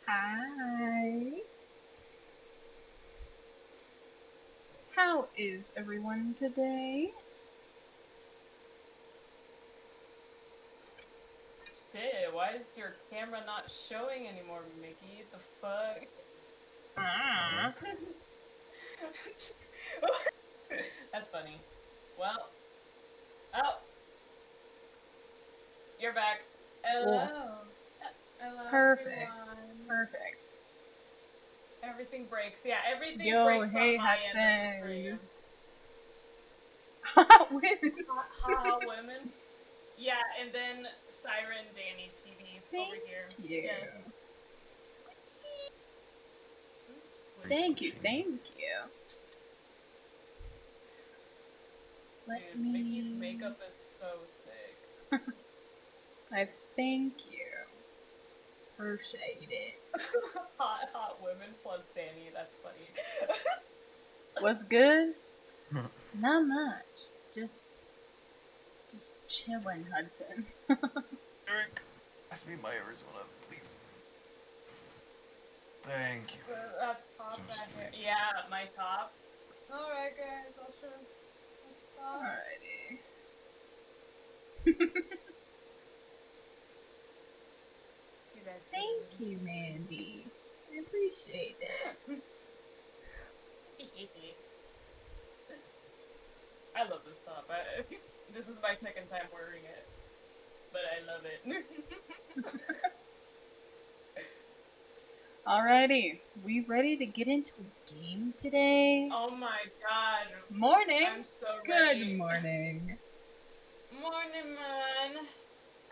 Hi. How is everyone today? Shit, why is your camera not showing anymore, Mickey? The fuck? Ah. That's funny. Well, oh, you're back. Cool. Hello. Hello, Perfect. everyone. Perfect. Everything breaks. Yeah, everything Yo, breaks hey on my end versus for Hudson. you. Hot women. Haha, women. Yeah, and then Siren Danny TV over Thank here. you. Yes. Thank you. Thank you. Let Dude, Mickey's me. makeup is so sick. I thank you. Appreciate it. hot women plus Danny. That's funny. What's good? Not much. Just chilling, Hudson. Eric, pass me my Arizona, please. Thank you. That top So right here. sweet. Yeah, my top. Alright, guys, I'll show the top. Alrighty. You guys Thank you, Mandy. I appreciate it. I love this top. This is my second time wearing it, but I love it. Alrighty, we ready to get into a game today? Oh my god. Morning! I'm so Good ready. morning. Morning, man.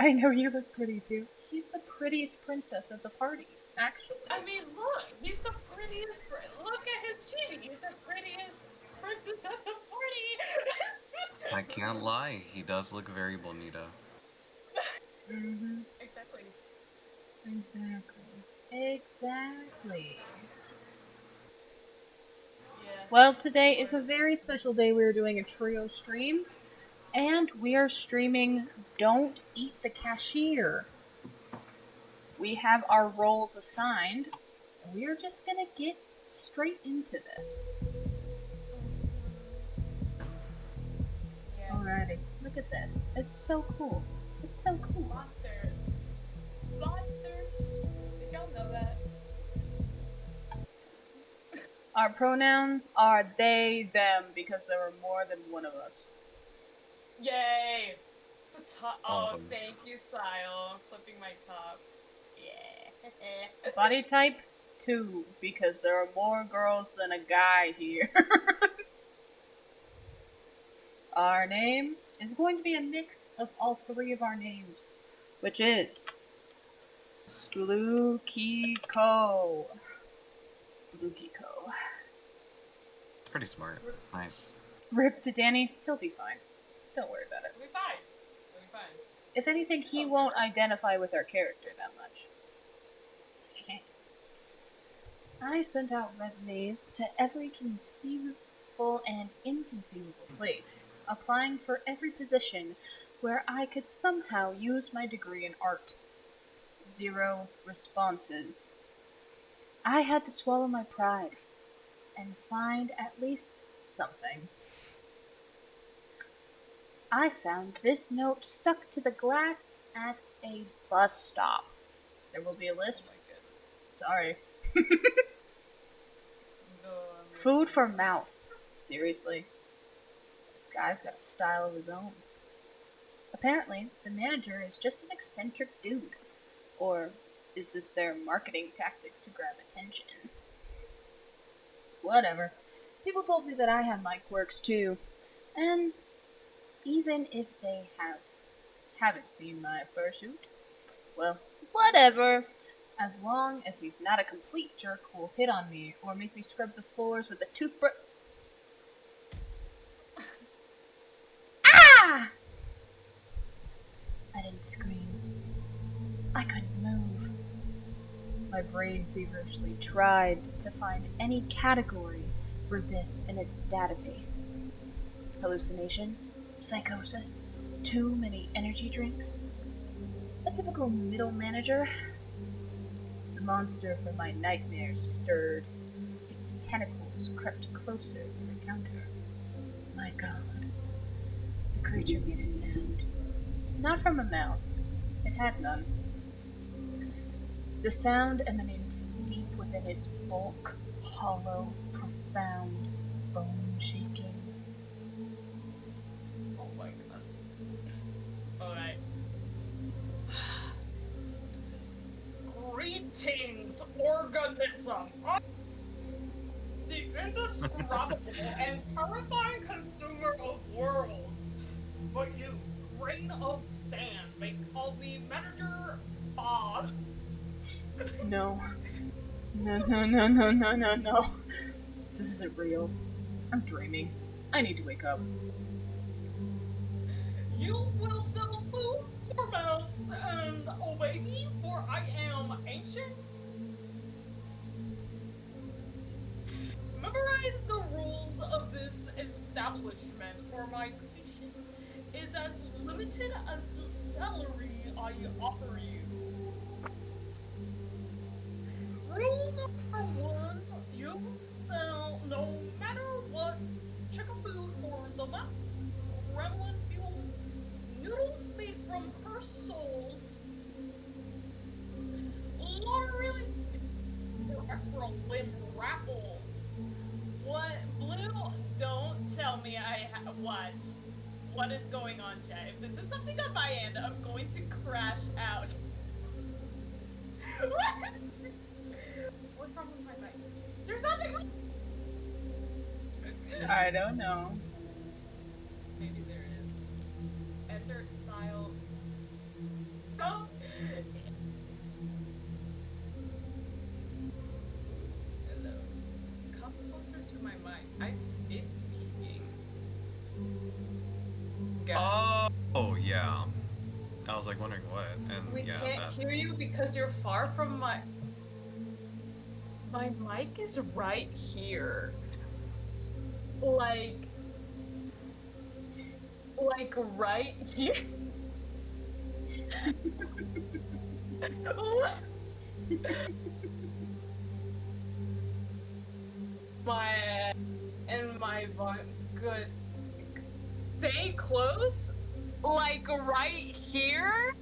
I know you look pretty too. She's the prettiest princess at the party, actually. I mean, look, he's the prettiest. Look at his chin. He's the prettiest princess at the party. I can't lie, he does look very bonita. Mm-hmm. Exactly. Exactly. Yeah. Well, today is a very special day. We are doing a trio stream, and we are streaming Don't Eat the Cashier. We have our roles assigned, and we are just gonna get straight into this. Yes. Alrighty, look at this. It's so cool. It's so cool. Monsters. Monsters. Did y'all know that? Our pronouns are they, them, because there are more than one of us. Yay! All Oh, of them. thank you, Sile. I'm flipping my top. Yeah. Body type 2, because there are more girls than a guy here. Our name is going to be a mix of all three of our names, which is Blue Kiko. Blue Kiko. Pretty smart. Nice. Rip to Danny, he'll be fine. Don't worry about it. We'll be fine. We'll be fine. If anything, he won't identify with our character that much. I sent out resumes to every conceivable and inconceivable place, applying for every position where I could somehow use my degree in art. 0 responses. I had to swallow my pride and find at least something. I found this note stuck to the glass at a bus stop. There will be a lisp. Sorry. Food for mouth. Seriously. This guy's got a style of his own. Apparently, the manager is just an eccentric dude. Or is this their marketing tactic to grab attention? Whatever. People told me that I have my quirks too. And even if they haven't seen my fursuit, well, whatever. As long as he's not a complete jerk who will hit on me or make me scrub the floors with a toothbrush. Ah! I didn't scream. I couldn't move. My brain feverishly tried to find any category for this in its database. Hallucination? Psychosis? Too many energy drinks? A typical middle manager? The monster from my nightmares stirred. Its tentacles crept closer to the counter. My god. The creature made a sound. Not from a mouth. It had none. The sound emanated from deep within its bulk, hollow, profound, bone-shaking. Oh my god. Alright. Greetings, organism! I'm the indescribable and terrifying consumer of worlds. But you, grain of sand, may call me Manager Bob. No. No. This isn't real. I'm dreaming. I need to wake up. You will sell food for mouths and obey me, for I am ancient. Memorize the rules of this establishment, for my patience is as limited as the celery I offer you. Rule number one, you sell no matter what chicken food for the mouth, gremlin fuel, noodles made from cursed souls, lottery or extra limb raffles. What, Blue? Don't tell me what? What is going on, chat? If this is something on my end, I'm going to crash out. What? What's wrong with my mic? There's nothing wrong. I don't know. Maybe there is. Enter style. Oh. Hello. Come closer to my mic. It's peaking. Oh, yeah. I was like wondering what, and We yeah, can't hear you because you're far from my. My mic is right here. Like right here. What? My good. Stay close. Like right here.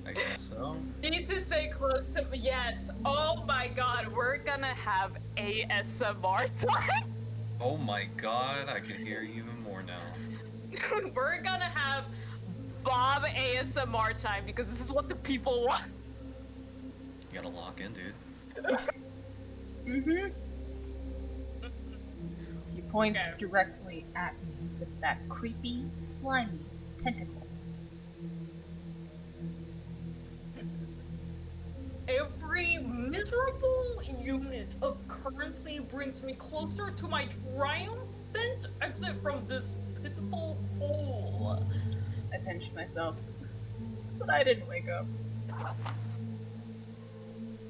I guess so. Need to stay close to. Yes. Oh my god, we're gonna have ASMR time. Oh my god, I can hear you even more now. We're gonna have Bob ASMR time because this is what the people want. You gotta lock in, dude. Mm-hmm. He points directly at me with that creepy, slimy tentacle. Every miserable unit of currency brings me closer to my triumphant exit from this pitiful hole. I pinched myself, but I didn't wake up.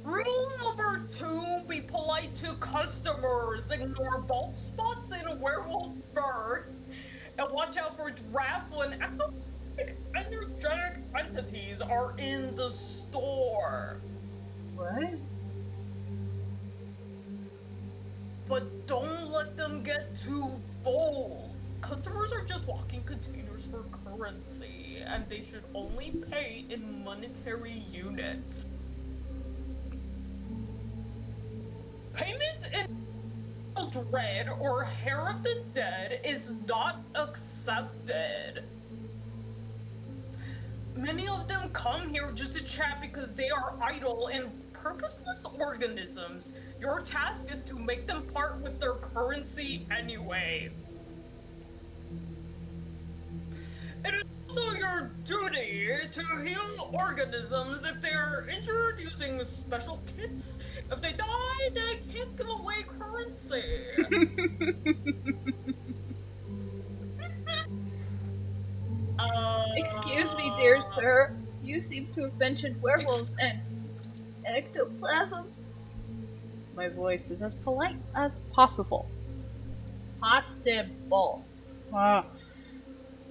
Rule number 2, be polite to customers, ignore bald spots and werewolf fur, and watch out for drafts when energetic entities are in the store. What? But don't let them get too bold. Customers are just walking containers for currency, and they should only pay in monetary units. Payment in dread or hair of the dead is not accepted. Many of them come here just to chat because they are idle and purposeless organisms. Your task is to make them part with their currency anyway. It is also your duty to heal organisms if they are injured using special kits. If they die, they can't give away currency. Excuse me, dear sir. You seem to have mentioned werewolves and ectoplasm. My voice is as polite as possible. I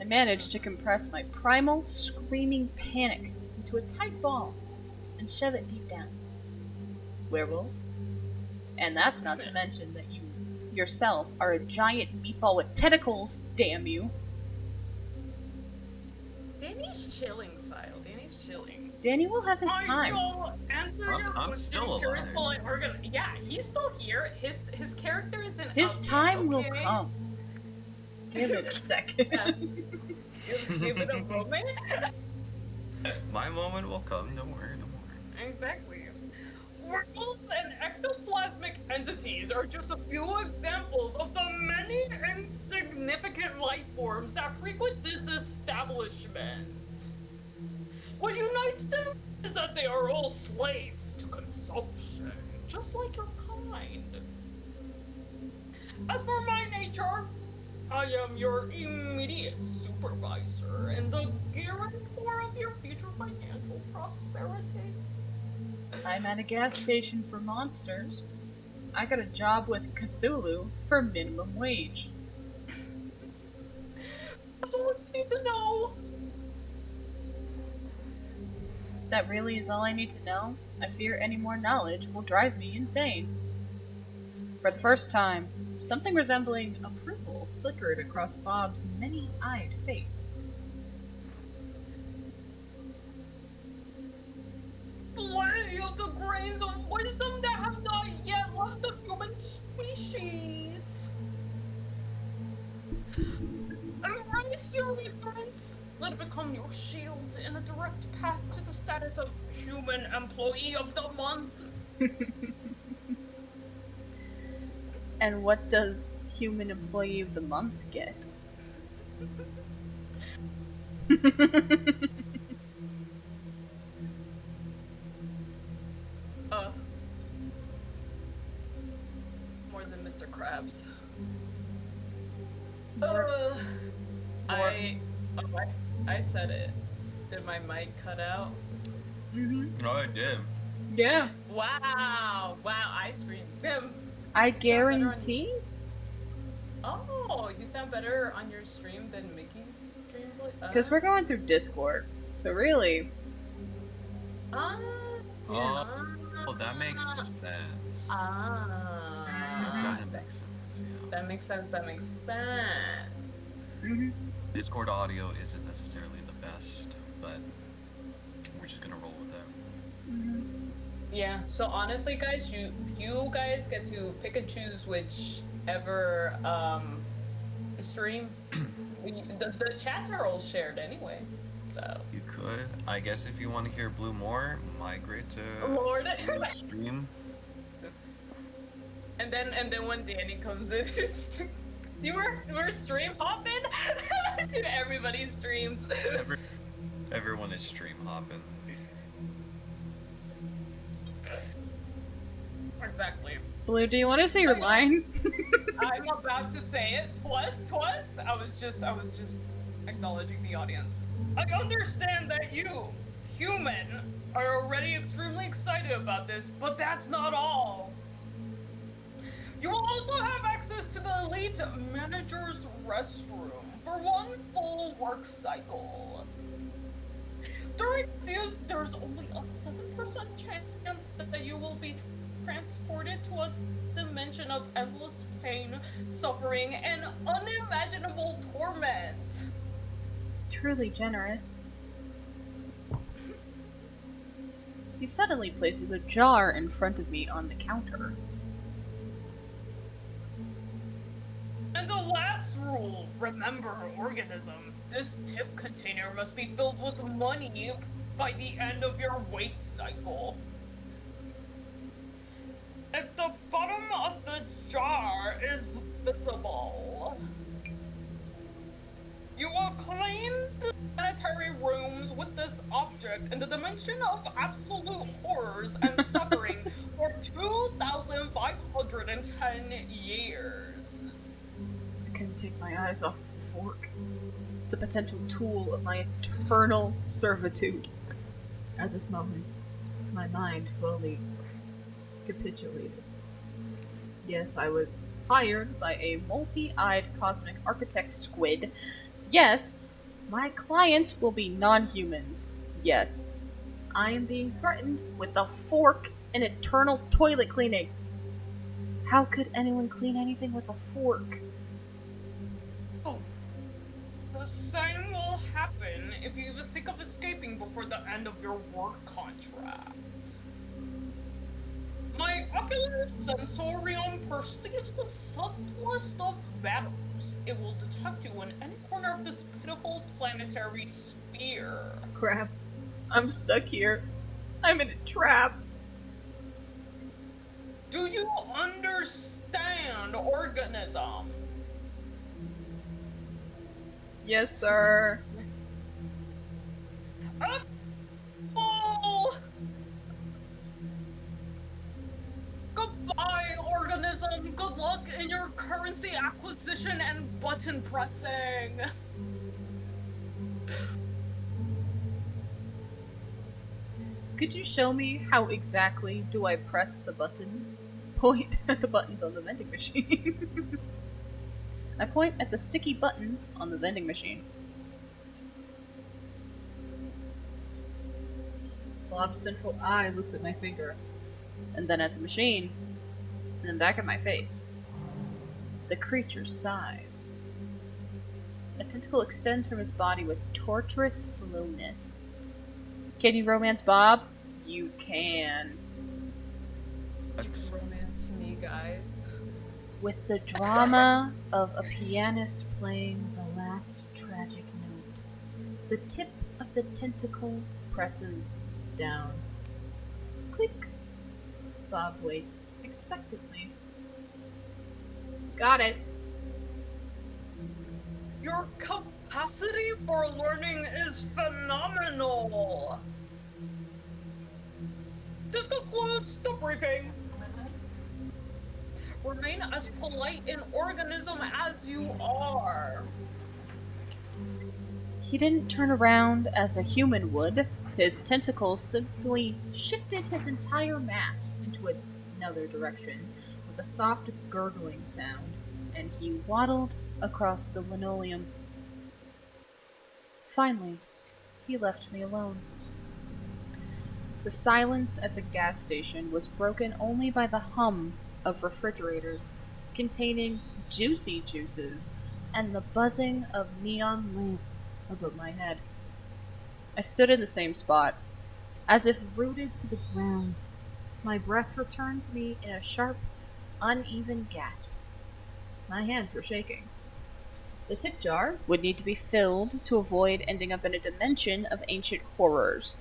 managed to compress my primal, screaming panic into a tight ball. and shove it deep down. Werewolves. And that's not to mention that you yourself are a giant meatball with tentacles, damn you. Danny's chilling, Sile. Danny's chilling. Danny will have his time. So answer your I'm question. still Curious alive. Polite Organ. Yeah, he's still here. His character isn't His up time yet, will okay? come. Give it a second. Yeah. Give it a moment. My moment will come. Don't worry, don't worry. Exactly. Werewolves and ectoplasmic entities are just a few examples of the many insignificant life forms that frequent this establishment. What unites them is that they are all slaves to consumption, just like your kind. As for my nature, I am your immediate supervisor and the guarantor of your future financial prosperity. I'm at a gas station for monsters. I got a job with Cthulhu for minimum wage. That's all I need to know. That really is all I need to know. I fear any more knowledge will drive me insane. For the first time, something resembling approval flickered across Bob's many-eyed face. Plenty of the grains of wisdom that have not yet left the human species. Embrace your ignorance. Let it become your shield in a direct path to the status of human employee of the month. And what does human employee of the month get? More than Mr. Krabs. More. I said it. Did my mic cut out? Mm-hmm. Oh, I did. Yeah. Wow, I screamed. I guarantee. Oh, you sound better on your stream than Mickey's stream? Because we're going through Discord, so really. Oh, that makes sense. That makes sense, yeah. That makes sense. Mm-hmm. Discord audio isn't necessarily the best, but we're just gonna roll with it. Mm-hmm. Yeah, so honestly, guys, you guys get to pick and choose whichever stream. The chats are all shared anyway, so. You could. I guess if you want to hear Blue more, migrate to Lord. Blue stream. And then when Danny comes in, we're stream hopping. Everybody streams. Everyone is stream hopping. Exactly. Blue, do you want to say your line? I'm about to say it twice. I was just acknowledging the audience. I understand that you, human, are already extremely excited about this, but that's not all. You will also have access to the elite manager's restroom for one full work cycle. During its use, there's only a 7% chance that you will be transported to a dimension of endless pain, suffering, and unimaginable torment. Truly generous. He suddenly places a jar in front of me on the counter. And the last rule, remember, organism. This tip container must be filled with money by the end of your wait cycle. If the bottom of the jar is visible, you will clean the sanitary rooms with this object in the dimension of absolute horrors and suffering for 2,510 years. I couldn't take my eyes off of the fork. The potential tool of my eternal servitude. At this moment, my mind fully capitulated. Yes, I was hired by a multi-eyed cosmic architect squid. Yes, my clients will be non-humans. Yes, I am being threatened with a fork and eternal toilet cleaning. How could anyone clean anything with a fork? Oh. The same will happen if you even think of escaping before the end of your work contract. My ocular sensorium perceives the subtlest of matters. It will detect you in any corner of this pitiful planetary sphere. Crap. I'm stuck here. I'm in a trap. Do you understand organism? Yes, sir. Oh! Goodbye, organism. Good luck in your currency acquisition and button pressing. Could you show me how exactly do I press the buttons? Point at the buttons on the vending machine. I point at the sticky buttons on the vending machine. Bob's central eye looks at my finger, and then at the machine, and then back at my face. The creature sighs. A tentacle extends from his body with torturous slowness. Can you romance Bob? You can. That's Romance me, guys. With the drama of a pianist playing the last tragic note, the tip of the tentacle presses down. Click. Bob waits expectantly. Got it. Your capacity for learning is phenomenal. This concludes the briefing. Remain as polite an organism as you are. He didn't turn around as a human would. His tentacles simply shifted his entire mass into another direction with a soft gurgling sound, and he waddled across the linoleum. Finally, he left me alone. The silence at the gas station was broken only by the hum of refrigerators containing juicy juices and the buzzing of neon lamp above my head. I stood in the same spot, as if rooted to the ground. My breath returned to me in a sharp, uneven gasp. My hands were shaking. The tip jar would need to be filled to avoid ending up in a dimension of ancient horrors.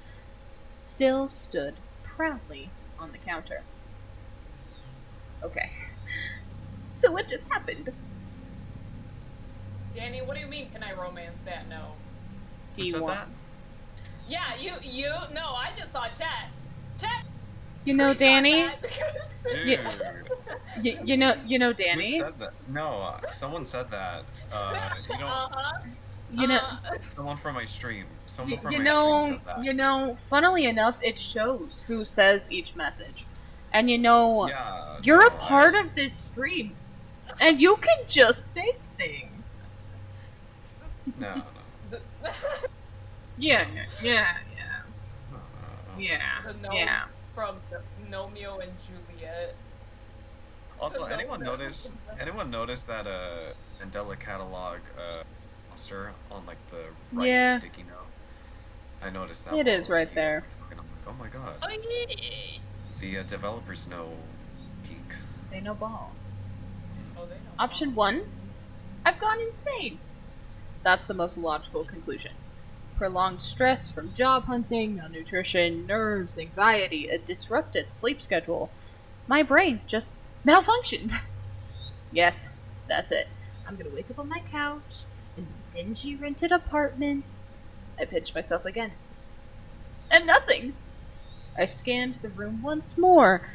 Still stood proudly on the counter. Okay. So what just happened? Danny, what do you mean, can I romance that? No. Do Who you said want? that? Yeah, no, I just saw chat. Chat. You know, screenshot Danny. that. Dude. You know, Who Danny. said that? No, someone said that. You know, You know, someone from my stream. Someone from you my stream know, said that. funnily enough, it shows who says each message. And you know, Yeah, you're no, a part of this stream. And you can just say things. No. Yeah. No, The note Yeah. from Romeo and Juliet. Also, anyone notice that Mandela catalog poster on like the right Yeah. sticky note? I noticed that. It while is right you there. were talking. I'm like, oh my god. Oh yeah. The developers know peak. They know ball. Oh, they know. Option 1, I've gone insane. That's the most logical conclusion. Prolonged stress from job hunting, malnutrition, nerves, anxiety, a disrupted sleep schedule. My brain just malfunctioned. Yes, that's it. I'm gonna wake up on my couch in a dingy rented apartment. I pinch myself again. And nothing! I scanned the room once more.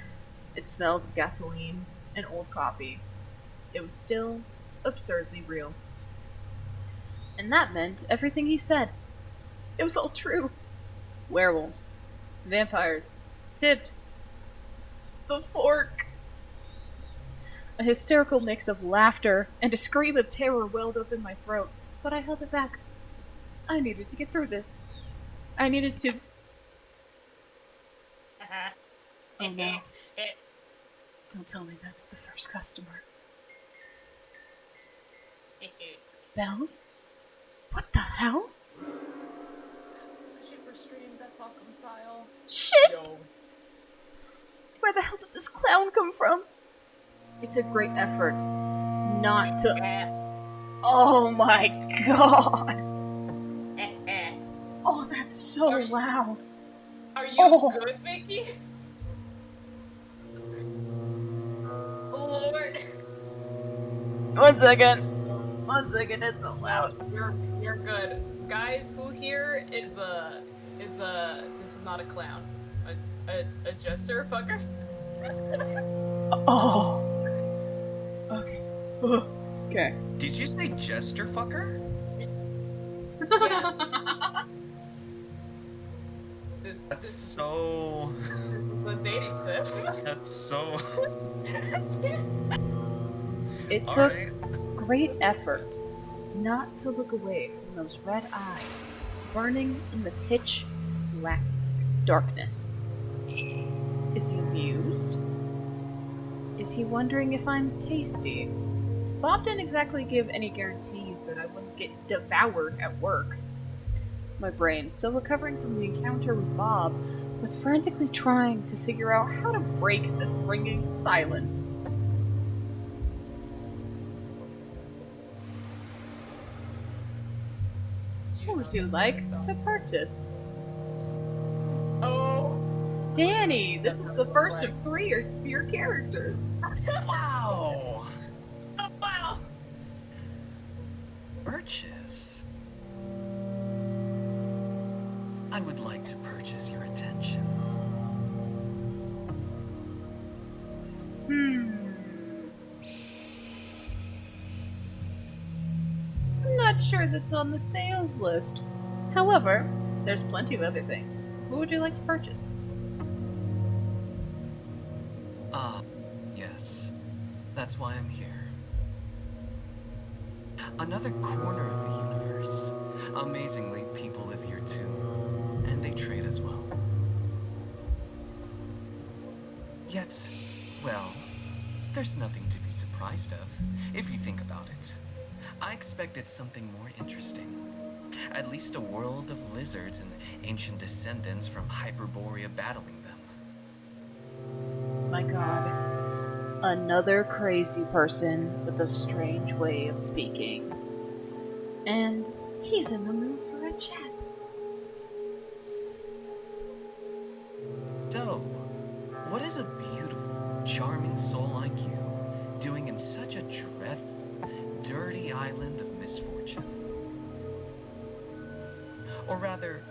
It smelled of gasoline and old coffee. It was still absurdly real. And that meant everything he said. It was all true. Werewolves, vampires, tips, the fork. A hysterical mix of laughter and a scream of terror welled up in my throat, but I held it back. I needed to get through this. I needed to Oh no. Don't tell me that's the first customer. Bells? What the hell? Sushi for stream, that's awesome style. Shit! Yo. Where the hell did this clown come from? It took great effort not to. Oh my god! Oh, that's so loud. Are you Oh. good, Mickey? Lord. One second, it's so loud. You're good. Guys, who here is this is not a clown. A jester fucker? Oh. Okay. Okay. Did you say jester fucker? Yes. That's so... The dating sim. That's so... It took great effort not to look away from those red eyes burning in the pitch black darkness. Is he amused? Is he wondering if I'm tasty? Bob didn't exactly give any guarantees that I wouldn't get devoured at work. My brain, still recovering from the encounter with Bob, was frantically trying to figure out how to break this ringing silence. What would you like to purchase? Oh. Danny, this is the first of 3 of your characters. Wow! Oh, wow. Purchase? I would like to purchase your attention. I'm not sure that's on the sales list. However, there's plenty of other things. What would you like to purchase? Ah, yes. That's why I'm here. Another corner of the universe. Amazingly, people live here too. And they trade as well. Yet, well, there's nothing to be surprised of, if you think about it. I expected something more interesting. At least a world of lizards and ancient descendants from Hyperborea battling them. My god. Another crazy person with a strange way of speaking. And he's in the mood for a chat. So, what is a beautiful, charming soul like you doing in such a dreadful, dirty island of misfortune? Or rather,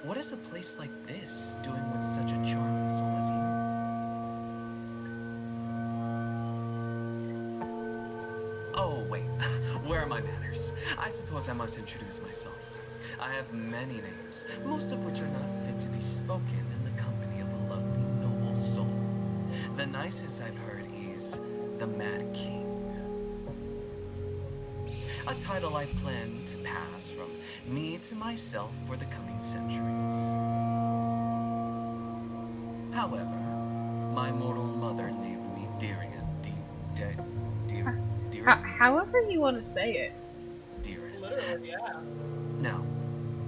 what is a place like this doing with such a charming soul as you? Oh, wait, where are my manners? I suppose I must introduce myself. I have many names, most of which are not fit to be spoken in the company of a lovely, noble soul. The nicest I've heard is the Mad King. A title I plan to pass from me to myself for the coming centuries. However, my mortal mother named me Dirian. However you want to say it. Dirian. Literally, yeah. Now,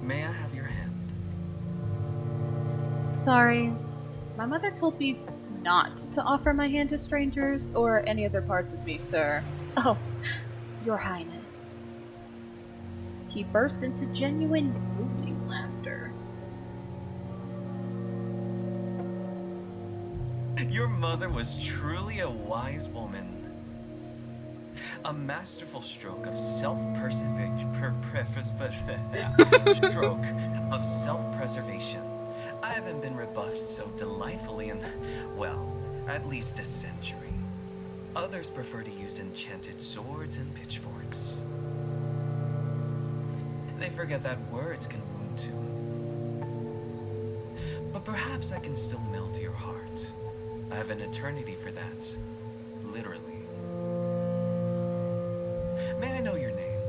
may I have your hand? Sorry. My mother told me not to offer my hand to strangers or any other parts of me, sir. Oh, Your Highness. He burst into genuine booming laughter. Your mother was truly a wise woman. A masterful stroke of self-preservation. I haven't been rebuffed so delightfully in, well, at least a century. Others prefer to use enchanted swords and pitchforks. They forget that words can wound too. But perhaps I can still melt your heart. I have an eternity for that. Literally. May I know your name?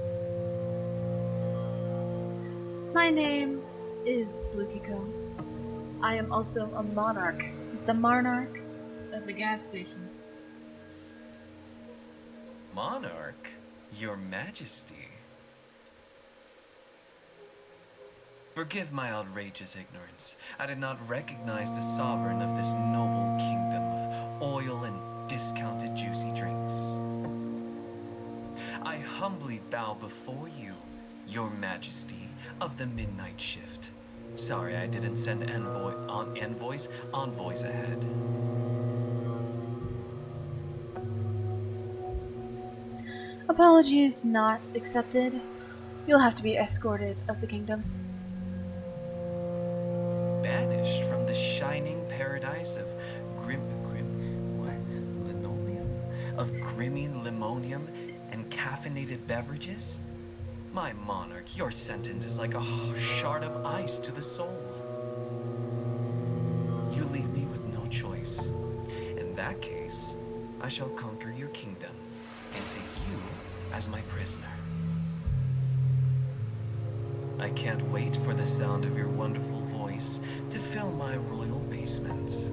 My name is Blukiko. I am also a monarch, the monarch of the gas station. Monarch? Your Majesty. Forgive my outrageous ignorance. I did not recognize the sovereign of this noble kingdom of oil and discounted juicy drinks. I humbly bow before you, Your Majesty of the Midnight Shift. Sorry, I didn't send envoys ahead. Apologies not accepted. You'll have to be escorted of the kingdom. Banished from the shining paradise of linoleum? Of grimy limonium and caffeinated beverages? My monarch, your sentence is like a shard of ice to the soul. You leave me with no choice. In that case, I shall conquer your kingdom and take you as my prisoner. I can't wait for the sound of your wonderful voice to fill my royal basements.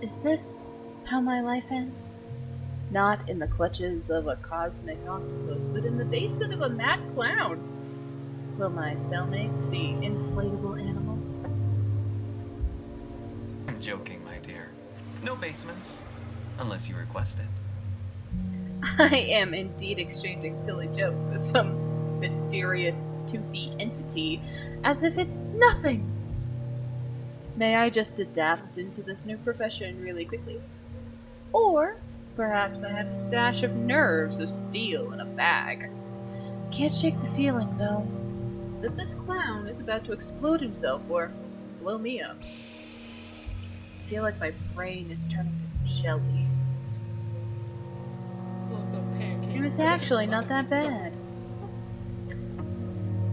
Is this how my life ends? Not in the clutches of a cosmic octopus, but in the basement of a mad clown. Will my cellmates be inflatable animals? I'm joking, my dear. No basements, unless you request it. I am indeed exchanging silly jokes with some mysterious, toothy entity as if it's nothing. May I just adapt into this new profession really quickly? Or perhaps I had a stash of nerves of steel in a bag. Can't shake the feeling, though, that this clown is about to explode himself or blow me up. I feel like my brain is turning to jelly. And it's actually not that bad.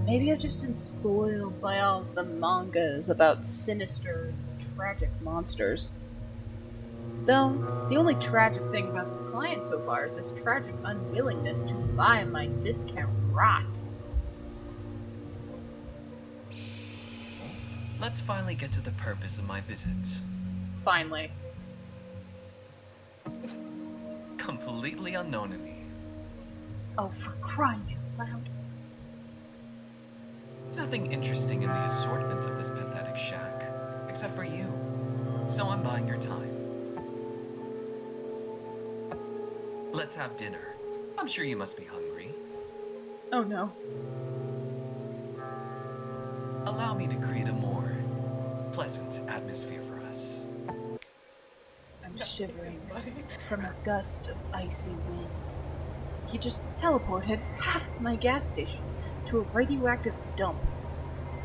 Maybe I've just been spoiled by all of the mangas about sinister and tragic monsters. Though, the only tragic thing about this client so far is his tragic unwillingness to buy my discount rot. Let's finally get to the purpose of my visit. Finally. Completely unknown to me. Oh, for crying out loud. There's nothing interesting in the assortment of this pathetic shack, except for you. So I'm buying your time. Let's have dinner. I'm sure you must be hungry. Oh no. Allow me to create a more pleasant atmosphere for us. I'm shivering from a gust of icy wind. He just teleported half of my gas station to a radioactive dump.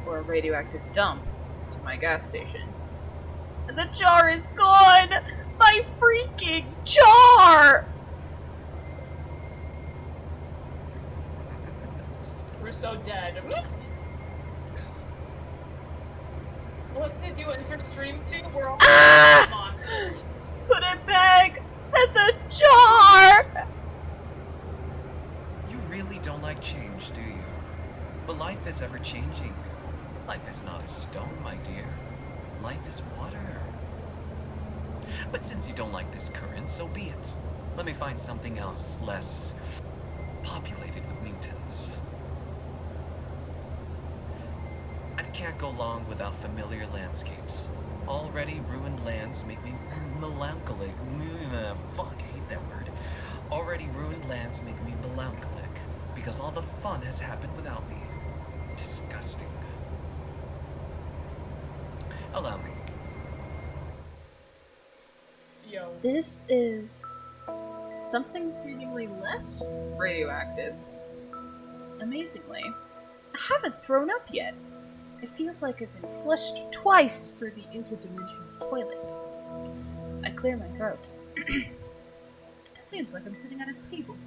Or a radioactive dump to my gas station. And the jar is gone! My freaking jar! We're so dead. What did you enter stream to? We're all monsters. Put it back at the jar! You really don't like change, do you? But life is ever changing. Life is not a stone, my dear. Life is water. But since you don't like this current, so be it. Let me find something else, less populated with mutants. I can't go long without familiar landscapes. Already ruined lands make me melancholic. Fuck, I hate that word. Already ruined lands make me melancholic, because all the fun has happened without me. Disgusting. Allow me. Yo. This is something seemingly less radioactive. Amazingly, I haven't thrown up yet. It feels like I've been flushed twice through the interdimensional toilet. I clear my throat. Seems like I'm sitting at a table.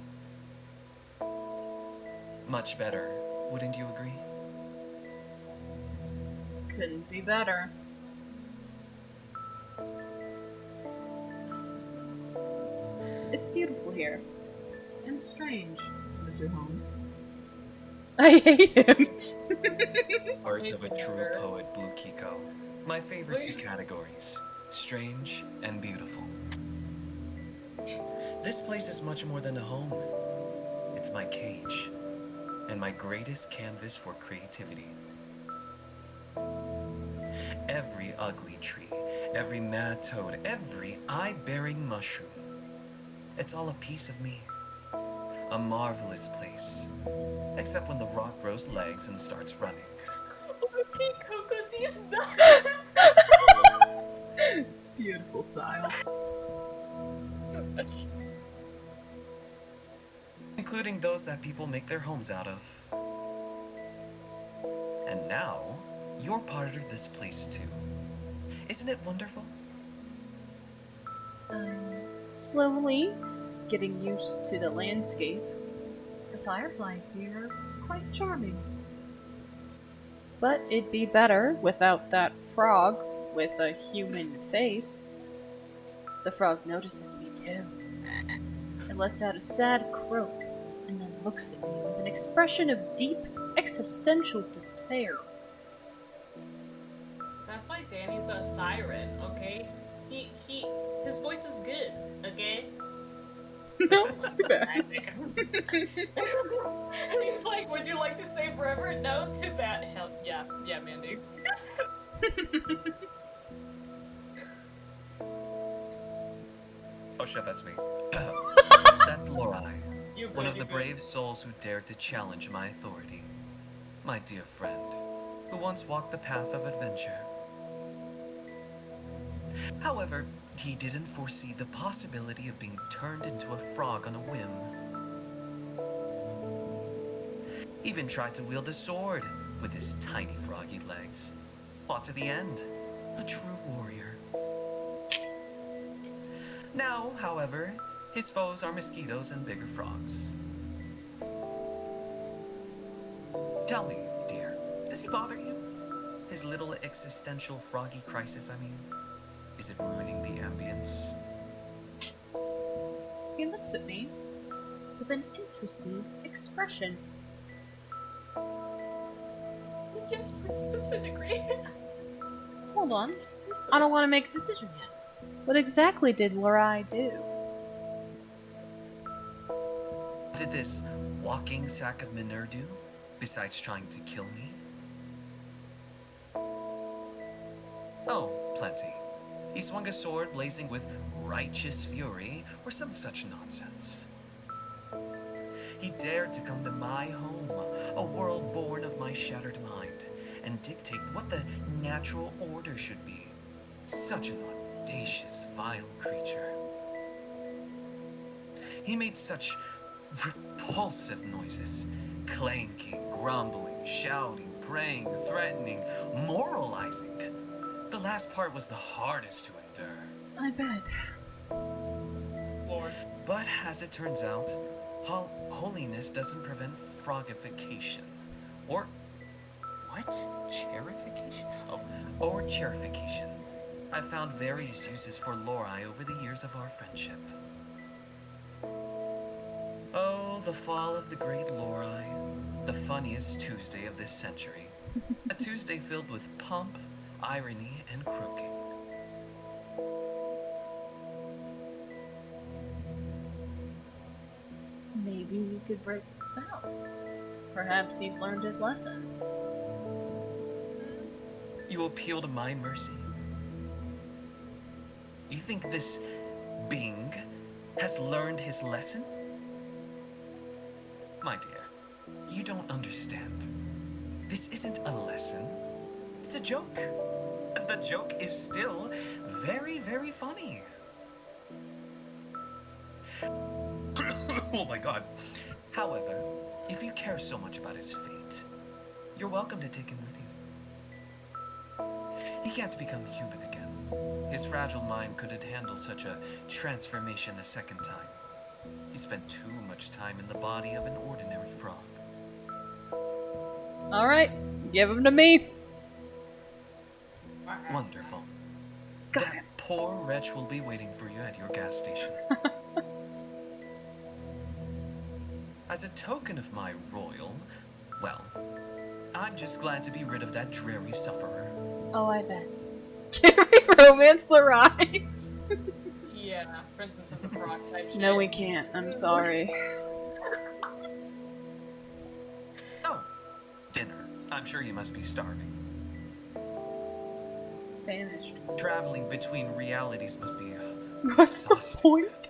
Much better, wouldn't you agree? Couldn't be better. It's beautiful here. And strange. Is this your home? I hate him. Art Me of a too, true sir. poet, Blue Kiko. My favorite two categories, strange and beautiful. This place is much more than a home. It's my cage, and my greatest canvas for creativity. Every ugly tree, every mad toad, every eye-bearing mushroom. It's all a piece of me. A marvelous place. Except when the rock grows legs and starts running. Okay, Coco, these nuts. Beautiful style. Including those that people make their homes out of. And now, you're part of this place too. Isn't it wonderful? Slowly getting used to the landscape. The fireflies here are quite charming. But it'd be better without that frog with a human face. The frog notices me too. It lets out a sad croak and then looks at me with an expression of deep existential despair. That's why Danny's a siren, okay? His voice is good, okay? No, too bad. He's like, would you like to stay forever? No, too bad. Hell, yeah, Mandy. Oh shit, that's me. That's Lorai, You one good, of you the good. brave souls who dared to challenge my authority. My dear friend, who once walked the path of adventure. However, he didn't foresee the possibility of being turned into a frog on a whim. Even tried to wield a sword with his tiny froggy legs. Fought to the end, a true warrior. Now, however, his foes are mosquitoes and bigger frogs. Tell me, dear, does he bother you? His little existential froggy crisis, I mean? Is it ruining the ambience? He looks at me with an interested expression. Yes, please disintegrate. Hold on. I don't want to make a decision yet. What exactly did Lorai do? What did this walking sack of manure do, besides trying to kill me? Oh, plenty. He swung a sword blazing with righteous fury, or some such nonsense. He dared to come to my home, a world born of my shattered mind, and dictate what the natural order should be. Such an audacious, vile creature. He made such repulsive noises, clanking, grumbling, shouting, praying, threatening, moralizing. The last part was the hardest to endure. I bet. Lord. But as it turns out, holiness doesn't prevent frogification. Or what? Cherification? Oh, or cherification. I've found various uses for Lorai over the years of our friendship. Oh, the fall of the great Lorai. The funniest Tuesday of this century. A Tuesday filled with pomp, irony, and croaking. Maybe we could break the spell. Perhaps he's learned his lesson. You appeal to my mercy? You think this being has learned his lesson? My dear, you don't understand. This isn't a lesson. It's a joke. And the joke is still very, very funny. Oh my god. However, if you care so much about his fate, you're welcome to take him with you. He can't become human again. His fragile mind couldn't handle such a transformation a second time. He spent too much time in the body of an ordinary frog. Alright, give him to me. Wonderful. Got That him. poor wretch will be waiting for you at your gas station. As a token of my royal, Well, I'm just glad to be rid of that dreary sufferer. Oh, I bet. Can we romance the ride? Yeah, Princess of the Frog type shit. No, we can't. I'm sorry. Oh, dinner. I'm sure you must be starving. Famished. Traveling between realities must be What's the exhausting. point?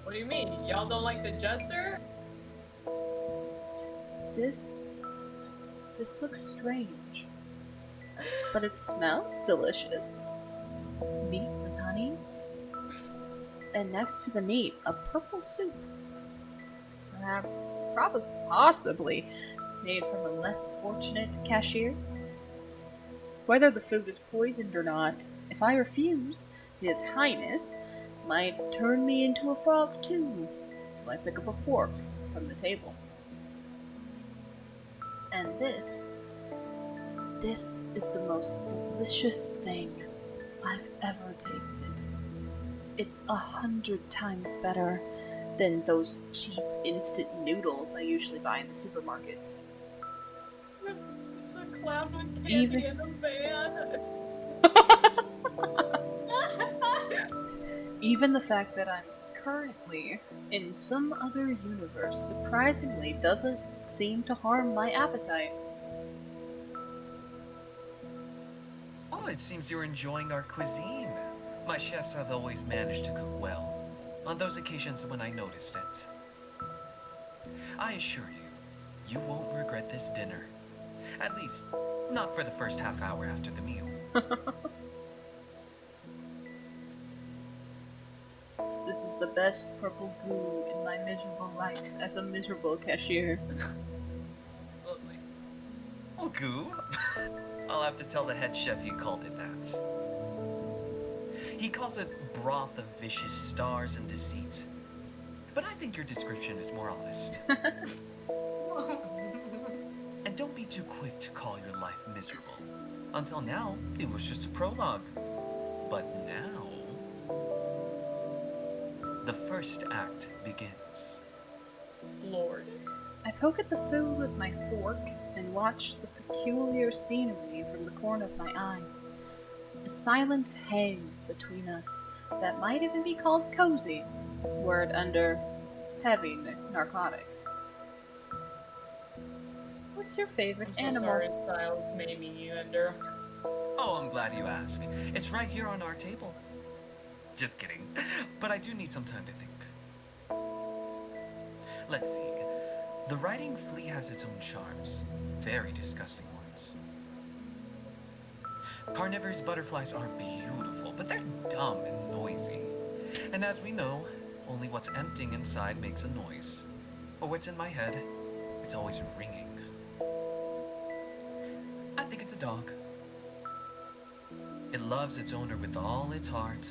What do you mean? Y'all don't like the jester? This looks strange. But it smells delicious. Meat with honey. And next to the meat, a purple soup. Perhaps, possibly made from a less fortunate cashier. Whether the food is poisoned or not, if I refuse, His Highness might turn me into a frog too. So I pick up a fork from the table. And this is the most delicious thing I've ever tasted. It's 100 times better than those cheap instant noodles I usually buy in the supermarkets. The clown with candy Even- in a van. Even the fact that I'm currently in some other universe surprisingly doesn't seem to harm my appetite. Oh, it seems you're enjoying our cuisine. My chefs have always managed to cook well, on those occasions when I noticed it. I assure you, you won't regret this dinner. At least, not for the first half hour after the meal. This is the best purple goo in my miserable life as a miserable cashier. Absolutely. Oh, goo? I'll have to tell the head chef you called it that. He calls it broth of vicious stars and deceit. But I think your description is more honest. And don't be too quick to call your life miserable. Until now, it was just a prologue. But now, the first act begins. Lord. I poke at the food with my fork and watch the peculiar scenery from the corner of my eye. A silence hangs between us that might even be called cozy, were it under heavy narcotics. What's your favorite I'm so animal? sorry, Styles made me under. Oh, I'm glad you asked. It's right here on our table. Just kidding. But I do need some time to think. Let's see. The riding flea has its own charms. Very disgusting ones. Carnivorous butterflies are beautiful, but they're dumb and noisy. And as we know, only what's emptying inside makes a noise. Or what's in my head, it's always ringing. I think it's a dog. It loves its owner with all its heart,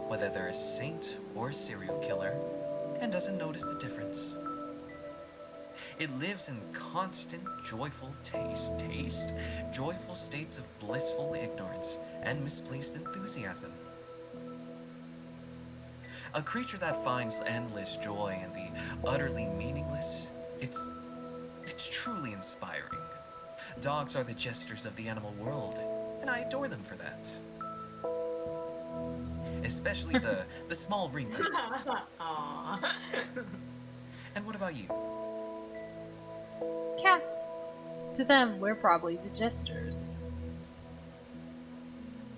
whether they're a saint or a serial killer, and doesn't notice the difference. It lives in constant, joyful joyful states of blissful ignorance and misplaced enthusiasm. A creature that finds endless joy in the utterly meaningless, it's truly inspiring. Dogs are the jesters of the animal world, and I adore them for that. Especially the small ring. Aww. And what about you? Cats. To them, we're probably the jesters.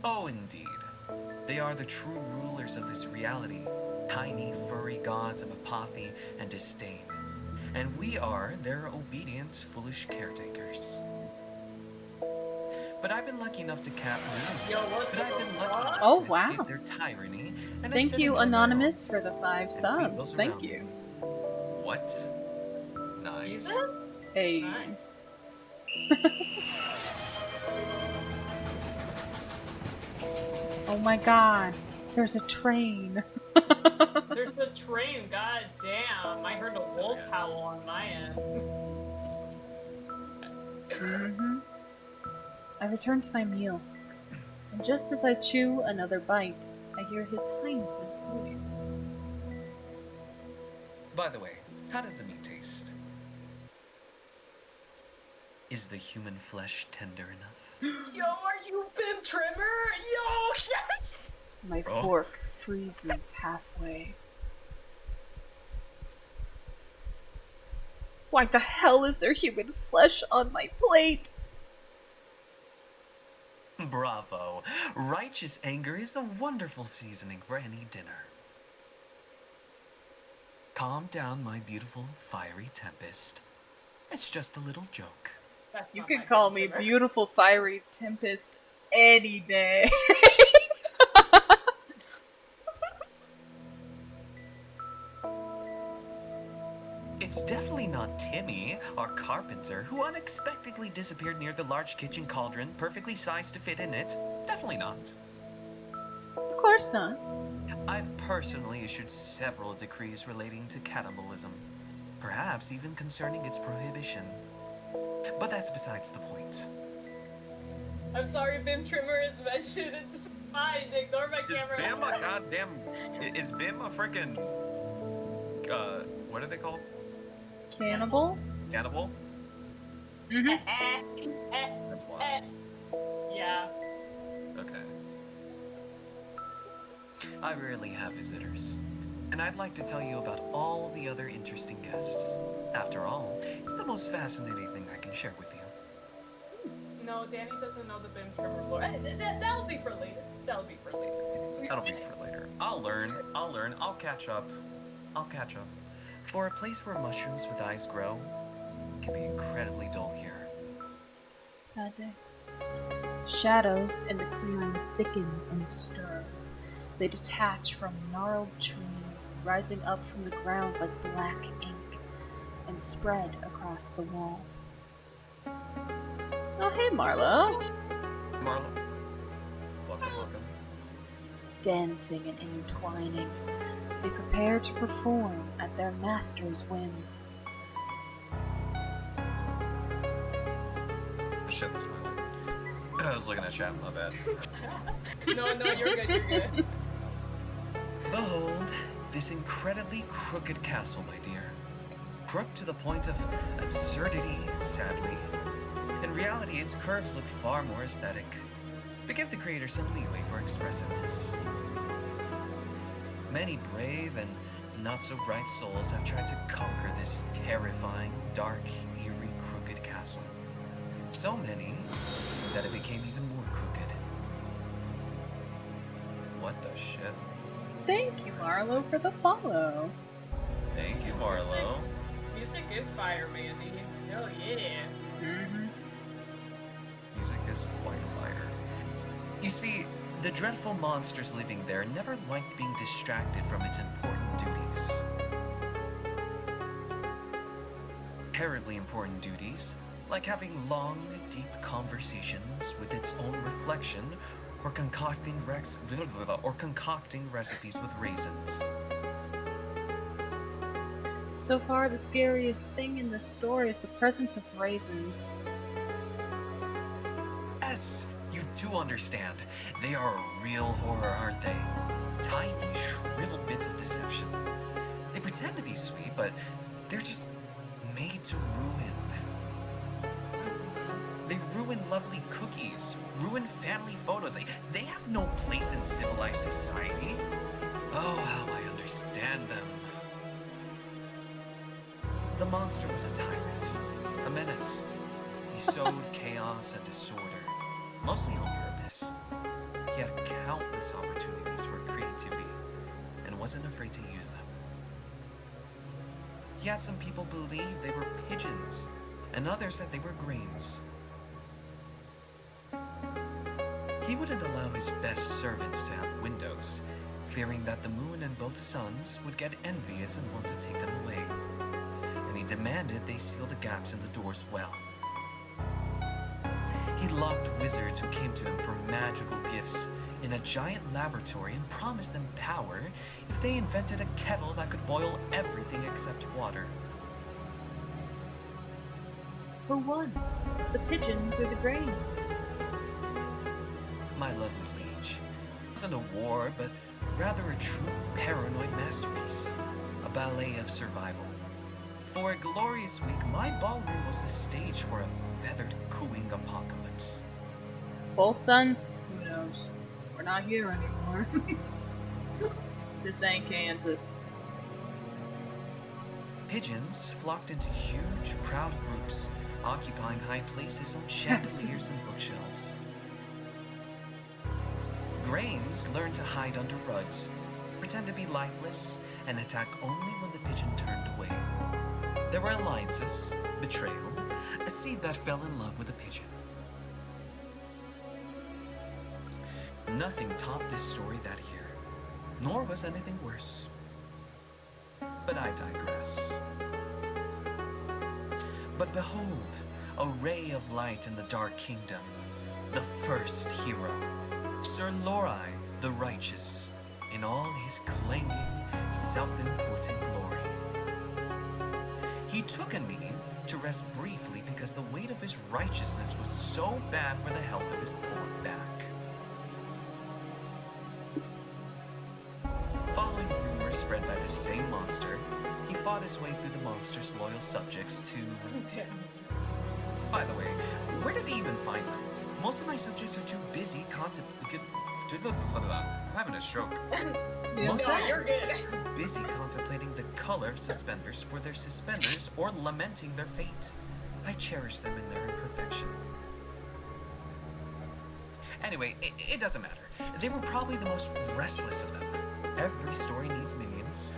Oh, indeed. They are the true rulers of this reality, tiny, furry gods of apathy and disdain. And we are their obedient, foolish caretakers. But I've been lucky enough to cap Yo, what the fuck? Oh, to wow. escape their tyranny and Thank ascend you, into another Anonymous, for the 5 and feed subs. those Thank around you. me. What? Nice. Hey. Nice. Oh my god. There's a train. There's a train, god damn. I heard a wolf howl on my end. Mm-hmm. I return to my meal, and just as I chew another bite, I hear His Highness's voice. By the way, how does the meat taste? Is the human flesh tender enough? Yo, are you Bim Trimmer? Yo, My Oh. fork freezes halfway. Why the hell is there human flesh on my plate? Bravo. Righteous anger is a wonderful seasoning for any dinner. Calm down, my beautiful fiery tempest. It's just a little joke. That's You not can my call Bim me Trimmer. beautiful fiery tempest any day. It's definitely not Timmy, our carpenter, who unexpectedly disappeared near the large kitchen cauldron, perfectly sized to fit in it. Definitely not. Of course not. I've personally issued several decrees relating to cannibalism, perhaps even concerning its prohibition. But that's besides the point. I'm sorry, Bim Trimmer is mentioned. It's fine. Ignore my Is camera. Bim a goddamn... Is Bim a frickin'... what are they called? Cannibal? Cannibal? Mm-hmm. That's why. Yeah. Okay. I rarely have visitors, and I'd like to tell you about all the other interesting guests. After all, it's the most fascinating thing I can share with you. No, Danny doesn't know the Bim Trimmer lore. That'll be for later. That'll be for later. That'll be for later. I'll learn, I'll catch up. For a place where mushrooms with eyes grow, it can be incredibly dull here. Sad day. Shadows in the clearing thicken and stir. They detach from gnarled trees, rising up from the ground like black ink, and spread across the wall. Oh, hey, Marlo. Marlo. Welcome. Dancing and intertwining, they prepare to perform at their master's whim. Shit, that's my line. I was looking at chat, my bad. No, you're good. Behold, this incredibly crooked castle, my dear. Crooked to the point of absurdity, sadly. In reality, its curves look far more aesthetic, but give the creator some leeway for expressiveness. Many brave and not-so-bright souls have tried to conquer this terrifying, dark, eerie, crooked castle. So many that it became even more crooked. What the shit? Thank you, Marlo, for the follow. Thank you, Marlo. Music is fire, Mandy. Hell yeah. Mm-hmm. Music is quite fire. You see, the dreadful monsters living there never liked being distracted from its important duties. Terribly important duties, like having long, deep conversations with its own reflection, or concocting recipes with raisins. So far, the scariest thing in this story is the presence of raisins. Yes, you do understand. They are a real horror, aren't they? Tiny, shriveled bits of deception. They pretend to be sweet, but they're just made to ruin. They ruin lovely cookies, ruin family photos. They have no place in civilized society. Oh, how I understand them. The monster was a tyrant, a menace. He sowed chaos and disorder, mostly on purpose. He had countless opportunities for creativity and wasn't afraid to use them. He had some people believe they were pigeons, and others that they were grains. He wouldn't allow his best servants to have windows, fearing that the moon and both suns would get envious and want to take them away. And he demanded they seal the gaps in the doors well. He locked wizards who came to him for magical gifts in a giant laboratory and promised them power if they invented a kettle that could boil everything except water. Who won? The pigeons or the grains? My lovely liege, it wasn't a war, but rather a true paranoid masterpiece. A ballet of survival. For a glorious week, my ballroom was the stage for a feathered cooing apocalypse. Both sons? Who knows? We're not here anymore. This ain't Kansas. Pigeons flocked into huge, proud groups, occupying high places on chandeliers and bookshelves. Grains learned to hide under rugs, pretend to be lifeless, and attack only when the pigeon turned away. There were alliances, betrayal, a seed that fell in love with a pigeon. Nothing topped this story that year, nor was anything worse. But I digress. But behold, a ray of light in the Dark Kingdom, the first hero, Sir Lorai the Righteous, in all his clanging, self-important glory. He took a meeting to rest briefly because the weight of his righteousness was so bad for the health of his poor back. Following rumors spread by the same monster, he fought his way through the monster's loyal subjects to... By the way, where did he even find them? Most of my subjects are too busy contemplating... I'm having a stroke. Most No, of you're good. busy contemplating the color of suspenders for their suspenders or lamenting their fate. I cherish them in their imperfection. Anyway, it doesn't matter. They were probably the most restless of them. Every story needs minions.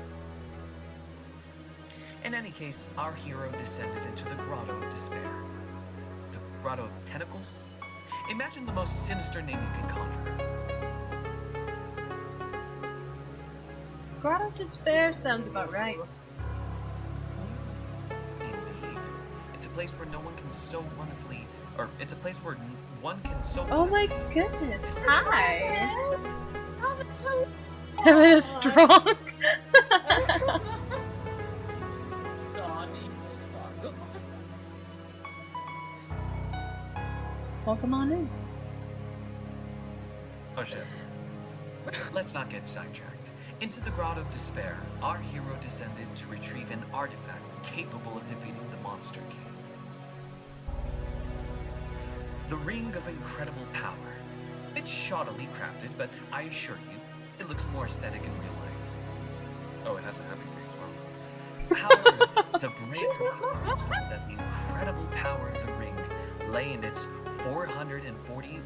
In any case, our hero descended into the Grotto of Despair. The Grotto of Tentacles? Imagine the most sinister name you can conjure. Grotto of Despair sounds about right. Indeed. It's a place where no one can so wonderfully... Or, it's a place where one can so Oh my wonderfully... goodness, hi! Oh. Having a stroke. Dawn equals Rondo. Welcome on in. Oh shit. Let's not get sidetracked. Into the Grotto of Despair, our hero descended to retrieve an artifact capable of defeating the Monster King. The Ring of Incredible Power. It's shoddily crafted, but I assure you, it looks more aesthetic in real life. Oh, it has a happy face, well. However, the bravery that the incredible power of the ring lay in its 440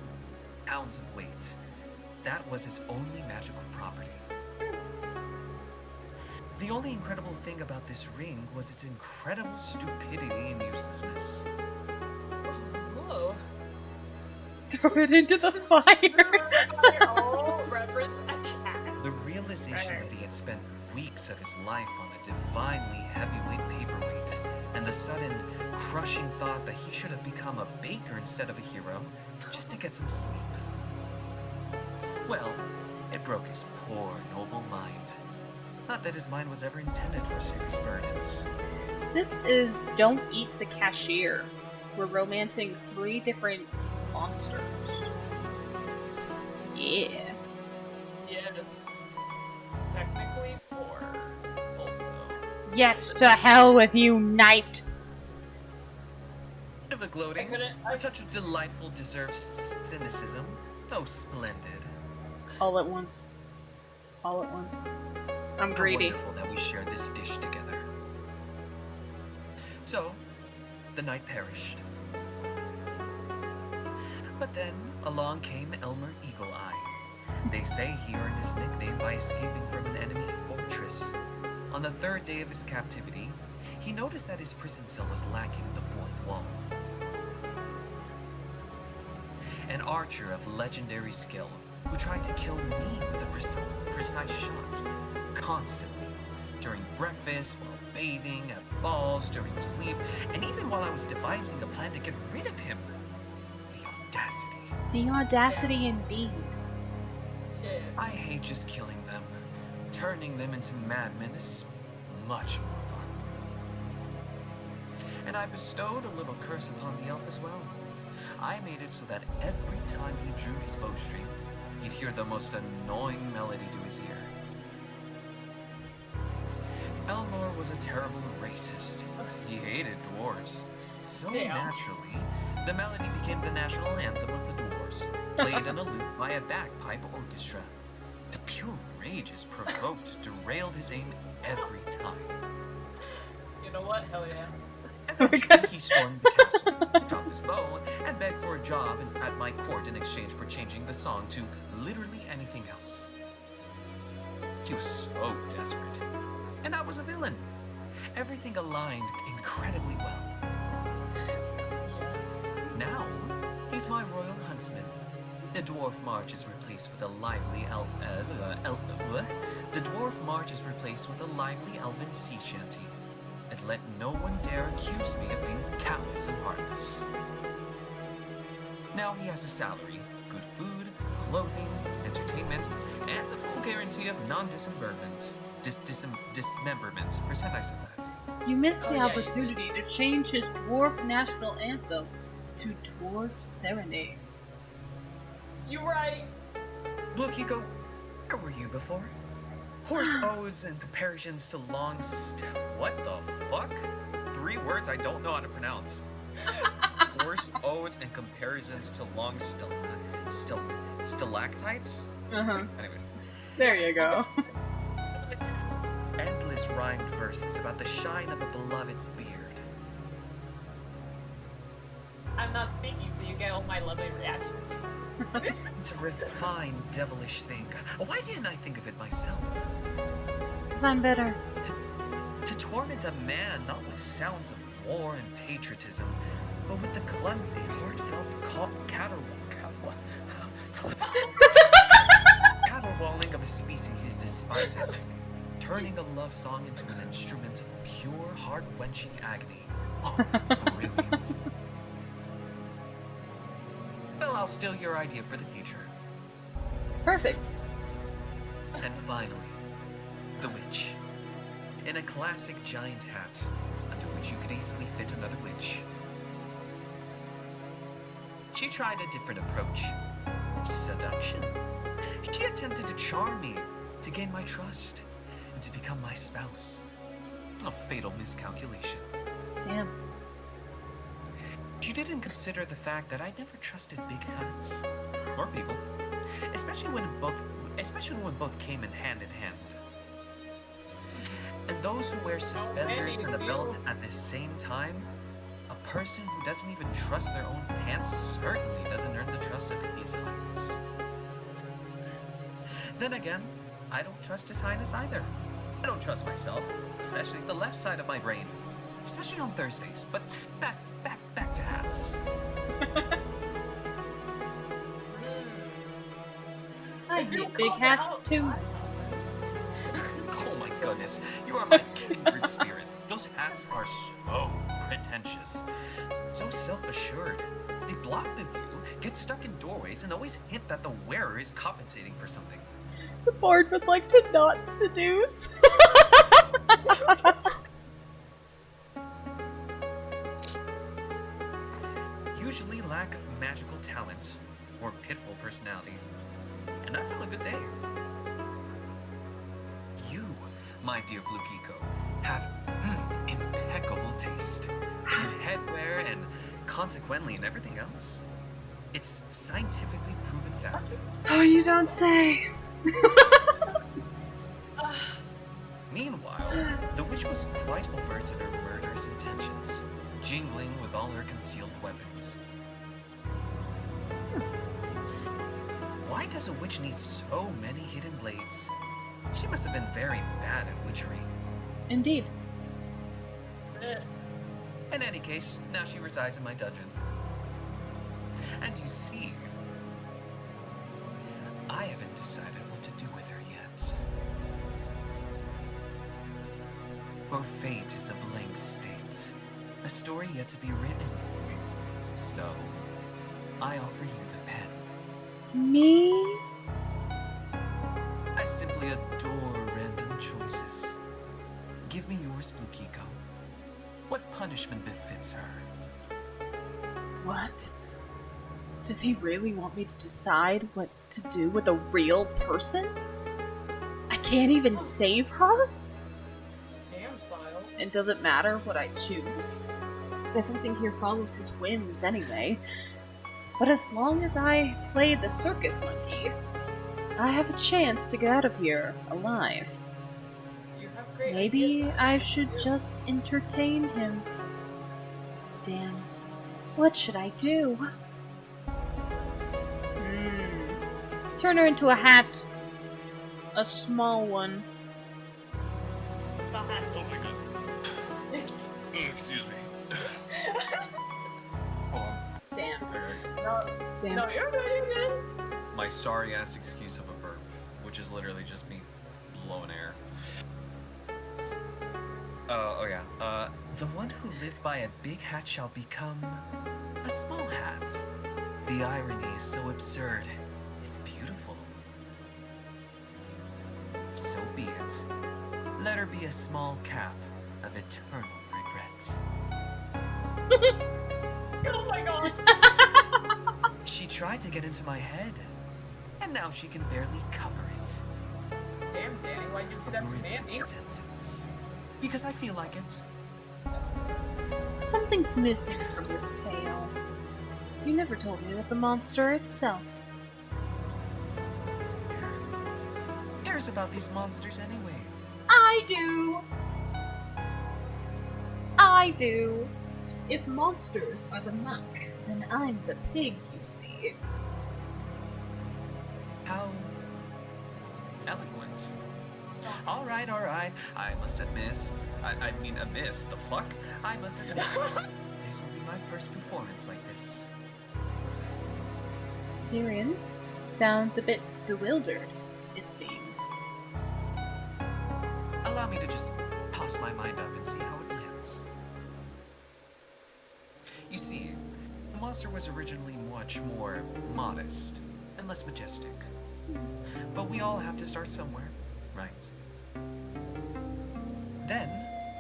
pounds of weight. That was its only magical property. The only incredible thing about this ring was its incredible stupidity and uselessness. Whoa. Throw it into the fire. Oh, reference a cat. The realization that he had spent weeks of his life on a divinely heavyweight paperweight, and the sudden, crushing thought that he should have become a baker instead of a hero, just to get some sleep. Well, it broke his poor, noble mind. Not that his mind was ever intended for serious burdens. This is Don't Eat the Cashier. We're romancing 3 different monsters. Yeah. Yes. Technically 4. Also. Yes, to hell with you, knight! Bit of a gloating, a touch of delightful deserved cynicism. Oh, splendid. All at once. All at once. I'm How greedy. wonderful that we share this dish together. So, the night perished. But then, along came Elmer Eagle Eye. They say he earned his nickname by escaping from an enemy fortress. On the 3rd day of his captivity, he noticed that his prison cell was lacking the 4th wall. An archer of legendary skill who tried to kill me with a precise shot, constantly, during breakfast, while bathing, at balls, during sleep, and even while I was devising a plan to get rid of him. The audacity. The audacity indeed. Shit. I hate just killing them. Turning them into madmen is much more fun. And I bestowed a little curse upon the elf as well. I made it so that every time he drew his bowstring, he'd hear the most annoying melody to his ear. Elmore Cashier was a terrible racist. He hated dwarves. So Damn. naturally, the melody became the national anthem of the dwarves, played in a loop by a bagpipe orchestra. The pure rage is provoked derailed his aim every time. You know what? Hell yeah. Eventually, he stormed the castle, dropped his bow, and begged for a job at my court in exchange for changing the song to literally anything else. He was so desperate. And I was a villain. Everything aligned incredibly well. Now, he's my royal huntsman. The dwarf march is replaced with a lively The dwarf march is replaced with a lively elven sea shanty. And let no one dare accuse me of being callous and heartless. Now he has a salary, good food, clothing, entertainment, and the full guarantee of non-dismemberment. Dismemberment. Pretend I said that. You missed the Oh, yeah, you opportunity to change his dwarf national anthem to Dwarf Serenades. You're right. Blue Kiko, where were you before? Horse odes and comparisons to what the fuck? 3 words I don't know how to pronounce. Horse odes and comparisons to long stalactites? Uh-huh. Anyways. There you go. Endless rhymed verses about the shine of a beloved's beard. I'm not speaking, so you get all my lovely reactions. It's a refined, devilish thing. Why didn't I think of it myself? 'Cause I'm better. To torment a man not with sounds of war and patriotism, but with the clumsy, heartfelt caterwauling of a species he despises, turning a love song into an instrument of pure, heart-wrenching agony. Oh, brilliant. Well, I'll steal your idea for the future. Perfect. And finally, the witch. In a classic giant hat, under which you could easily fit another witch. She tried a different approach. Seduction. She attempted to charm me, to gain my trust, and to become my spouse. A fatal miscalculation. Damn. She didn't consider the fact that I never trusted big hats. Or people. Especially when both came in hand. And those who wear suspenders and a belt at the same time, a person who doesn't even trust their own pants certainly doesn't earn the trust of His Highness. Then again, I don't trust His Highness either. I don't trust myself, especially the left side of my brain. Especially on Thursdays, but back to hats. I hate big hats too. Oh my goodness, you are my kindred spirit. Those hats are so pretentious, so self-assured. They block the view, get stuck in doorways, and always hint that the wearer is compensating for something. The bard would like to not seduce. Usually lack of magical talent or pitiful personality. And that's on a good day. You, my dear Blue Kiko, have impeccable taste in headwear and consequently in everything else. It's scientifically proven fact. Oh, you don't say. Meanwhile, the witch was quite overt in her murderous intentions, jingling with all her concealed weapons. Why does a witch need so many hidden blades? She must have been very bad at witchery. Indeed. In any case, now she resides in my dungeon. And you see, I haven't decided what to do with her yet. Her fate is a blank state, a story yet to be written. So, I offer you the pen. Me? I simply adore random choices. Give me yours, Blue Kiko. What punishment befits her? What? Does he really want me to decide what to do with a real person? I can't even save her? Damn, son. It doesn't matter what I choose. Everything here follows his whims anyway. But as long as I play the circus monkey, I have a chance to get out of here alive. You have great Maybe ideas, I should just entertain him. Damn. What should I do? Turn her into a hat. A small one. Oh my god. Excuse me. Hold on. Damn. No, Damn. no, you're good, you're good. My sorry ass excuse of a burp, which is literally just me blowing air. The one who lived by a big hat shall become a small hat. The irony is so absurd. It's beautiful. So be it. Let her be a small cap of eternal regret. Oh my god. She tried to get into my head, and now she can barely cover it. Damn, Danny, why'd you do that to Mandy? Sentence. Because I feel like it. Something's missing from this tale. You never told me about the monster itself. Who cares about these monsters anyway? I do! If monsters are the monk, then I'm the pig, you see. How eloquent. Alright. I must admit, the fuck? I must admit, this will be my first performance like this. Darian sounds a bit bewildered, it seems. Allow me to just toss my mind up and see how it lands. You see, the monster was originally much more modest and less majestic. But we all have to start somewhere, right? Then,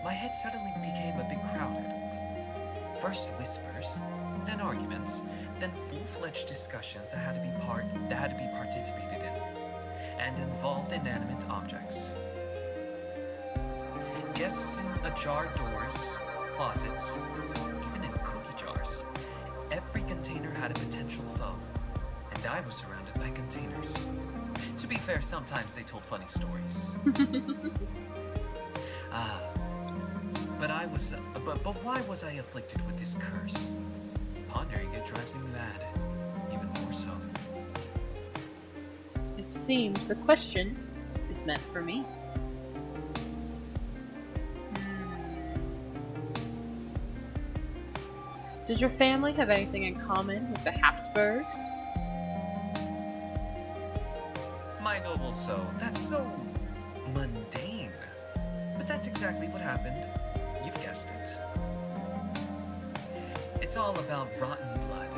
my head suddenly became a bit crowded. First whispers, then arguments, then full-fledged discussions that had to be participated in, and involved inanimate objects. Guests in ajar doors, closets, even in cookie jars. Every container had a potential foe, and I was surrounded by containers. To be fair, sometimes they told funny stories. But why was I afflicted with this curse? Pondering it drives me mad, even more so. It seems the question is meant for me. Does your family have anything in common with the Habsburgs? My noble soul, that's so mundane. But that's exactly what happened. You've guessed it. It's all about rotten blood.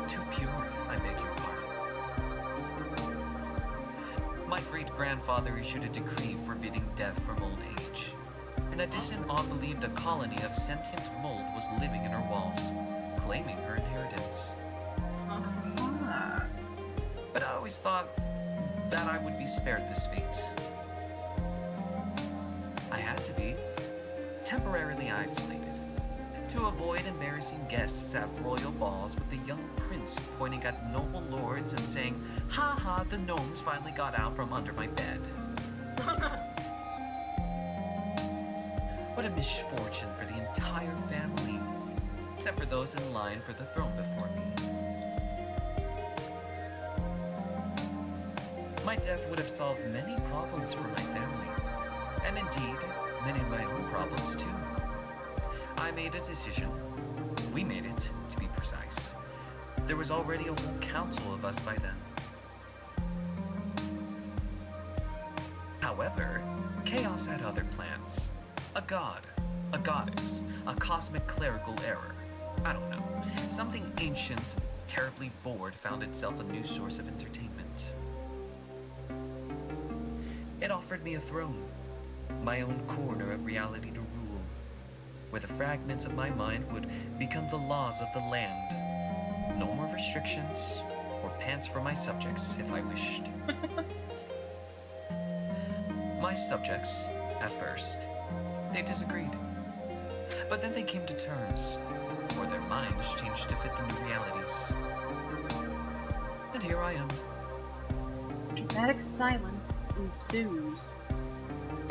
Too pure, I beg your pardon. My great-grandfather issued a decree forbidding death from old age. And a distant aunt believed a colony of sentient mold was living in her walls, claiming her inheritance. But I always thought that I would be spared this fate. I had to be temporarily isolated to avoid embarrassing guests at royal balls with the young prince pointing at noble lords and saying, "Ha ha, the gnomes finally got out from under my bed." What a misfortune for the entire family, except for those in line for the throne before me. My death would have solved many problems for my family, and indeed, many of my own problems too. I made a decision. We made it, to be precise. There was already a whole council of us by then. However, Chaos had other plans. A god, a goddess, a cosmic clerical error. I don't know. Something ancient, terribly bored found itself a new source of entertainment. It offered me a throne, my own corner of reality to rule, where the fragments of my mind would become the laws of the land. No more restrictions or pants for my subjects if I wished. My subjects, at first, they disagreed. But then they came to terms, or their minds changed to fit the new realities. And here I am. Dramatic silence ensues.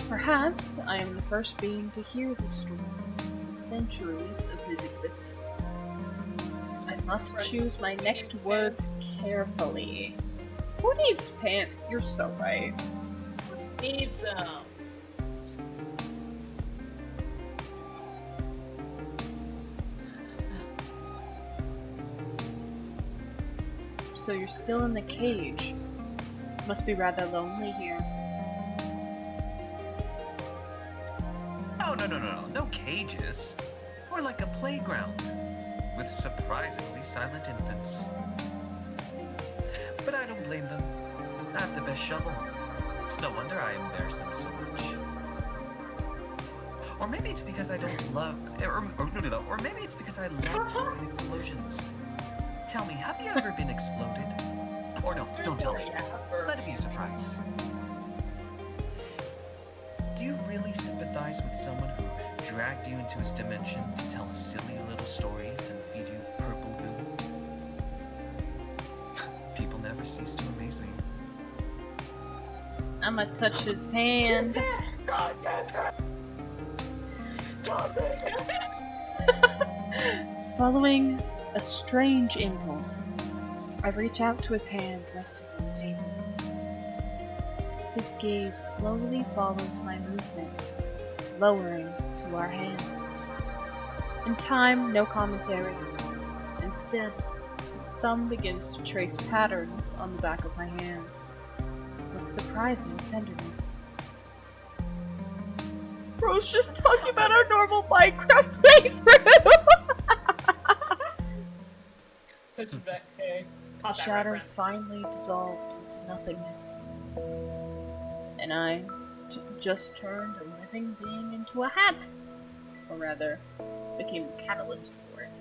Perhaps I am the first being to hear the story in the centuries of his existence. I must choose my next words carefully. Who needs pants? You're so right. Need some. So you're still in the cage. Must be rather lonely here. Oh, no cages. More like a playground, with surprisingly silent infants. But I don't blame them. I have the best shovel. It's no wonder I embarrass them so much. Or maybe it's because I don't love, or maybe it's because I love explosions. Tell me, have you ever been exploded? Or no, don't tell me. Let it be a surprise. Do you really sympathize with someone who dragged you into his dimension to tell silly little stories and feed you purple goo? People never cease to amaze me. I'ma touch his hand. Following a strange impulse, I reach out to his hand resting on the table. His gaze slowly follows my movement, lowering to our hands. In time, no commentary. Instead, his thumb begins to trace patterns on the back of my hand, with surprising tenderness. Bro's just talking about our normal Minecraft playthrough! Touch it back, hey. The shadows finally dissolved into nothingness, and I just turned a living being into a hat, or rather, became the catalyst for it.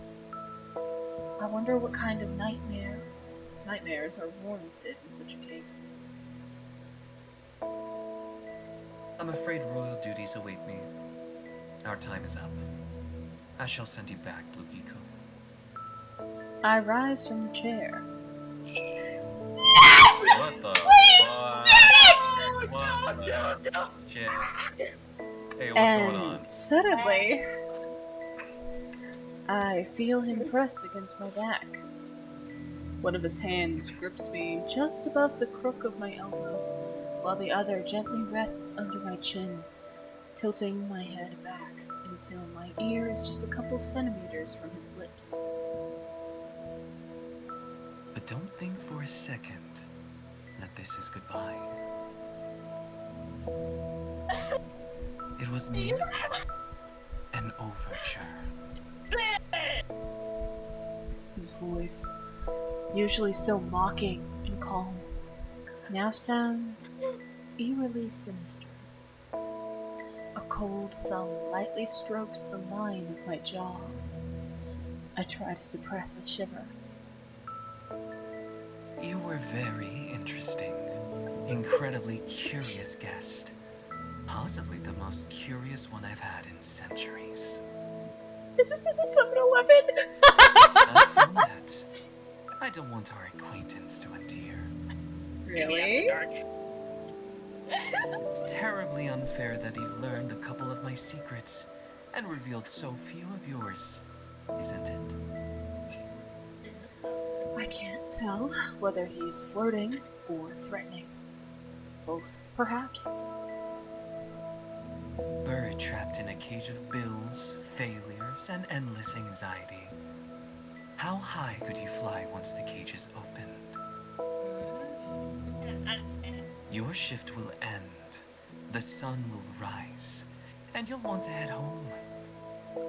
I wonder what kind of nightmares are warranted in such a case. I'm afraid royal duties await me. Our time is up. I shall send you back, Blue Geeko. I rise from the chair. What the fuck? What the shit? Hey, what's going on? And suddenly, I feel him press against my back. One of his hands grips me just above the crook of my elbow, while the other gently rests under my chin, tilting my head back until my ear is just a couple centimeters from his lips. But don't think for a second that this is goodbye. It was merely an overture. His voice, usually so mocking and calm, now sounds eerily sinister. A cold thumb lightly strokes the line of my jaw. I try to suppress a shiver. You were very interesting. Incredibly curious guest. Possibly the most curious one I've had in centuries. This is 7-Eleven! I found that. I don't want our acquaintance to end here. Really? It's terribly unfair that you've learned a couple of my secrets and revealed so few of yours, isn't it? I can't tell whether he's flirting or threatening. Both, perhaps. Bird trapped in a cage of bills, failures, and endless anxiety. How high could you fly once the cage is opened? Your shift will end, the sun will rise, and you'll want to head home.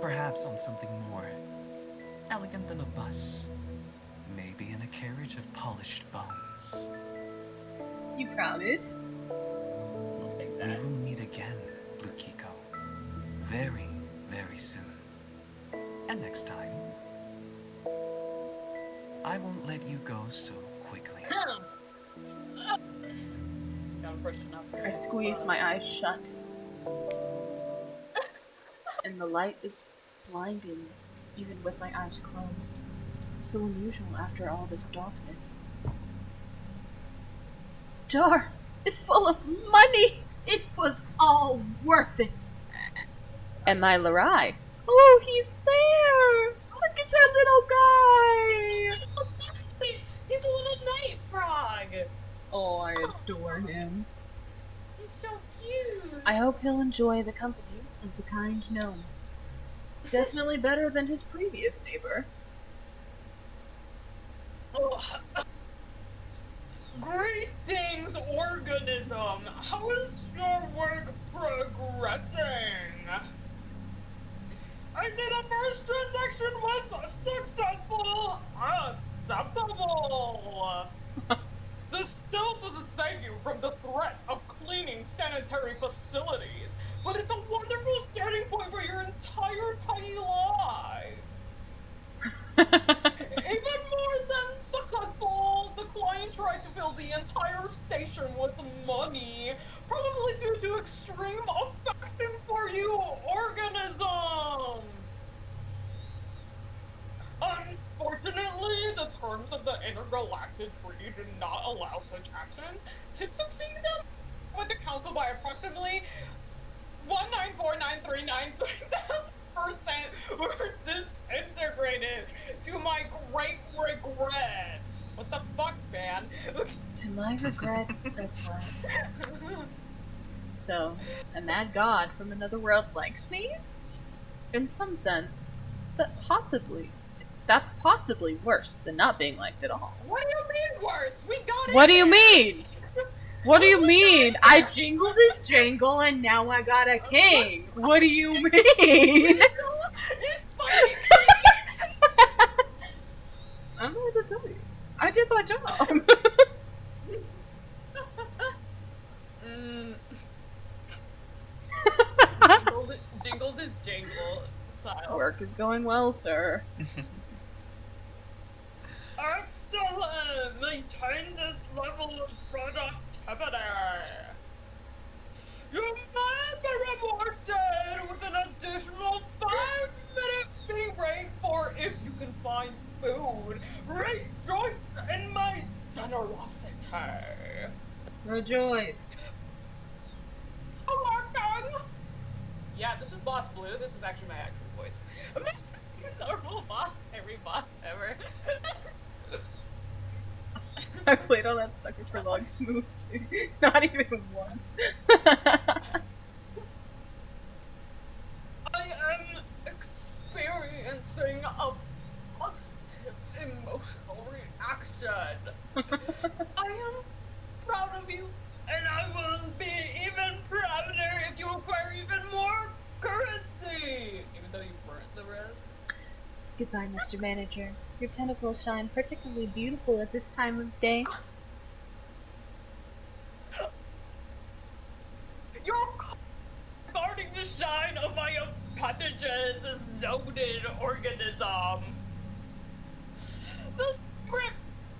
Perhaps on something more elegant than a bus. Maybe in a carriage of polished bones. You promise? We will meet again, Blue Geeko. Very, very soon. And next time, I won't let you go so quickly. I squeeze my eyes shut. And the light is blinding even with my eyes closed. So unusual after all this darkness. The jar is full of money! It was all worth it! Am I Larai? Oh, he's there! Look at that little guy! He's a little night frog! Oh, I adore him. He's so cute! I hope he'll enjoy the company of the kind gnome. Definitely better than his previous neighbor. Greetings, organism! How is your work progressing? I see the first transaction was successful! Acceptable! This still doesn't save you from the threat of cleaning sanitary facilities, but it's a wonderful starting point for your entire tiny life! Even more than successful, the client tried to fill the entire station with money, probably due to extreme affection for you, organism! Unfortunately, the terms of the intergalactic treaty do not allow such actions to succeed with the council by approximately 194,939,000% were disintegrated to my great regret. What the fuck, man? To my regret as well. So, a mad god from another world likes me? In some sense, that's possibly worse than not being liked at all. What do you mean worse? We got it. What do you mean? What do you mean? I jingled his jangle and now I got a king. What do you mean? It's fucking I don't know what to tell you. I did my job. Jingled his jangle style. Work is going well, sir. Excellent! Maintain this level of productivity. You might be rewarded with an additional 5-minute fee rate for if you can find food. Rejoice in my generosity. Rejoice. Welcome. Yeah, this is Boss Blue. This is actually my actual voice. Normal boss, every boss ever. I played on that sucker for long smooth too. Not even once. I am experiencing a positive emotional reaction. I am proud of you, and I will be even prouder if you acquire even more currency. Even though you burnt the rest. Goodbye, Mr. Manager. Your tentacles shine particularly beautiful at this time of day. Your guarding the shine of my appendages is noted, organism. The script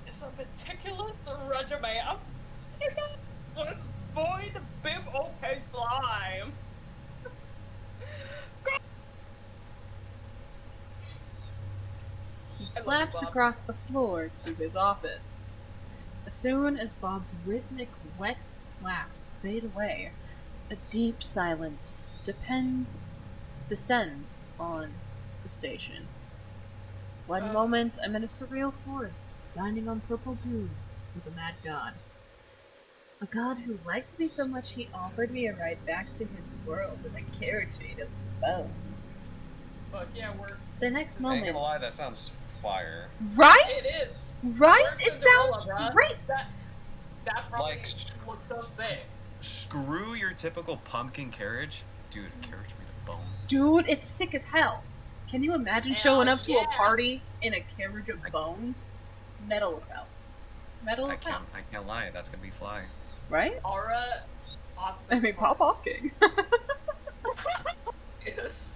is a meticulous resume of with void bib okay slime. He slaps across the floor to his office. As soon as Bob's rhythmic, wet slaps fade away, a deep silence descends on the station. One moment, I'm in a surreal forest, dining on purple goo with a mad god. A god who liked me so much he offered me a ride back to his world in a carriage made of bones. But yeah, we're... The next I moment... ain't gonna lie, that sounds fire. Right? It is. Right? We're It sounds Cinderella, bruh. great! That probably Like, looks so sick. Screw your typical pumpkin carriage. Dude, a carriage made of bone. Dude, it's sick as hell. Can you imagine Hell showing up to a yeah. party in a carriage of bones? Metal as hell. Metal as hell. I can't lie, that's gonna be fly. Right? Aura. I mean, pop off, king. Yes.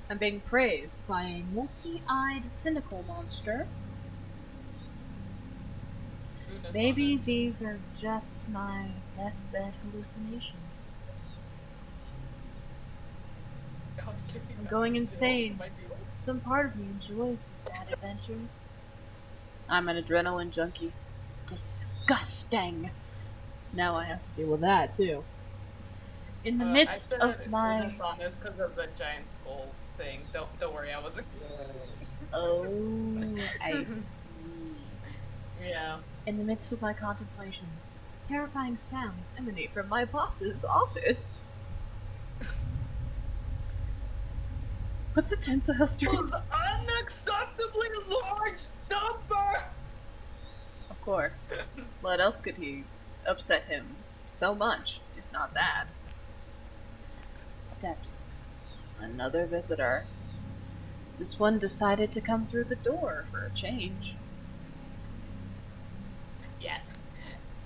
I'm being praised by a multi-eyed tentacle monster. Goodness Maybe honest. these are just my deathbed hallucinations. God, give me I'm back going the insane. pills, my dude. Some part of me enjoys his bad adventures. I'm an adrenaline junkie. Disgusting! Now I have to deal with that, too. In the midst I of said my... it was honest because of the giant skull thing. Don't worry, I wasn't. Oh, I see. Yeah. In the midst of my contemplation, terrifying sounds emanate from my boss's office. What's the tensile strength? Unacceptably large number! Of course. What else could he upset him so much, if not that? Steps. Another visitor. This one decided to come through the door for a change. Yes.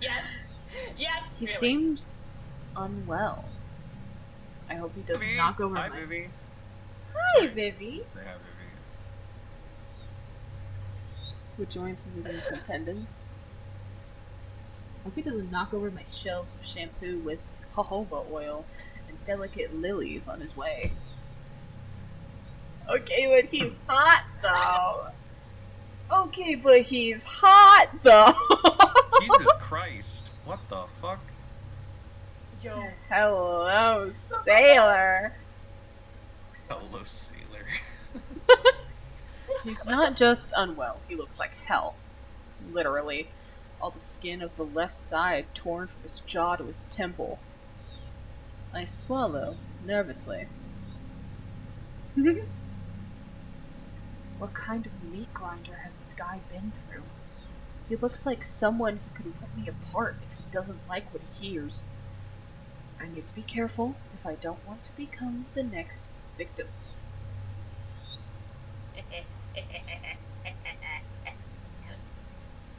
Yes. Yes. He really. seems unwell. I hope he doesn't knock over Hi, my... Vivi. Hi, Vivi! Say hi, Vivi. Who joins Vivi's attendance. Hope he doesn't knock over my shelves of shampoo with jojoba oil and delicate lilies on his way. Okay, but he's hot, though. Okay, but he's hot, though. Jesus Christ. What the fuck? Yo. Hello, sailor. Hello, sailor. He's not just unwell, he looks like hell. Literally. All the skin of the left side torn from his jaw to his temple. I swallow, nervously. What kind of meat grinder has this guy been through? He looks like someone who could rip me apart if he doesn't like what he hears. I need to be careful if I don't want to become the next victim.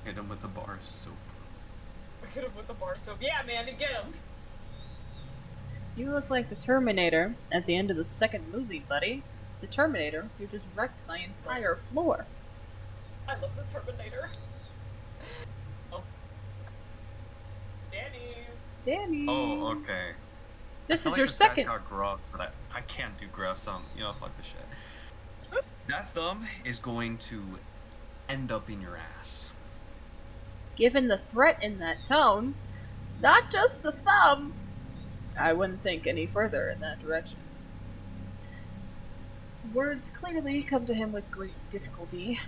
Hit him with a bar of soap. Hit him with the bar soap. Yeah, man, to get him. You look like the Terminator at the end of the second movie, buddy. The Terminator who just wrecked my entire floor. I love the Terminator. Oh. Danny. Oh, okay. This I is feel your like this second. guy's got gruff, but I can't do gruff, so fuck the shit. That thumb is going to end up in your ass. Given the threat in that tone, not just the thumb, I wouldn't think any further in that direction. Words clearly come to him with great difficulty,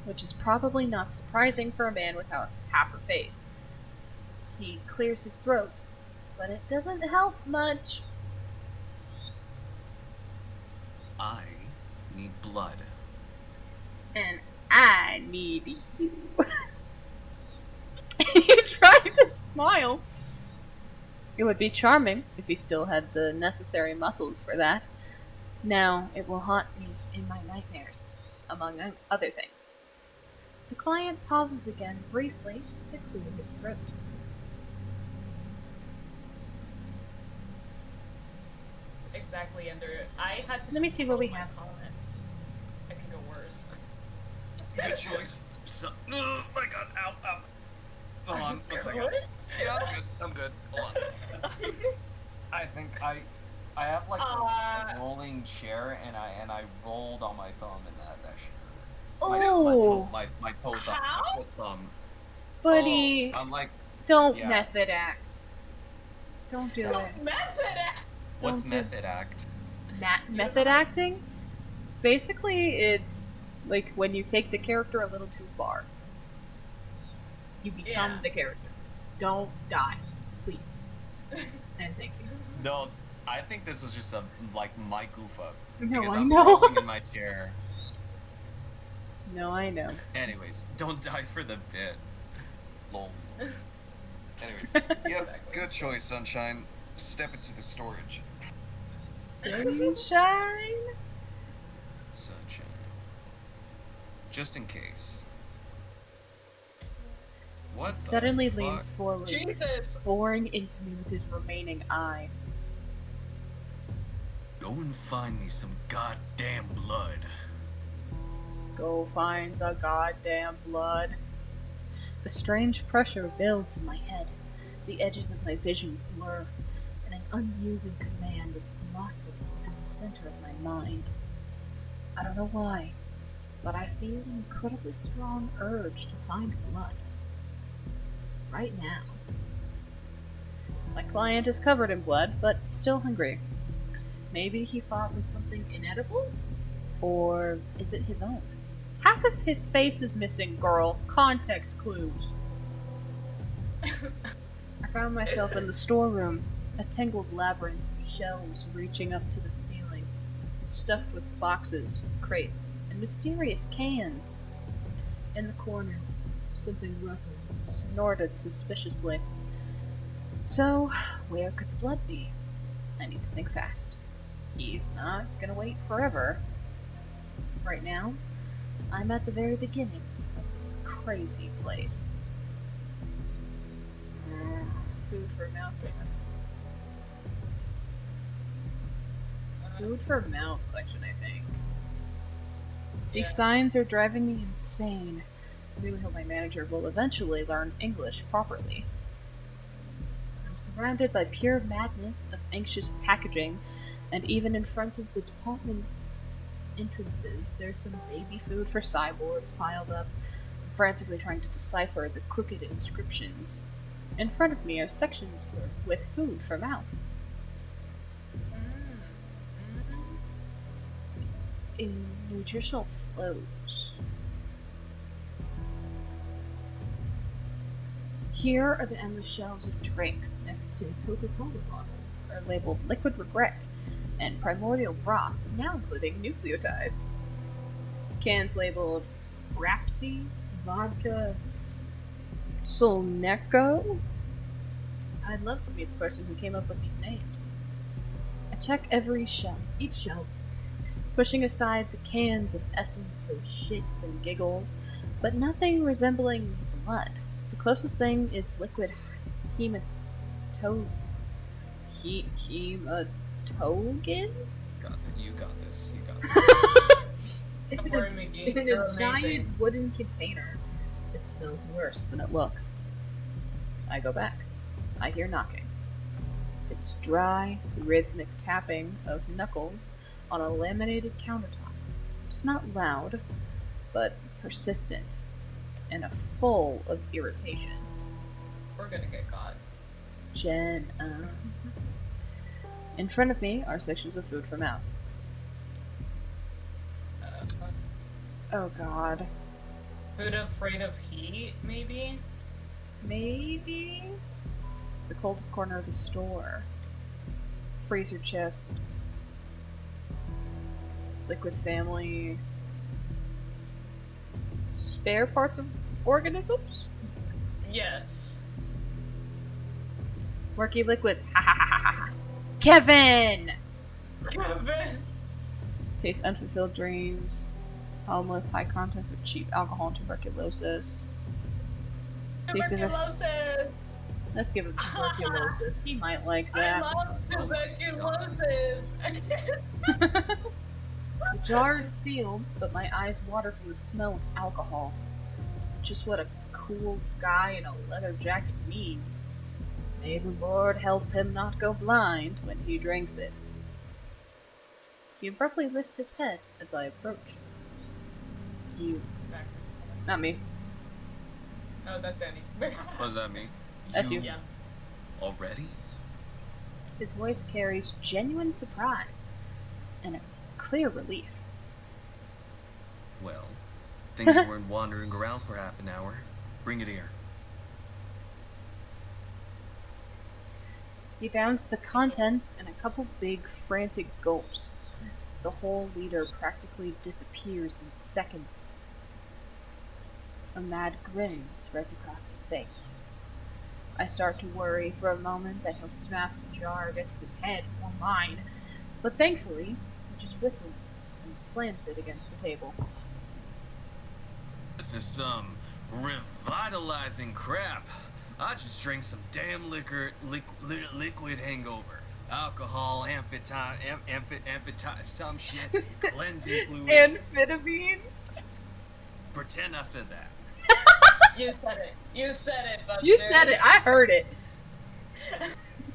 which is probably not surprising for a man without half a face. He clears his throat, but it doesn't help much. I need blood. And I need you. He tried to smile. It would be charming if he still had the necessary muscles for that. Now it will haunt me in my nightmares, among other things. The client pauses again briefly to clear his throat. Exactly, Ender. I had to. Let me see what we control have. my comments. I can go worse. Good choice. Oh my god, ow, ow. Hold on, one second. Good? Yeah, I'm good. Hold on. I think I have like a rolling chair and I rolled on my thumb in that shit. Oh, My toe thumb. How? My foot thumb. buddy, I'm like, don't yeah. method act. Don't do it. Don't method act. What's Don't do- method act? Method acting? Basically, it's like when you take the character a little too far. You become Yeah. the character. Don't die, please. And thank you. no, I think this was just my goof up. No, Because I I'm know. rolling in my chair. No, I know. Anyways, don't die for the bit. Lol. Anyways, yep, good choice, Sunshine. Step into the storage. Sunshine? Sunshine. Just in case. What He the suddenly fuck? leans forward, Jesus. boring into me with his remaining eye. Go and find me some goddamn blood. Go find the goddamn blood. A strange pressure builds in my head. The edges of my vision blur, and an unyielding command blossoms in the center of my mind. I don't know why, but I feel an incredibly strong urge to find blood. Right now. My client is covered in blood, but still hungry. Maybe he fought with something inedible? Or is it his own? Half of his face is missing, girl. Context clues. I found myself in the storeroom, a tangled labyrinth of shelves reaching up to the ceiling, stuffed with boxes, crates, and mysterious cans. In the corner, something rustled and snorted suspiciously. So, where could the blood be? I need to think fast. He's not gonna wait forever. Right now, I'm at the very beginning of this crazy place. Food for mouse. Food for mouse section, I think. These signs are driving me insane. I really hope my manager will eventually learn English properly. I'm surrounded by pure madness of anxious packaging, and even in front of the department entrances, there's some baby food for cyborgs piled up, frantically trying to decipher the crooked inscriptions. In front of me are sections with food for mouth. In nutritional flows. Here are the endless shelves of drinks next to Coca-Cola bottles are labeled Liquid Regret and Primordial Broth, now including nucleotides. Cans labeled Rapsy, Vodka, Solneco. I'd love to be the person who came up with these names. I check each shelf, pushing aside the cans of essence of shits and giggles, but nothing resembling blood. The closest thing is liquid hematogen? You got this. In a giant wooden container. It smells worse than it looks. I go back. I hear knocking. It's dry, rhythmic tapping of knuckles on a laminated countertop. It's not loud, but persistent, and full of irritation. We're gonna get caught. Jenna. In front of me are sections of food for mouth. Oh god. Food afraid of heat, maybe? Maybe? The coldest corner of the store. Freezer chests. Liquid family. Spare parts of organisms? Yes. Murky liquids. Ha ha ha ha ha. Kevin! Kevin! Taste unfulfilled dreams. Homeless, high contents of cheap alcohol and tuberculosis. Tuberculosis! Let's give him tuberculosis. He might like that. I love tuberculosis! The jar is sealed, but my eyes water from the smell of alcohol. Just what a cool guy in a leather jacket needs. May the Lord help him not go blind when he drinks it. He abruptly lifts his head as I approach. You. Not me. Oh, that's Danny. What does that mean? That's you. Yeah. Already? His voice carries genuine surprise and a clear relief. Well, think you weren't wandering around for half an hour. Bring it here. He downs the contents in a couple big, frantic gulps. The whole liter practically disappears in seconds. A mad grin spreads across his face. I start to worry for a moment that he'll smash the jar against his head or mine, but thankfully, he just whistles and slams it against the table. This is some revitalizing crap. I just drank some damn liquid hangover. Alcohol, some shit, cleansing fluid. Amphetamines? Pretend I said that. You said it. You said it, Buster. You said it. I heard it.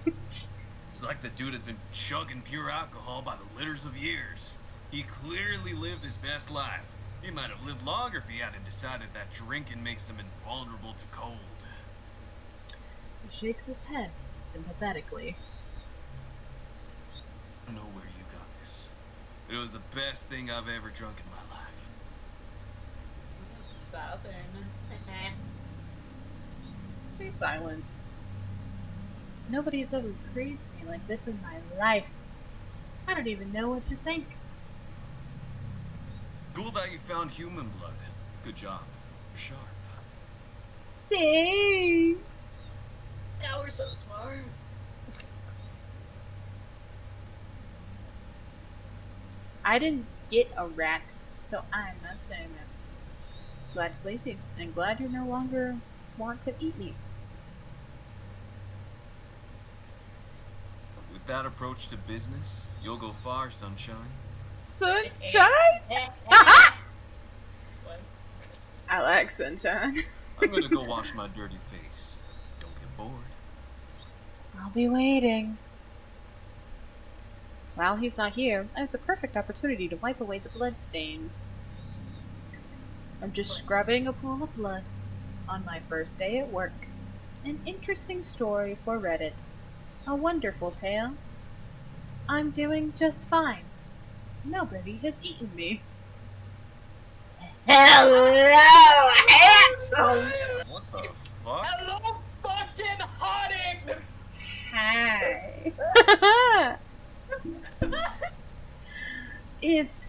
It's like the dude has been chugging pure alcohol by the litters of years. He clearly lived his best life. He might have lived longer if he hadn't decided that drinking makes him invulnerable to cold. He shakes his head sympathetically. I don't know where you got this. It was the best thing I've ever drunk in my life. Southern. Stay silent. Nobody's ever praised me like this in my life. I don't even know what to think. Cool that you found human blood. Good job. You're sharp. Thanks. Now we're so smart. I didn't get a rat, so I'm not saying that. Glad to please you, and glad you no longer want to eat me. With that approach to business, you'll go far, sunshine. Sunshine? What? I like sunshine. I'm gonna go wash my dirty face. Don't get bored. I'll be waiting. While he's not here, I have the perfect opportunity to wipe away the blood stains. I'm just scrubbing a pool of blood on my first day at work. An interesting story for Reddit. A wonderful tale. I'm doing just fine. Nobody has eaten me. Hello, handsome! What the fuck? Hello, fucking hotting! Hi. Is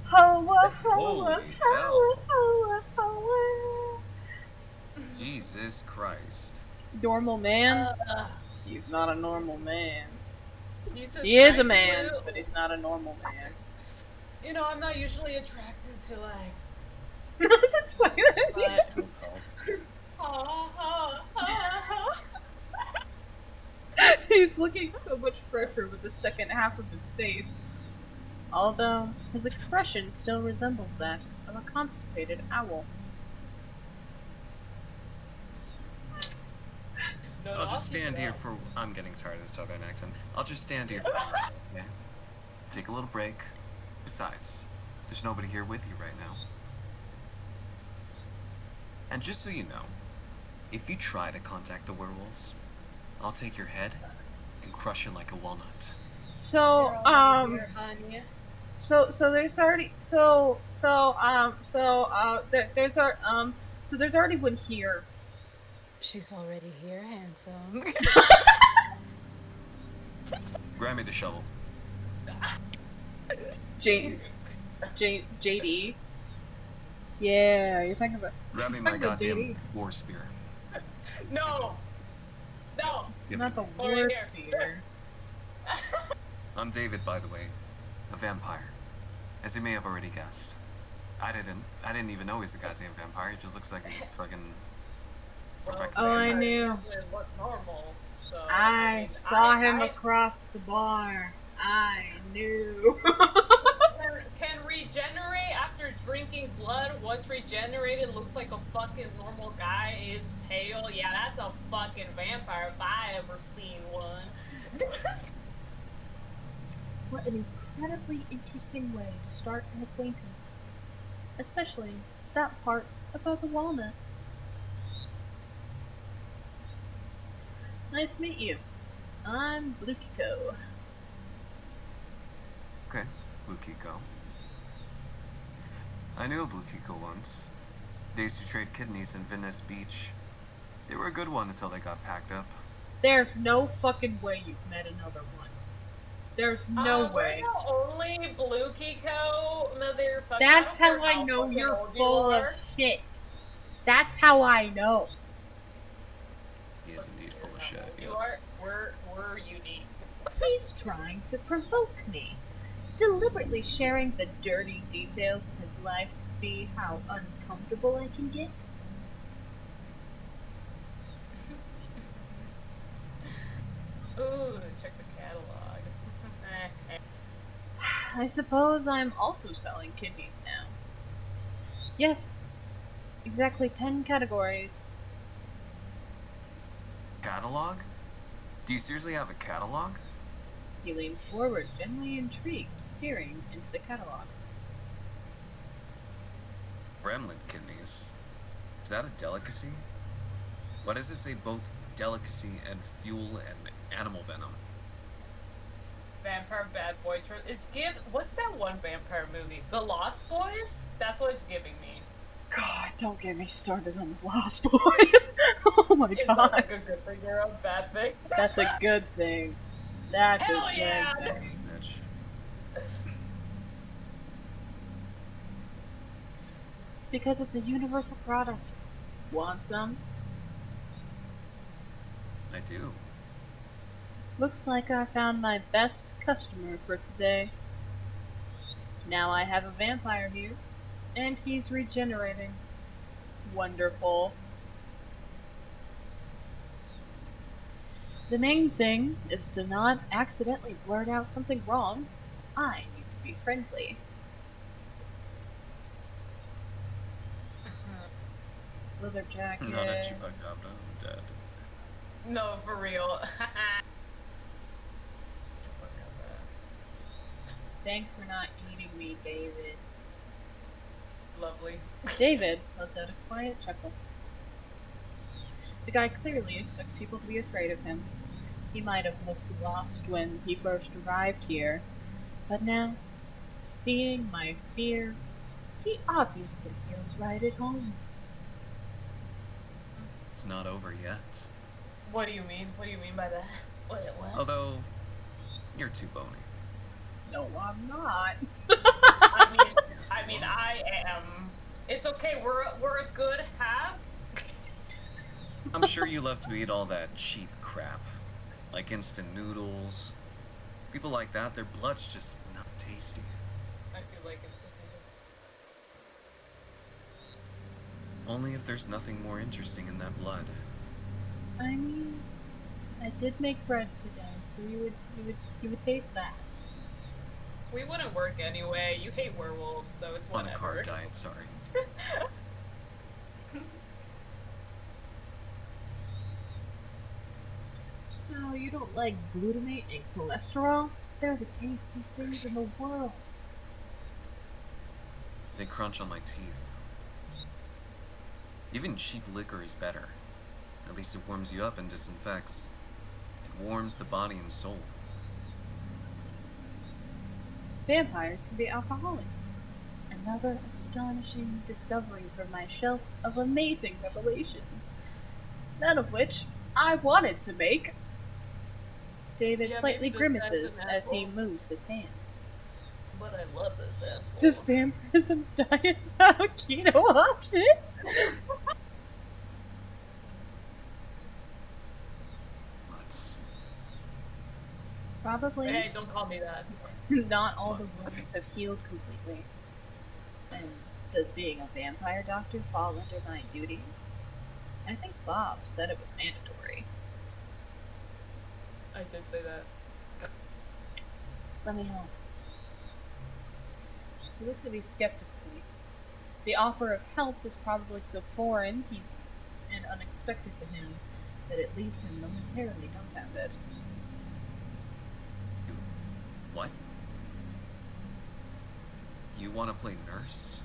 hoa hoa hoa hoa hoa. Jesus Christ. Normal man? He's not a normal man. He's He is a nice man, little- but he's not a normal man. You know, I'm not usually attracted to like. The Twilight. He's looking so much fresher with the second half of his face. Although, his expression still resembles that of a constipated owl. No, I'll just keep stand it here up. for. I'm getting tired of the southern accent. I'll just stand here for. Yeah. Take a little break. Besides, there's nobody here with you right now. And just so you know, if you try to contact the werewolves, I'll take your head and crush it like a walnut. So, They're all here, honey. so there's already there's already one here. She's already here, handsome. Grab me the shovel. JD. Yeah, you're talking about. Grab me It's my talking about goddamn JD. war spear. No! No! Give Not me- the Over war here. spear. I'm David, by the way, a vampire. As you may have already guessed. I didn't even know he's a goddamn vampire. He just looks like a fucking. Oh, I knew. Look normal, so, I saw him I across the bar. I knew. can regenerate after drinking blood. Once regenerated, looks like a fucking normal guy. Is pale. Yeah, that's a fucking vampire if I ever seen one. What an incredibly interesting way to start an acquaintance. Especially that part about the walnut. Nice to meet you. I'm Blue Kiko. Okay, Blue Kiko. I knew a Blue Kiko once. They used to trade kidneys in Venice Beach. They were a good one until they got packed up. There's no fucking way you've met another one. There's no way. We're the only Blue Kiko motherfucker. That's I don't how care I know fucking you're old you full of are. shit. That's how I know. He is indeed full of shit. You Yeah. are. We're unique. He's trying to provoke me, deliberately sharing the dirty details of his life to see how uncomfortable I can get. Ooh, check the catalog. I suppose I'm also selling kidneys now. Yes, exactly 10 categories. Catalog? Do you seriously have a catalog? He leans forward, genuinely intrigued. peering into the catalog. Gremlin kidneys. Is that a delicacy? Why does it say both delicacy and fuel and animal venom? Vampire bad boy. What's that one vampire movie? The Lost Boys? That's what it's giving me. God, don't get me started on the Lost Boys. Oh my Is god. that like a good thing or a bad thing? That's a good thing. That's Hell a good yeah. thing. Snitch. Because it's a universal product. Want some? I do. Looks like I found my best customer for today. Now I have a vampire here, and he's regenerating. Wonderful. The main thing is to not accidentally blurt out something wrong. I need to be friendly. Leather jacket. Not a chupacabra. I'm dead. No, for real. Thanks for not eating me, David. Lovely. David lets out a quiet chuckle. The guy clearly expects people to be afraid of him. He might have looked lost when he first arrived here, but now, seeing my fear, he obviously feels right at home. It's not over yet. What do you mean? What do you mean by that? What? Although, you're too bony. No, I'm not. I am. It's okay. We're a good half. I'm sure you love to eat all that cheap crap. Like instant noodles. People like that, their blood's just not tasty. I do like instant noodles. Only if there's nothing more interesting in that blood. I mean, I did make bread today, so you would taste that. We wouldn't work anyway. You hate werewolves, so it's On whatever. a carb diet, sorry. So you don't like glutamate and cholesterol? They're the tastiest things in the world. They crunch on my teeth. Even cheap liquor is better. At least it warms you up and disinfects. It warms the body and soul. Vampires can be alcoholics. Another astonishing discovery from my shelf of amazing revelations. None of which I wanted to make. David Yeah, slightly maybe this grimaces guy's an as he asshole. moves his hand. But I love this asshole. Does vampirism diets have keto options? Nuts. Probably. Hey, don't call me that. Not all the wounds have healed completely. And does being a vampire doctor fall under my duties? I think Bob said it was mandatory. I did say that. Let me help. He looks at me skeptically. The offer of help is probably so foreign and unexpected to him that it leaves him momentarily dumbfounded. What? You want to play nurse?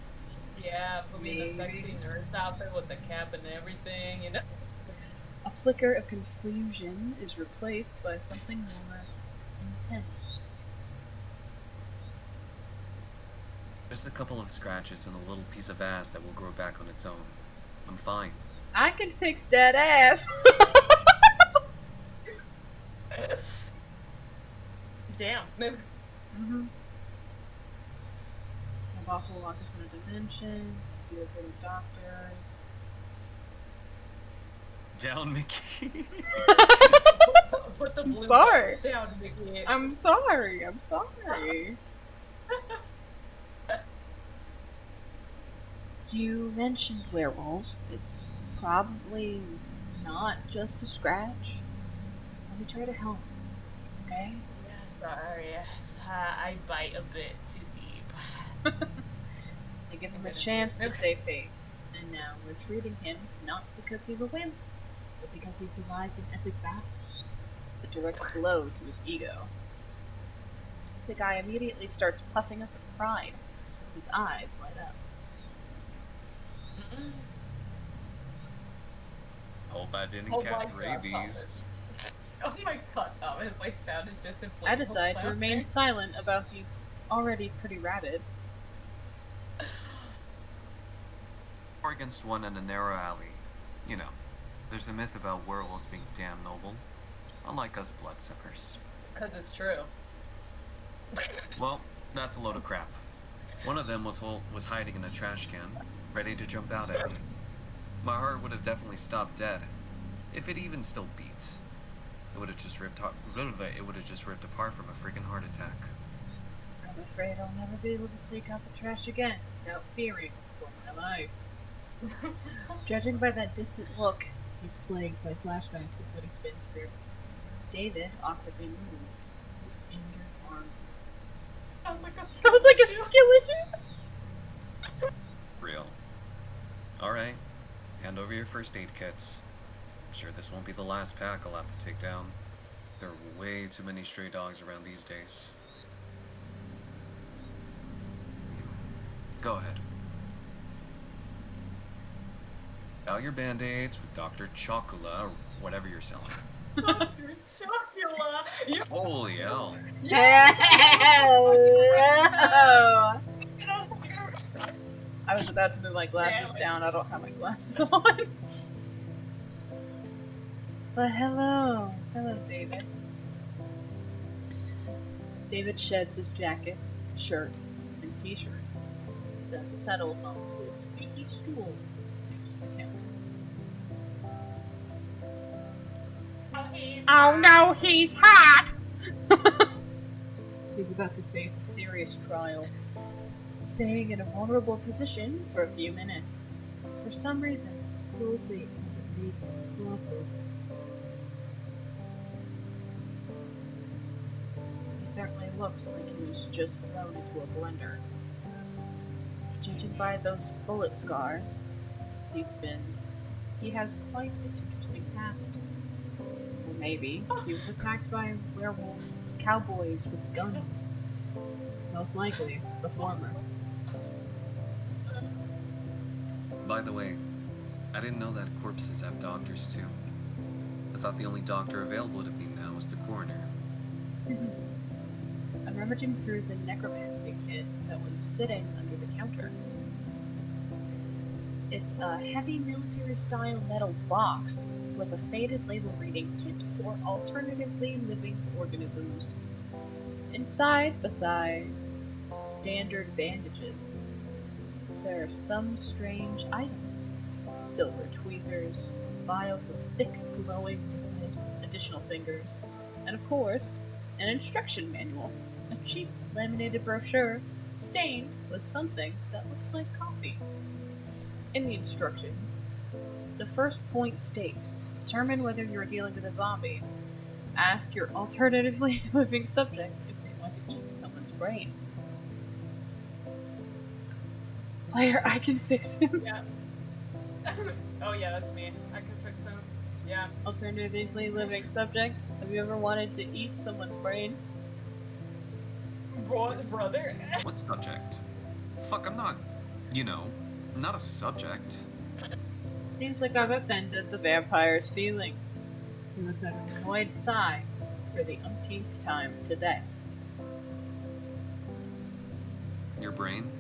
Yeah, put me in the Maybe. sexy nurse outfit with the cap and everything, you know? A flicker of confusion is replaced by something more intense. Just a couple of scratches and a little piece of ass that will grow back on its own. I'm fine. I can fix that ass! Damn. Mm-hmm. My boss will lock us in a dimension, see your favorite doctors. Down, Mickey. Put the I'm blue sorry. buttons down, Mickey. I'm sorry. You mentioned werewolves. It's probably not just a scratch. Let me try to help, okay? Yeah, sorry. I bite a bit too deep. I give him a chance to save face, and now we're treating him not because he's a wimp, but because he survived an epic battle. A direct blow to his ego. the guy immediately starts puffing up with pride. His eyes light up. Hope I didn't Oh my catch God, rabies. Oh my god, Thomas, my sound is just inflated. I decide to remain silent about he's already pretty rabid. Or against one in a narrow alley. You know, there's a myth about werewolves being damn noble, unlike us bloodsuckers. Because it's true. Well, that's a load of crap. One of them was hiding in a trash can, ready to jump out at me. My heart would have definitely stopped dead, if it even still beat. It would have just ripped apart from a freaking heart attack. I'm afraid I'll never be able to take out the trash again without fearing for my life. Judging by that distant look, he's plagued by flashbacks of what he's been through. David awkwardly moved his injured arm. Oh my god. Sounds like a skill issue! Real. Alright, hand over your first aid kits. I'm sure this won't be the last pack I'll have to take down. There are way too many stray dogs around these days. Go ahead. Out your band-aids with Dr. Chocula or whatever you're selling. Dr. Chocula! You Holy hell. Hello! I was about to move my glasses down. I don't have my glasses on. But hello. Hello, David. David sheds his jacket, shirt, and t-shirt, then settles onto a squeaky stool next to the counter. Oh no, he's hot! He's about to face a serious trial, staying in a vulnerable position for a few minutes. For some reason, cruel fate hasn't made him cooperative. He certainly looks like he was just thrown into a blender. Judging by those bullet scars, he has quite an interesting past. Or maybe he was attacked by werewolf cowboys with guns. Most likely, the former. By the way, I didn't know that corpses have doctors too. I thought the only doctor available to me now was the coroner. I'm rummaging through the necromancy kit that was sitting under the counter. It's a heavy military-style metal box with a faded label reading Kit for Alternatively Living Organisms. Inside, besides standard bandages, there are some strange items. Silver tweezers, vials of thick, glowing liquid, additional fingers, and of course, an instruction manual. A cheap laminated brochure stained with something that looks like coffee. In the instructions, the first point states, determine whether you're dealing with a zombie. Ask your alternatively living subject if they want to eat someone's brain. Player, I can fix him. Yeah. Oh yeah, that's me. I can fix him. Yeah. Alternatively living subject, have you ever wanted to eat someone's brain? Brother? What subject? Fuck, I'm not, I'm not a subject. It seems like I've offended the vampire's feelings. He lets out an annoyed sigh for the umpteenth time today. Your brain?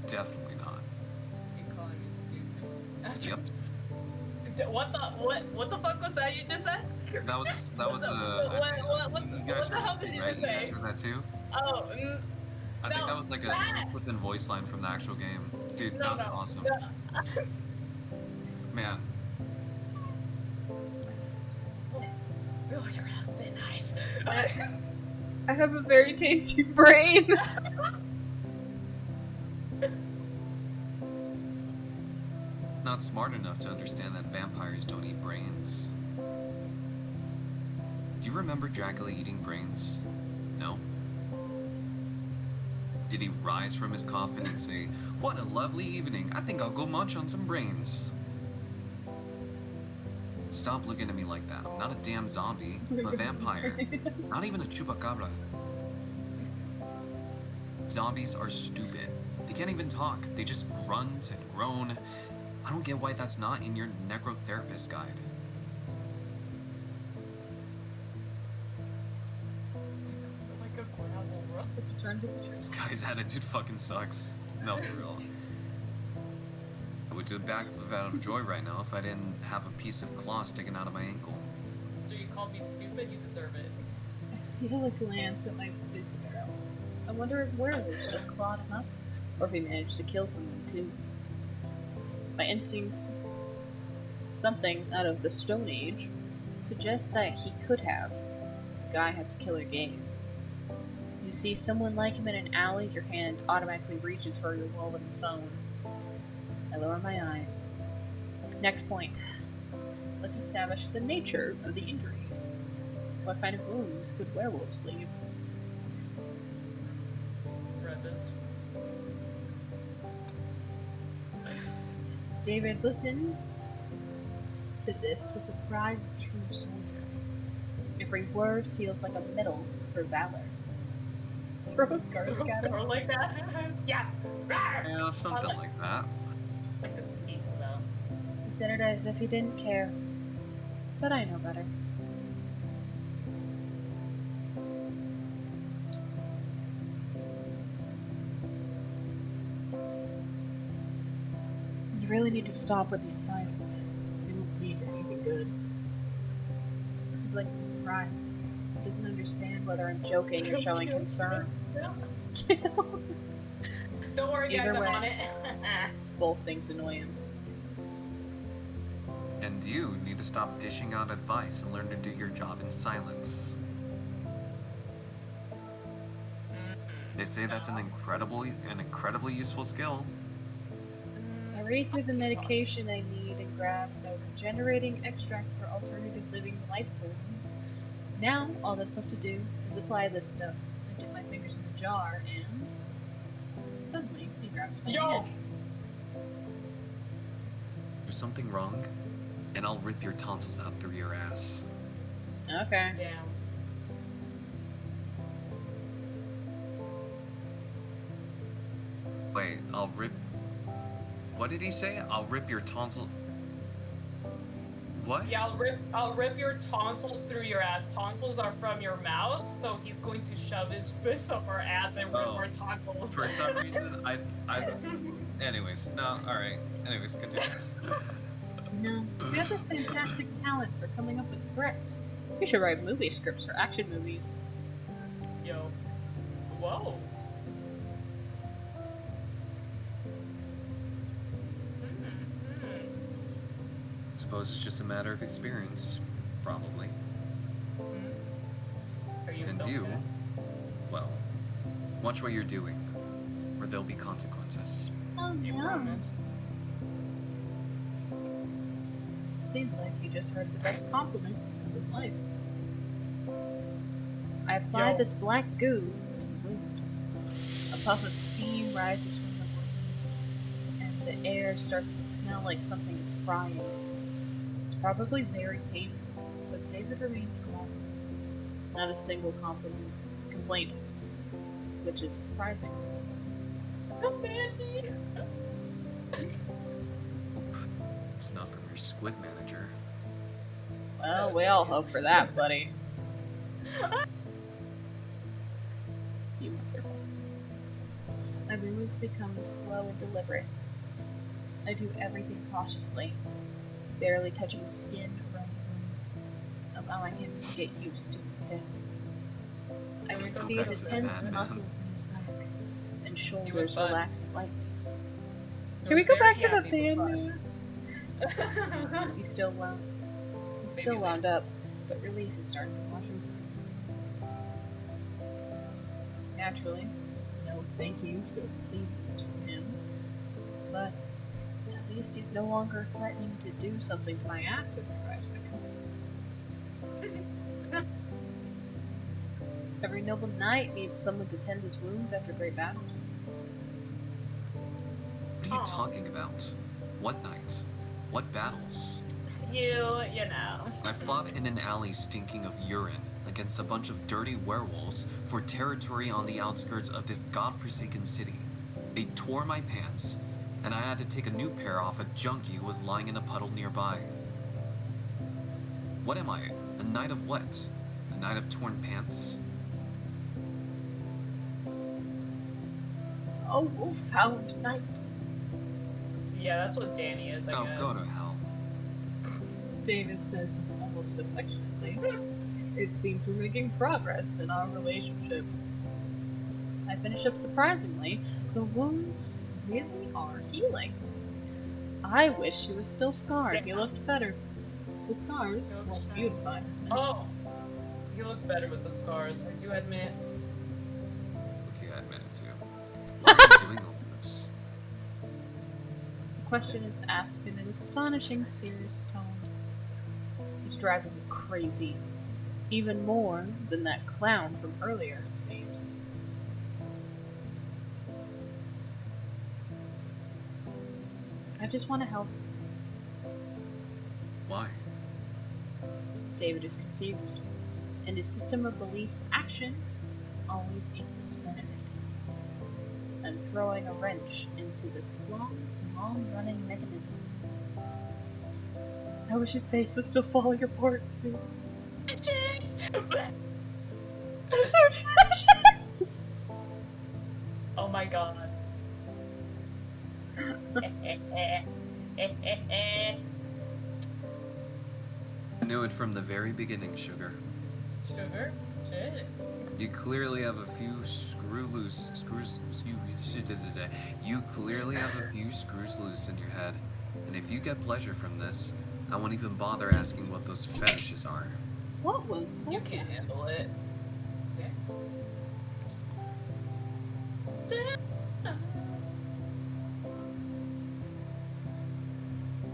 Definitely not. You calling me stupid? Yep. What the fuck was that you just said? That was what you guys the heard hell that did too, you right? just You guys say? heard that too? Oh, I think that was like a flippin' voice line from the actual game. Dude, that was awesome. Man. Oh, you're really nice. I have a very tasty brain. Not smart enough to understand that vampires don't eat brains. Do you remember Dracula eating brains? No? Did he rise from his coffin and say, "What a lovely evening, I think I'll go munch on some brains"? Stop looking at me like that. I'm not a damn zombie. I'm a vampire. Not even a chupacabra. Zombies are stupid. They can't even talk. They just grunt and groan. I don't get why that's not in your necrotherapist guide. Like a gravel road. Let's return to the tree. This guy's attitude fucking sucks. No, for real. I would do a backflip out of joy right now if I didn't have a piece of cloth sticking out of my ankle. Do you call me stupid? You deserve it. I steal a glance at my visitor. I wonder if werewolves just clawed him up, or if he managed to kill someone too. My instincts, something out of the Stone Age, suggests that he could have. The guy has a killer gaze. You see someone like him in an alley, your hand automatically reaches for your wallet and phone. I lower my eyes. Next point. Let's establish the nature of the injuries. What kind of wounds could werewolves leave? Rebus. David listens to this with the pride of a true soldier. Every word feels like a medal for valor. Throws garlic at him. Or like that? Yeah. Yeah, something like that. Like his teeth, though. He said it as if he didn't care. But I know better. You really need to stop with these fights. They won't lead to anything good. He blinks in surprise. He doesn't understand whether I'm joking or showing concern. Don't worry, Either guys, I'm way. on it. Both things annoy him. And you need to stop dishing out advice and learn to do your job in silence. They say that's an incredibly useful skill. I read through the medication I need and grab the regenerating extract for alternative living life forms. Now, all that's left to do is apply this stuff. I dip my fingers in the jar and suddenly he grabs my Yo! hand. Do something wrong, and I'll rip your tonsils out through your ass. Okay. Damn. Wait, I'll rip... What did he say? I'll rip your tonsil... What? Yeah, I'll rip your tonsils through your ass. Tonsils are from your mouth, so he's going to shove his fist up our ass and rip our tonsils. For some reason, I... Anyways, no, alright. Anyways, continue. No, you have this fantastic talent for coming up with threats. You should write movie scripts for action movies. Yo. Whoa. Suppose it's just a matter of experience. Probably. Are you And filming you... it? Well, watch what you're doing, or there'll be consequences. Oh You no. promise? Seems like you just heard the best compliment of his life. I apply Yo. this black goo to the wound. A puff of steam rises from the wound, and the air starts to smell like something is frying. It's probably very painful, but David remains calm. Not a single complaint, which is surprising. Mandy. It's not from your squid manager. Well, we all hope for that, buddy. Be more careful. My movements become slow and deliberate. I do everything cautiously, barely touching the skin around the wound, allowing him to get used to the sting. I can see the tense muscles in his back and shoulders fun. relax slightly. He Can we was go very back to the happy band with now? He's still wound. He's still Maybe wound up, but relief is starting to wash over him. Naturally, no thank yous or pleases from him, but at least he's no longer threatening to do something to my ass every 5 seconds. Every noble knight needs someone to tend his wounds after great battles. What are you Aw. talking about? What nights? What battles? You know. I fought in an alley stinking of urine against a bunch of dirty werewolves for territory on the outskirts of this godforsaken city. They tore my pants, and I had to take a new pair off a junkie who was lying in a puddle nearby. What am I? A knight of what? A knight of torn pants? A wolf-hound knight. Yeah, that's what Danny is, I Oh, guess. go to hell. David says this almost affectionately. It seems we're making progress in our relationship. I finish up surprisingly. The wounds really are healing. I wish she was still scarred. He looked better. The scars will beautify his man. Oh, you look better with the scars, I do admit. Okay, I admit it too. Why are you doing all this? The question is asked in an astonishing serious tone. He's driving me crazy. Even more than that clown from earlier, it seems. I just want to help. Why? David is confused. In his system of beliefs, action always equals benefit. I'm throwing a wrench into this flawless, long-running mechanism. I wish his face was still falling apart, too. I'm so passionate! Oh my god. I knew it from the very beginning, Sugar. Sugar? Shit. You clearly have a few You clearly have a few screws loose in your head. And if you get pleasure from this, I won't even bother asking what those fetishes are. What was that? You can't handle it. Okay.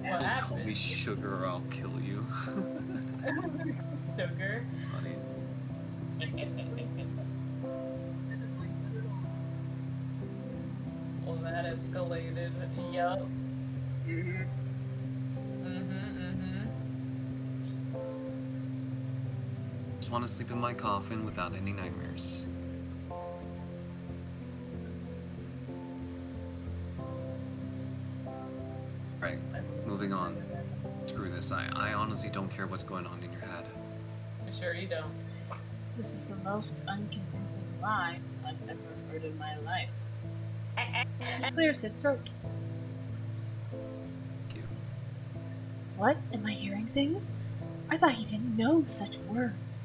What Don't call happened? me Sugar or I'll kill you. Sugar? Honey. Well, that escalated. Yup. Just want to sleep in my coffin without any nightmares. Right, moving on. Screw this. I honestly don't care what's going on in your head. I'm sure you don't. This is the most unconvincing lie I've ever heard in my life. He clears his throat. Thank you. What? Am I hearing things? I thought he didn't know such words.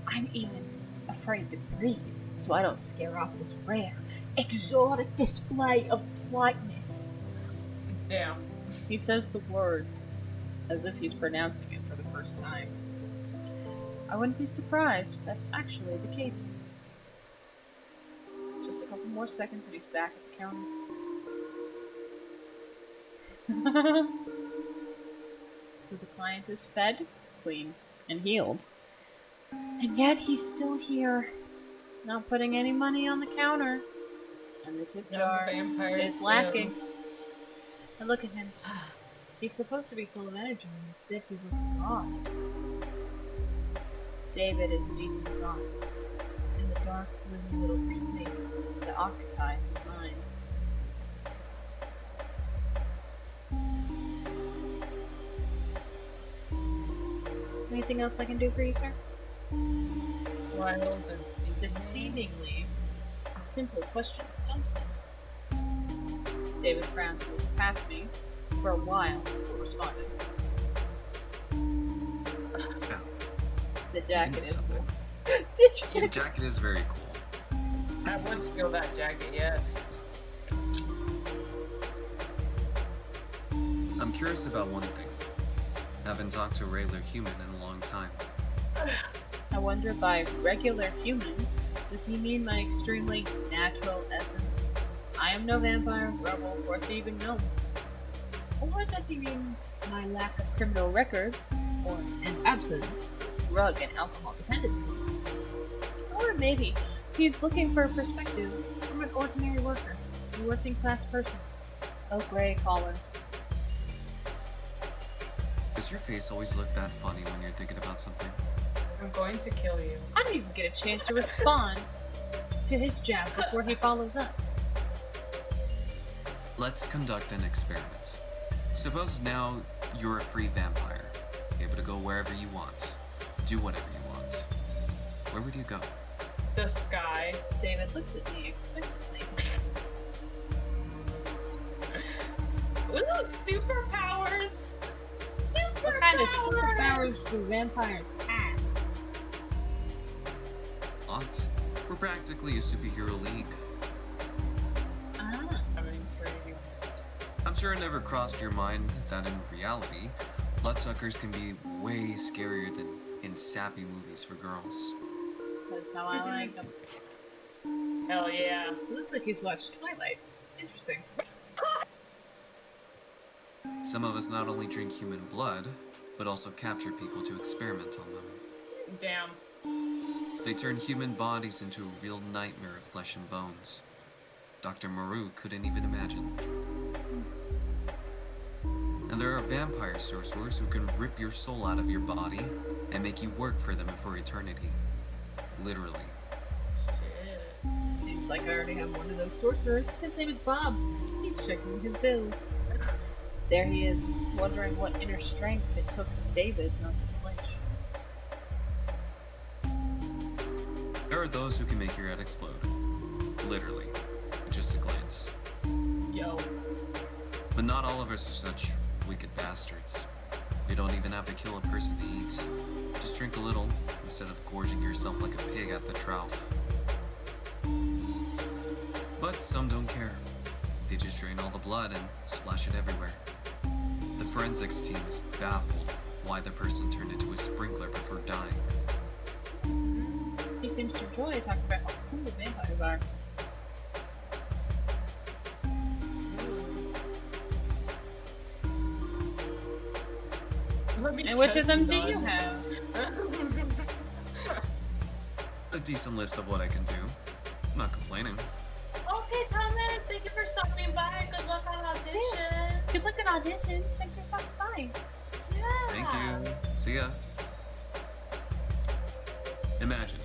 I'm even afraid to breathe, so I don't scare off this rare, exotic display of politeness. Damn. He says the words as if he's pronouncing it for the first time. I wouldn't be surprised if that's actually the case. Just a couple more seconds and he's back at the counter. So the client is fed, clean, and healed. And yet he's still here, not putting any money on the counter. And the tip jar is lacking. And look at him. He's supposed to be full of energy, and instead he looks lost. David is deep in thought, in the dark, gloomy little place that occupies his mind. Anything else I can do for you, sir? Wild The seemingly simple question stumps him. David frowns and looks past me for a while before responding. The jacket is cool. Did Your you? jacket is very cool. I would steal that jacket, yes. I'm curious about one thing. I haven't talked to a regular human in a long time. I wonder by regular human, does he mean my extremely natural essence? I am no vampire, rebel, or thieving gnome. Or does he mean my lack of criminal record, or an absence of drug and alcohol dependency? Or maybe he's looking for a perspective from an ordinary worker, a working class person, a gray collar. Does your face always look that funny when you're thinking about something? I'm going to kill you. I don't even get a chance to respond to his jab before he follows up. Let's conduct an experiment. Suppose now you're a free vampire, able to go wherever you want, do whatever you want. Where would you go? The sky. David looks at me expectantly. Ooh, superpowers! What kind of superpowers do vampires have? Lot. We're practically a superhero league. Ah, I mean, pretty. I'm sure it never crossed your mind that in reality, bloodsuckers can be way scarier than in sappy movies for girls. that's how I like him. Hell yeah. It looks like he's watched Twilight. Interesting. Some of us not only drink human blood, but also capture people to experiment on them. Damn. They turn human bodies into a real nightmare of flesh and bones. Dr. Maru couldn't even imagine. And there are vampire sorcerers who can rip your soul out of your body and make you work for them for eternity. Literally. Shit. Seems like I already have one of those sorcerers. His name is Bob. He's checking his bills. There he is, wondering what inner strength it took David not to flinch. There are those who can make your head explode. Literally. With just a glance. Yo. But not all of us are such wicked bastards. You don't even have to kill a person to eat. Just drink a little instead of gorging yourself like a pig at the trough. But some don't care. They just drain all the blood and splash it everywhere. The forensics team is baffled why the person turned into a sprinkler before dying. He seems to enjoy talking about how cool vampires are. And which of them do you have? A decent list of what I can do. I'm not complaining. Okay, Thomas, thank you for stopping by. Good luck on audition. Good luck at audition. Thanks for stopping by. Yeah. Thank you. See ya. Imagine,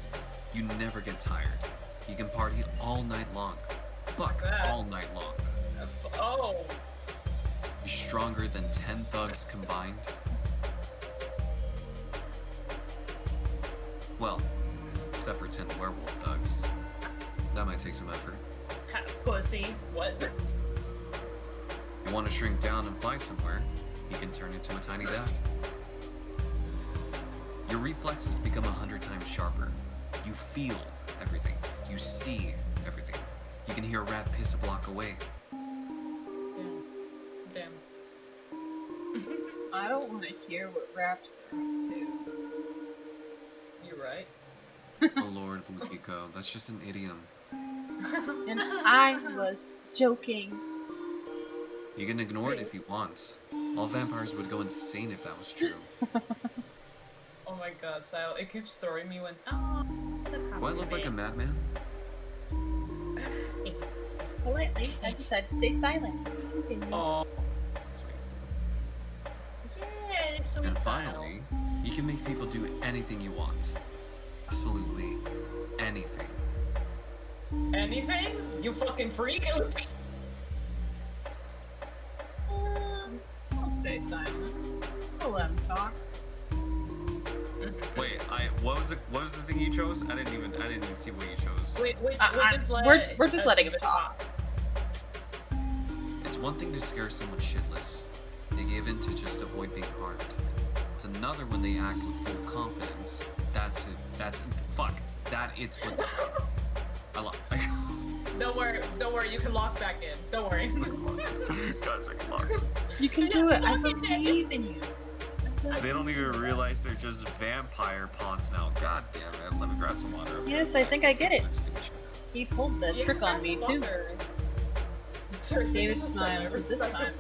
you never get tired. You can party all night long. Fuck, all night long. Oh. You're stronger than 10 thugs combined. Well, except for 10 werewolf thugs. That might take some effort. Pussy. What? You want to shrink down and fly somewhere, you can turn into a tiny bat. Your reflexes become 100 times sharper. You feel everything. You see everything. You can hear a rat piss a block away. Damn. I don't want to hear what raps are up to. You're right. Oh Lord, Bukiko, that's just an idiom. And I was joking. You can ignore it if you want. All vampires would go insane if that was true. Oh my god, Sal, it keeps throwing me when. Oh, it's a Do I look like a madman? Politely, I decide to stay silent. He continues. Oh, sweet. Yeah, it's so And finally, you can make people do anything you want. Absolutely anything. Anything? You fucking freak? I'll stay silent. I'll let him talk. Wait, what was the thing you chose? I didn't even see what you chose. Wait, We're just letting him talk. It's one thing to scare someone shitless. They give in to just avoid being harmed. It's another when they act with full confidence. That's it's what Don't worry, you can lock back in. Don't worry. Guys, I can lock. You can do it. I believe in you. They don't even realize they're just vampire pawns now. God damn it. Let me grab some water. Yes, I think I get it. He pulled the trick on me, too. David smiles, but this time,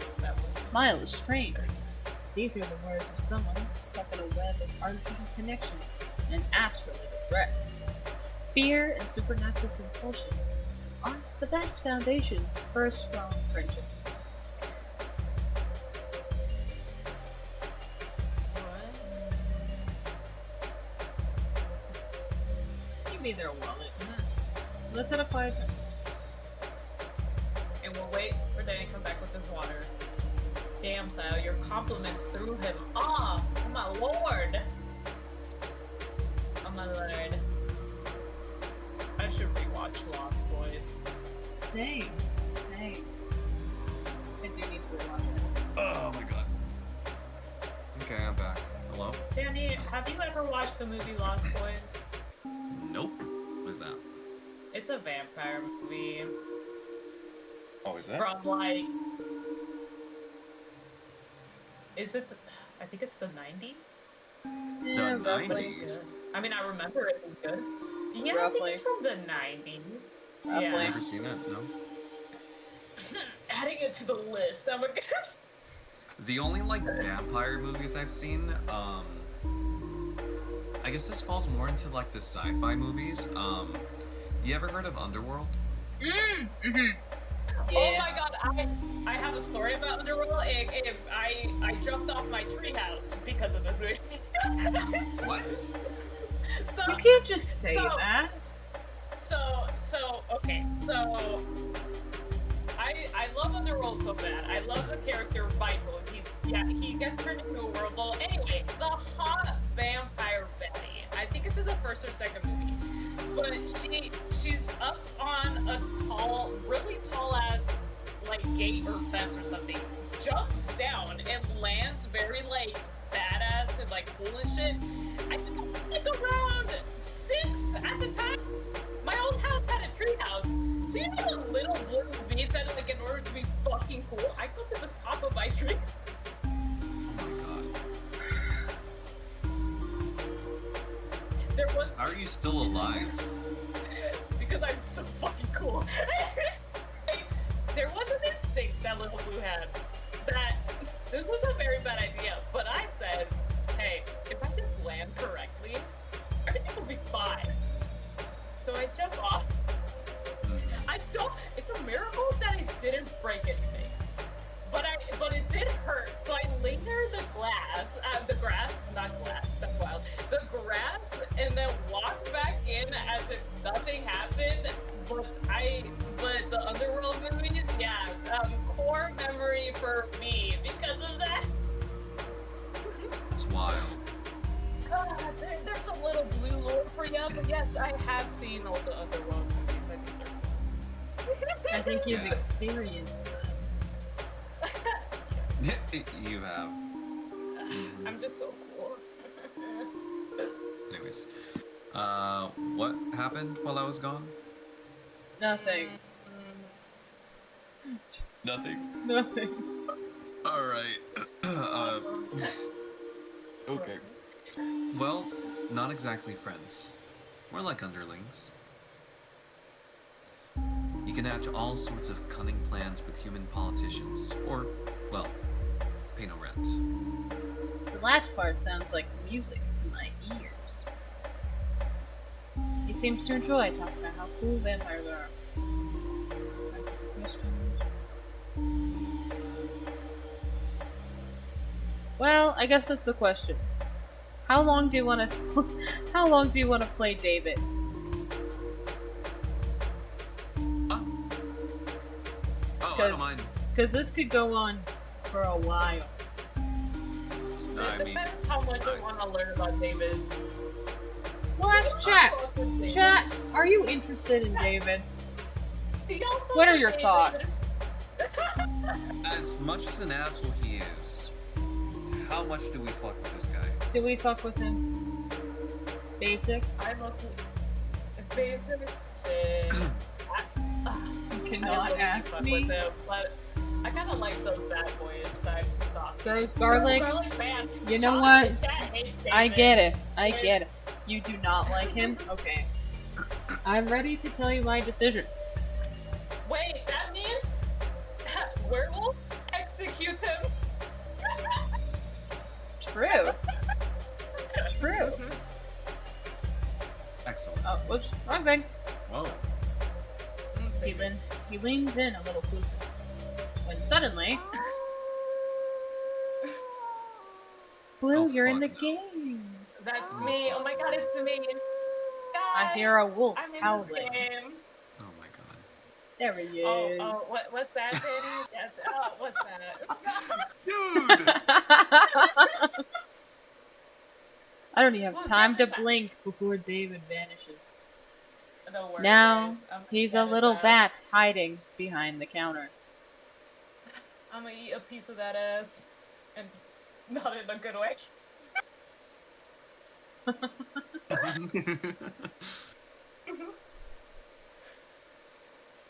the smile is strained. These are the words of someone stuck in a web of artificial connections and ass-related threats. Fear and supernatural compulsion aren't the best foundations for a strong friendship. me their wallet. Let's head up quiet time. And we'll wait for Danny to come back with his water. Damn, Sal, your compliments threw him off. Oh my lord. Oh my lord. I should rewatch Lost Boys. Same. I do need to rewatch it. Oh my god. Okay, I'm back. Hello? Danny, have you ever watched the movie Lost Boys? Nope. What is that? It's a vampire movie Oh, is that? from like... Is it the... I think it's the 90s? Yeah, The roughly. 90s? I mean, I remember it was good. Yeah, I Roughly. think it's from the 90s. Roughly. I've Yeah. never seen it, no. Adding it to the list. I'm like... The only, like, vampire movies I've seen, I guess this falls more into, like, the sci-fi movies. You ever heard of Underworld? Mm-hmm. Oh Yeah. my god, I have a story about Underworld. I jumped off my treehouse because of this movie. What? So, You can't just say So- that. okay, so I love Underworld so bad. I love the character Michael. He gets turned into a world. Well, anyway, the hot vampire Betty. I think it's in the first or second movie. But she's up on a really tall ass like gate or fence or something, jumps down and lands very like badass and like cool and shit. I think I'm like around 6 at the time. My old house had a tree house. So you know the little blue bee said like in order to be fucking cool, I go to the top of my tree. Oh my god. There was How are you still alive? because I'm so fucking cool. There was an instinct that little blue had that this was a very bad idea, but I said, hey, if I just land correctly, everything will be fine. So I jump off. It's a miracle that I didn't break anything. But it did hurt, so I lingered the grass, and then walked back in as if nothing happened. But the Underworld movies, yeah, core memory for me because of that. It's wild. There's a little blue lore for you, but yes, I have seen all the Underworld movies. I think you've Yeah. experienced them. You have. I'm just so cool. Anyways. What happened while I was gone? Nothing. Nothing. Nothing. Alright. Okay. Well, not exactly friends. We're like underlings. You can hatch all sorts of cunning plans with human politicians, or, well, pay no rent. The last part sounds like music to my ears. He seems to enjoy talking about how cool vampires are. Back to the questions. Well, I guess that's the question. How long do you want to? How long do you want to play David? Oh, I don't mind. Because this could go on for a while. I It mean, depends how much I want to learn about David. Well, ask chat. Chat, are you interested in David? What are your thoughts? as much as an asshole he is, how much do we fuck with this guy? Do we fuck with him? Basic? I'm looking. Basic shit. You cannot ask me. With him, but I kind of like those bad boyish types of stuff. Those garlic. Man, You know Josh what? and Kat hate I David. get it. I get it. You do not like him? Okay. I'm ready to tell you my decision. Wait, that means werewolf execute him. True. True. Excellent. Oh, whoops. Wrong thing. Whoa. He leans in a little closer. When suddenly... Blue, Oh, you're in the fuck no. game. That's me. Oh my god, it's me. I hear a wolf I'm in howling. the game. Oh my god. There he is. What's that, Danny? What's that? Dude! I don't even have Who's time to that? blink before David vanishes. Don't worry, Now, guys. he's a little bat hiding behind the counter. I'm gonna eat a piece of that ass, and not in a good way.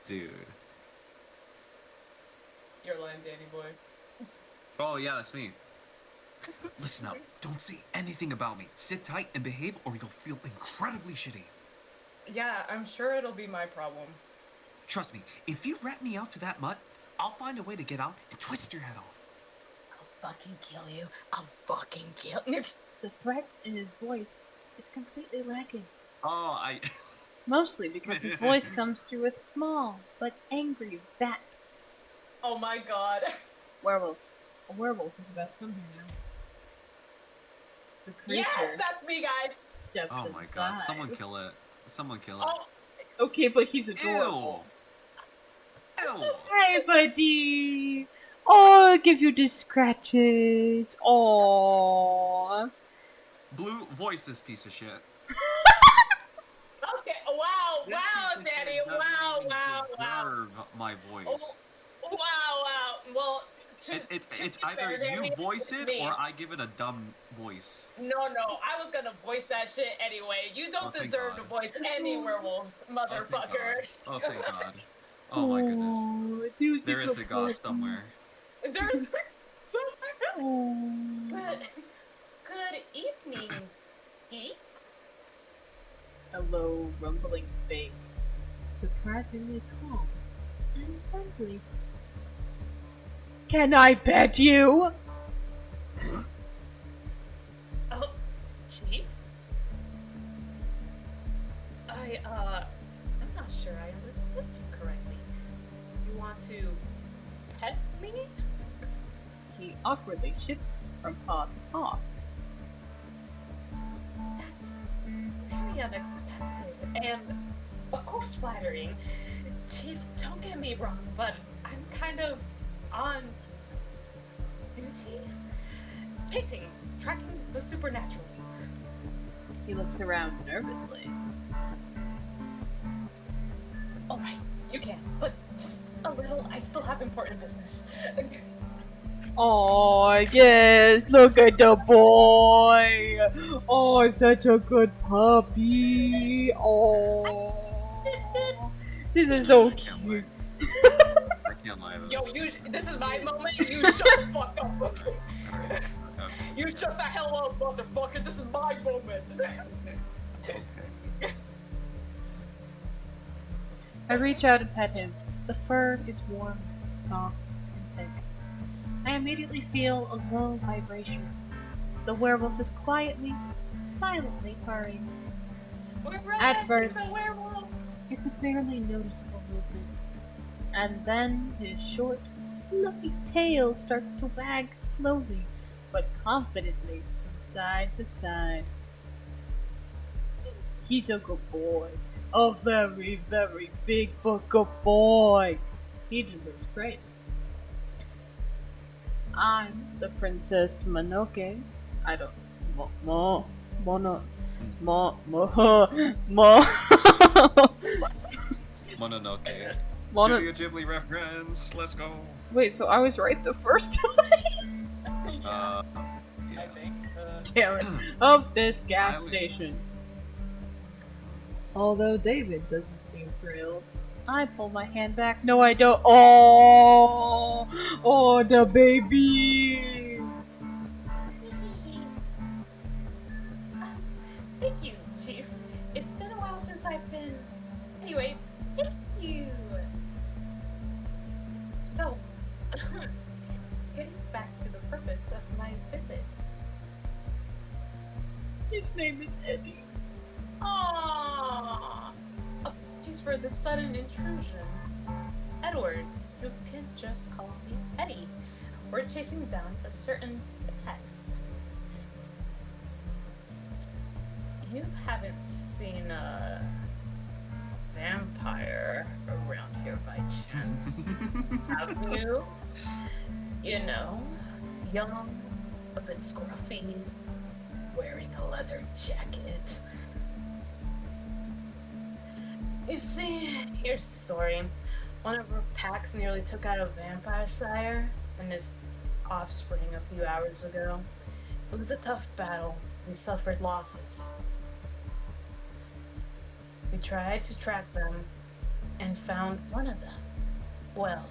Dude. You're lying, Danny boy. Oh yeah, that's me. Listen up. Don't say anything about me. Sit tight and behave or you'll feel incredibly shitty. Yeah, I'm sure it'll be my problem. Trust me, if you rat me out to that mutt, I'll find a way to get out and twist your head off. I'll fucking kill you. I'll fucking kill you. The threat in his voice is completely lacking. Oh, Mostly because his voice comes through a small but angry bat. Oh my god. Werewolf. A werewolf is about to come here now. The Yes, creature that's me, guys. steps oh my inside. god, someone kill it. Someone kill it. Oh, Okay, but he's Ew! adorable. Ew! Hey, buddy! Oh, I'll give you the scratches. Aww. Blue, voice this piece of shit. okay. Wow, This wow, piece of Daddy. shit doesn't Wow, even wow. deserve my voice. Oh, wow. Well, It's to be either fair, Danny, you voice it's it me. or I give it a dumb voice. No, I was gonna voice that shit anyway. You don't Oh, thank deserve to God. voice any werewolves, motherfucker. Oh, thank God. Oh my goodness. There is a God somewhere. There's Oh. good evening, Heath. A low, rumbling bass, surprisingly calm and friendly. Can I pet you? Oh, Chief? I'm not sure I understood you correctly. You want to pet me? He awkwardly shifts from paw to paw. That's very unexpected and, of course, flattering. Chief, don't get me wrong, but I'm kind of on duty? Chasing, tracking the supernatural. He looks around nervously. Alright, you can, but just a little. I still have important business. Oh, yes, look at the boy. Oh, such a good puppy. Oh, this is so cute. I can't lie. Yo, this is my moment. You shut the fuck up. Alright, okay. You shut the hell up, motherfucker. This is my moment. Okay. I reach out and pet him. The fur is warm, soft, and thick. I immediately feel a low vibration. The werewolf is quietly, silently purring. At first, it's a barely noticeable movement. And then his short, fluffy tail starts to wag slowly, but confidently from side to side. He's a good boy. A very, very big but good boy. He deserves praise. I'm the Princess Mononoke. I don't. Mononoke. Mono- Studio Ghibli reference. Let's go. Wait, so I was right the first time? Yeah. I think. Damn it. Of this gas I would- station. Although David doesn't seem thrilled. I pull my hand back. No, I don't. Oh! Oh, the baby! Thank you, Chief. It's been a while since I've been. Anyway, thank you. So, getting back to the purpose of my visit. His name is Eddie. Aww. Apologies for the sudden intrusion. Edward, you can just call me Eddie. We're chasing down a certain pest. You haven't seen a vampire around here by chance, have you? You know, young, a bit scruffy, wearing a leather jacket. You see, here's the story. One of our packs nearly took out a vampire sire and his offspring a few hours ago. It was a tough battle. We suffered losses. We tried to track them and found one of them. Well,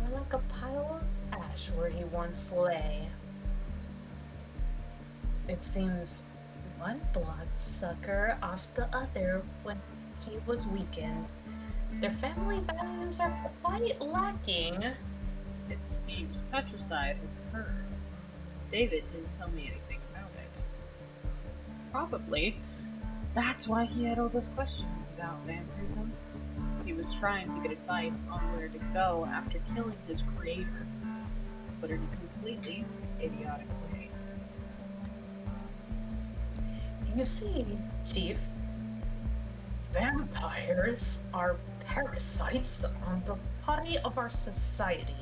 more like a pile of ash where he once lay. It seems one bloodsucker off the other when he was weakened. Their family values are quite lacking. It seems patricide has occurred. David didn't tell me anything about it. Probably. That's why he had all those questions about vampirism. He was trying to get advice on where to go after killing his creator, but in a completely idiotic way. You see, Chief, vampires are parasites on the body of our society.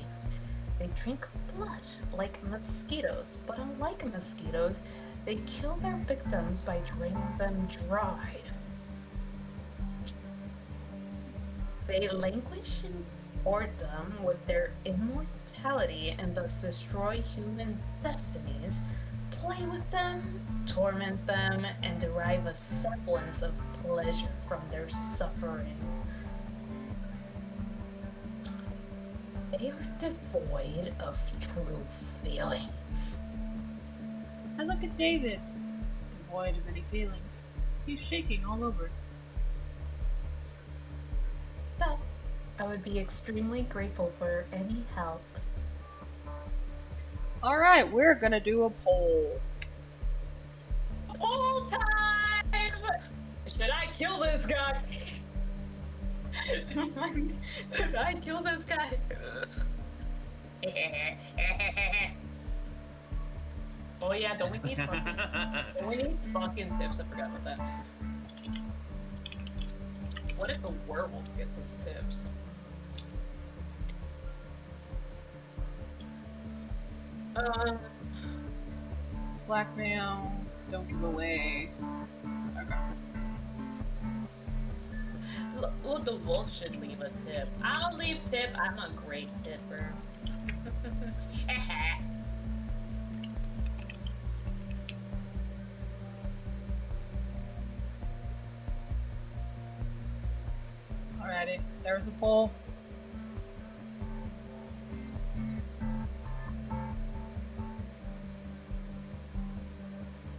They drink blood like mosquitoes, but unlike mosquitoes, they kill their victims by draining them dry. They languish in boredom with their immortality and thus destroy human destinies, play with them, torment them, and derive a semblance of pleasure from their suffering. They are devoid of true feelings. I look at David, devoid of any feelings. He's shaking all over. So, I would be extremely grateful for any help. Alright, we're gonna do a poll. Poll time! Should I kill this guy? Should I kill this guy? Oh yeah, don't we need fucking tips? I forgot about that. What if the werewolf gets his tips? Blackmail, don't give away. Okay. Well, the wolf should leave a tip. I'll leave tip. I'm a great tipper. Alrighty, there's a poll.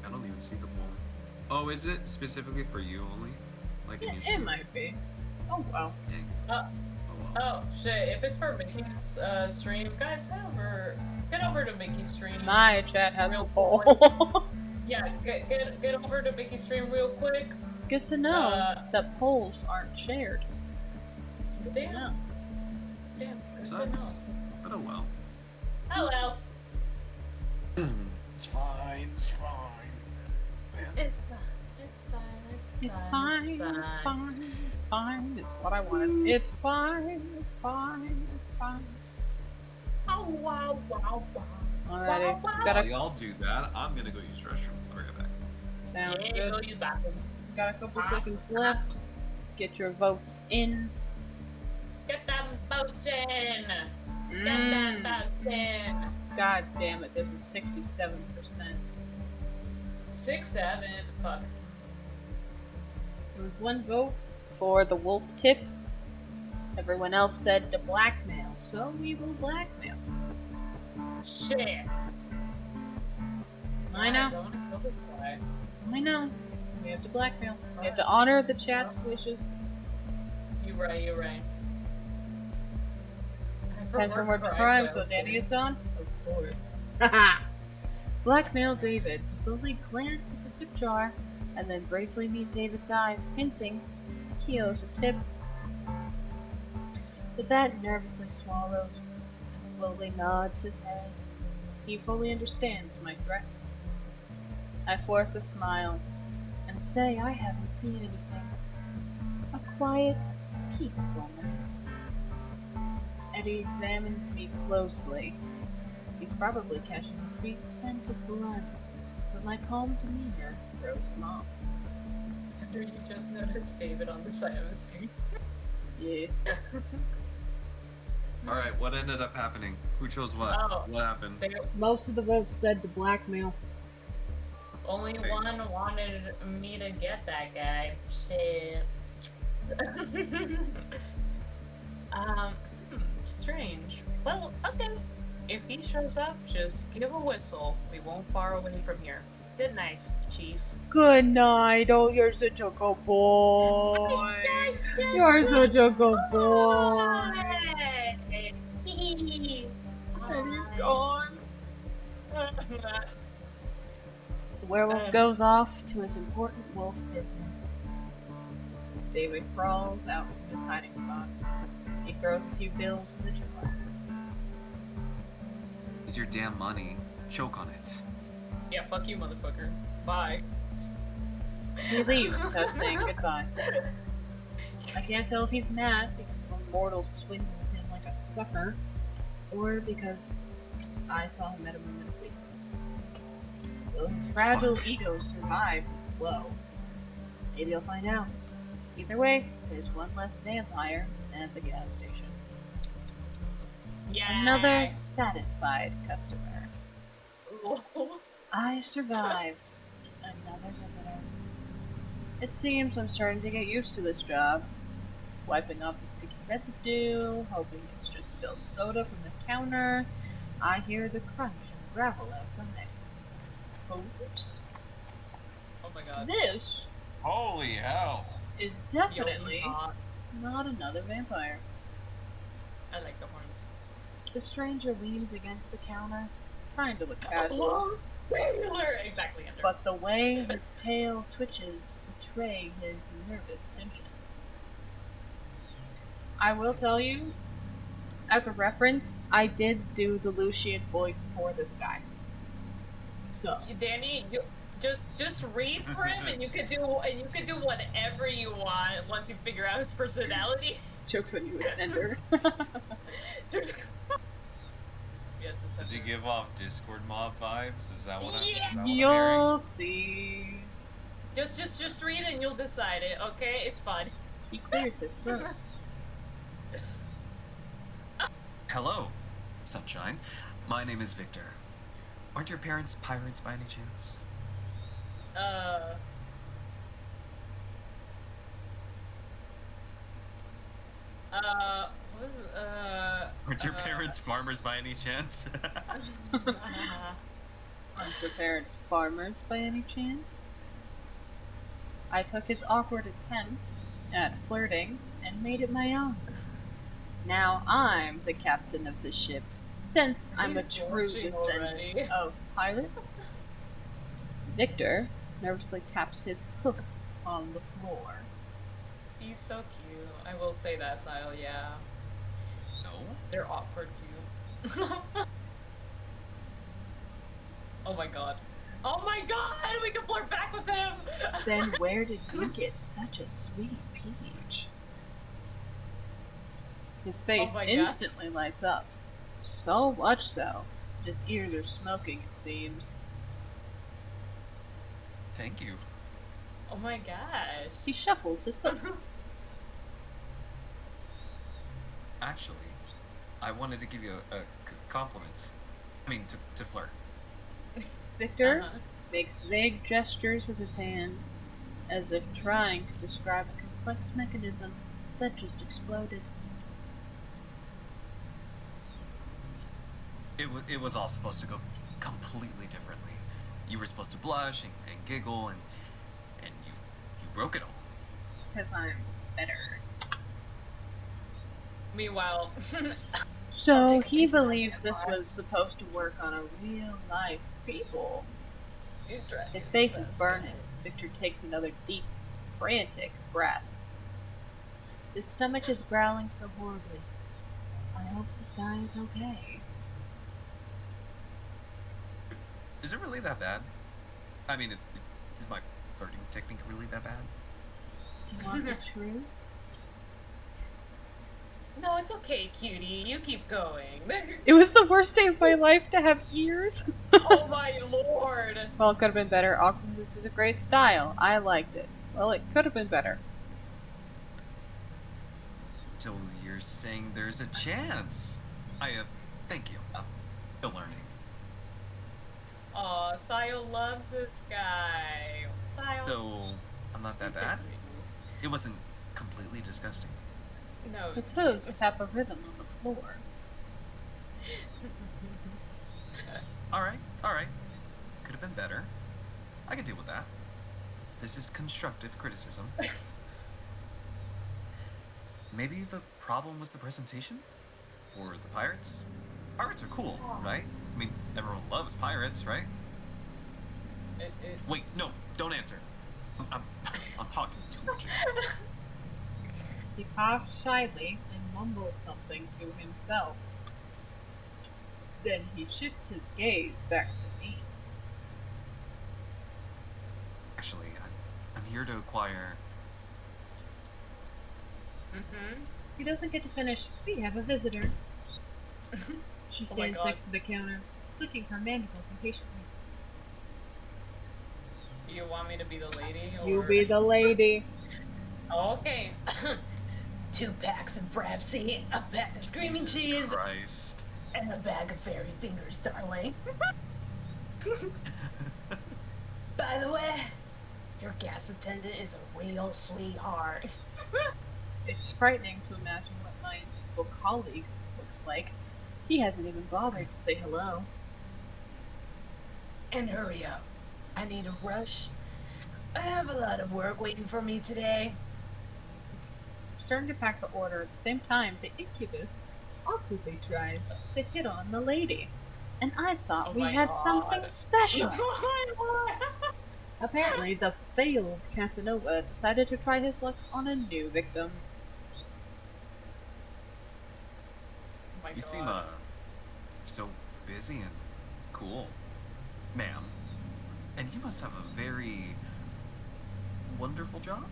I don't even see the poll. Oh, is it specifically for you only? Like in It YouTube? might be. Oh well. Dang. Uh, Oh well. Oh shit! If it's for Mickey's stream, guys, get over to Mickey's stream. My chat has Real the poll. Yeah, get over to Mickey's stream real quick. Good to know that polls aren't shared. This is good to Damn. know. Yeah, it's good Sucks. to But oh well. know. Hello. It's fine. It's fine. Man. It's fine. It's fine. It's fine. It's fine. It's what I wanted. It's fine. It's fine. It's fine. Oh wow wow wow. Alrighty. Wow, wow. Got While a y'all do that, I'm gonna go use the restroom. I'll be right back. sounds Yeah, go good. use bathroom. Got a couple seconds left. Get your votes in. Get them votes in. Get them votes in. God damn it, there's a 67%. 6, 7. Fuck. There was one vote for the wolf tip. Everyone else said to blackmail, so we will blackmail. Shit. I know. I don't want to kill this guy. I know. We have to blackmail. We have to honor the chat's wishes. You're right. Time for more crime, so Danny is gone? Of course. Blackmail David. Slowly glance at the tip jar, and then bravely meet David's eyes, hinting he owes a tip. The bat nervously swallows, and slowly nods his head. He fully understands my threat. I force a smile, and can't say I haven't seen anything. A quiet, peaceful night. Eddie examines me closely. He's probably catching the faint scent of blood, but my calm demeanor throws him off. After you just noticed David on the side of the screen. Yeah. Alright, what ended up happening? Who chose what? Oh. What happened? Most of the votes said to blackmail. Only one wanted me to get that guy. Shit. Strange. Well, okay. If he shows up, just give a whistle. We won't far away from here. Good night, Chief. Good night. Oh, you're such a good boy. You're such a good boy. And he's gone. The werewolf goes off to his important wolf business. David crawls out from his hiding spot. He throws a few bills in the jar. It's your damn money. Choke on it. Yeah, fuck you, motherfucker. Bye. He leaves without saying goodbye. I can't tell if he's mad because a mortal swindled him like a sucker, or because I saw him at a moment of weakness. Will his fragile ego survive this blow? Maybe I'll find out. Either way, there's one less vampire at the gas station. Yeah. Another satisfied customer. I survived. Another visitor. It seems I'm starting to get used to this job. Wiping off the sticky residue, hoping it's just spilled soda from the counter. I hear the crunch and gravel outside. Oops. Oh my god. This Holy hell. is definitely Yo, not another vampire. I like the horns. The stranger leans against the counter, trying to look casual. Oh, Taylor! Exactly, Andrew. But the way his tail twitches betray his nervous tension. I will tell you, as a reference, I did do the Lucian voice for this guy. So Danny, you just read for him, and you could do whatever you want once you figure out his personality. joke's on you, it's Ender. Yes, it's Does he Ender. give off Discord mob vibes? Is that what I'm, is Yeah. that what I'm You'll see. Just read and you'll decide it. Okay, it's fun. He clears his throat. Hello, Sunshine. My name is Victor. Aren't your parents pirates by any chance? What was it? Aren't your parents farmers by any chance? Aren't your parents farmers by any chance? I took his awkward attempt at flirting and made it my own. Now I'm the captain of the ship, since I'm a He's true blushing descendant already. of pirates. Victor nervously taps his hoof on the floor. He's so cute. I will say that, Sile. Yeah, No. they're awkward cute. Oh my god. Oh my god! We can flirt back with him. Then where did you get such a sweet peach? His face Oh my gosh. instantly lights up. So much so, his ears are smoking, it seems. Thank you. Oh my gosh. He shuffles his foot. Actually, I wanted to give you a compliment. I mean, to flirt. Victor Uh-huh. makes vague gestures with his hand, as if trying to describe a complex mechanism that just exploded. It was all supposed to go completely differently. You were supposed to blush and giggle and you broke it all. Because I'm better. Meanwhile, So he believes this was supposed to work on a real life people. he's trying. His face is burning. Victor takes another deep, frantic breath. His stomach is growling so horribly. I hope this guy is okay. Is it really that bad? I mean, is my flirting technique really that bad? Do you want the truth? No, it's okay, cutie. You keep going. It was the worst day of my life to have ears. Oh my lord. Well, it could have been better. Awkwardness is a great style. I liked it. Well, it could have been better. So you're saying there's a chance? Thank you. I'm still learning. Aw, Sayo loves this guy. Sayo. So, I'm not that bad? It wasn't completely disgusting. No. His hooves tap a rhythm on the floor. Alright. Could have been better. I can deal with that. This is constructive criticism. Maybe the problem was the presentation? Or the pirates? Pirates are cool, right? I mean, everyone loves pirates, right? Wait, no, don't answer. I'm talking too much again. He coughs shyly and mumbles something to himself. Then he shifts his gaze back to me. Actually, I'm here to acquire... He doesn't get to finish. We have a visitor. She stands God. next to the counter, flicking her mandibles impatiently. You want me to be the lady? Or... You be the lady. Okay. 2 packs of Brapsy, a pack of screaming Jesus cheese, Christ. and a bag of fairy fingers, darling. By the way, your gas attendant is a real sweetheart. It's frightening to imagine what my invisible colleague looks like. He hasn't even bothered to say hello. And hurry up. I need a rush. I have a lot of work waiting for me today. I'm starting to pack the order at the same time the incubus awkwardly tries to hit on the lady. And I thought we my had God. something special. Apparently, the failed Casanova decided to try his luck on a new victim. You seem, so busy and cool, ma'am. And you must have a very wonderful job?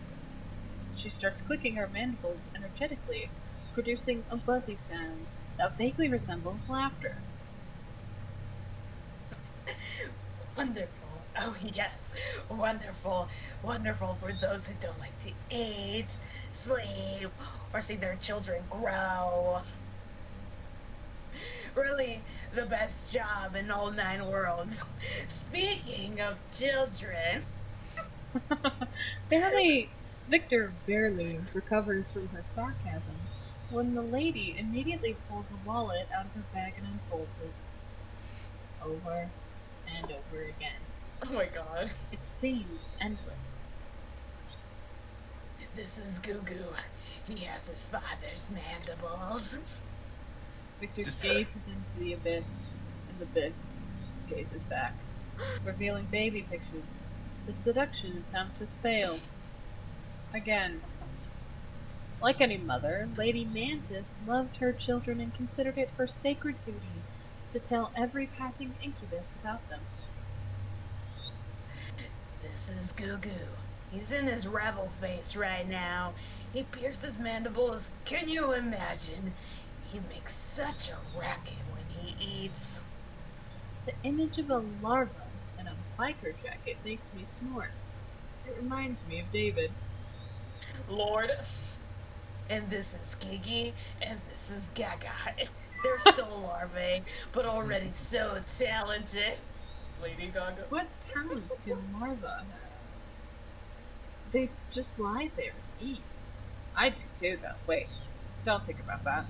She starts clicking her mandibles energetically, producing a buzzy sound that vaguely resembles laughter. Wonderful. Oh, yes. Wonderful. Wonderful for those who don't like to eat, sleep, or see their children grow. Really, the best job in all 9 worlds. Speaking of children. Victor barely recovers from her sarcasm when the lady immediately pulls a wallet out of her bag and unfolds it. Over and over again. Oh my god. It seems endless. This is Goo Goo. He has his father's mandibles. Victor gazes into the abyss, and the abyss gazes back, revealing baby pictures. The seduction attempt has failed. Again. Like any mother, Lady Mantis loved her children and considered it her sacred duty to tell every passing incubus about them. This is Goo Goo. He's in his rebel face right now. He pierced his mandibles. Can you imagine? He makes such a racket when he eats. The image of a larva in a biker jacket makes me snort. It reminds me of David. Lord. And this is Gigi, and this is Gaga. They're still larvae, but already so talented. Lady Gaga. What talents can larvae have? They just lie there and eat. I do too, though. Wait, don't think about that.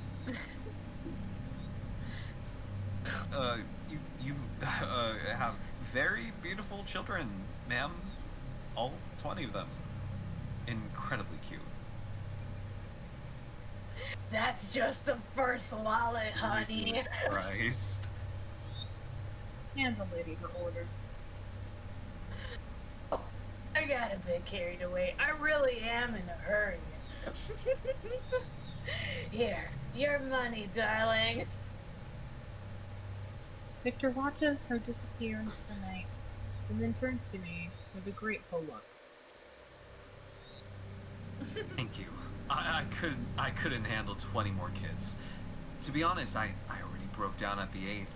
You have very beautiful children, ma'am. All 20 of them. Incredibly cute. That's just the first wallet, honey. Jesus Christ. Hand the lady her order. Oh, I got a bit carried away. I really am in a hurry. Here, your money, darling. Victor watches her disappear into the night, and then turns to me with a grateful look. Thank you. I couldn't handle 20 more kids. To be honest, I already broke down at the 8th.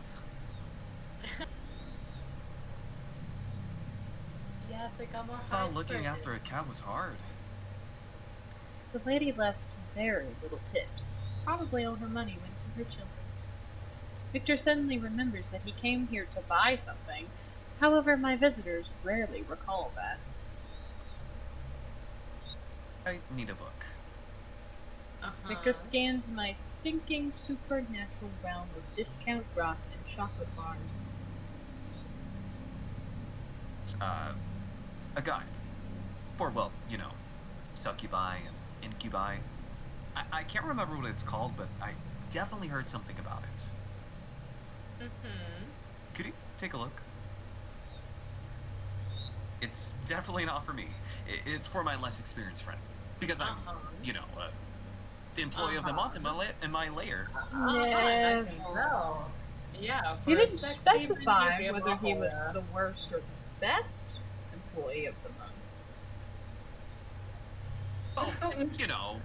Yeah, take on more Thought looking after a cat was hard. The lady left very little tips. Probably all her money went to her children. Victor suddenly remembers that he came here to buy something. However, my visitors rarely recall that. I need a book. Victor scans my stinking supernatural realm of discount rot and chocolate bars. A guide. For, well, you know, succubi and incubi. I can't remember what it's called, but I definitely heard something about it. Could you take a look? It's definitely not for me. It's for my less experienced friend. Because I'm, you know, the employee of the month in my layer. Yes. No. Yeah. He for a didn't sexy specify baby whether he was bubble, the worst or the best employee of the month. Oh, you know,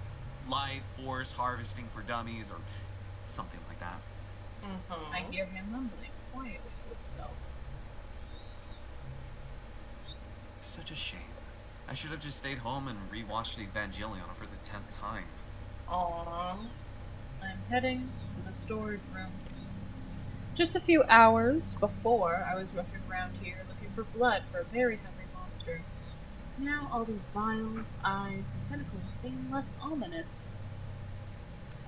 life force harvesting for dummies or something like that. I hear him mumbling quietly to himself. Such a shame. I should have just stayed home and rewatched Evangelion for the 10th time. Aww. I'm heading to the storage room. Just a few hours before, I was rushing around here looking for blood for a very hungry monster. Now all these vials, eyes, and tentacles seem less ominous.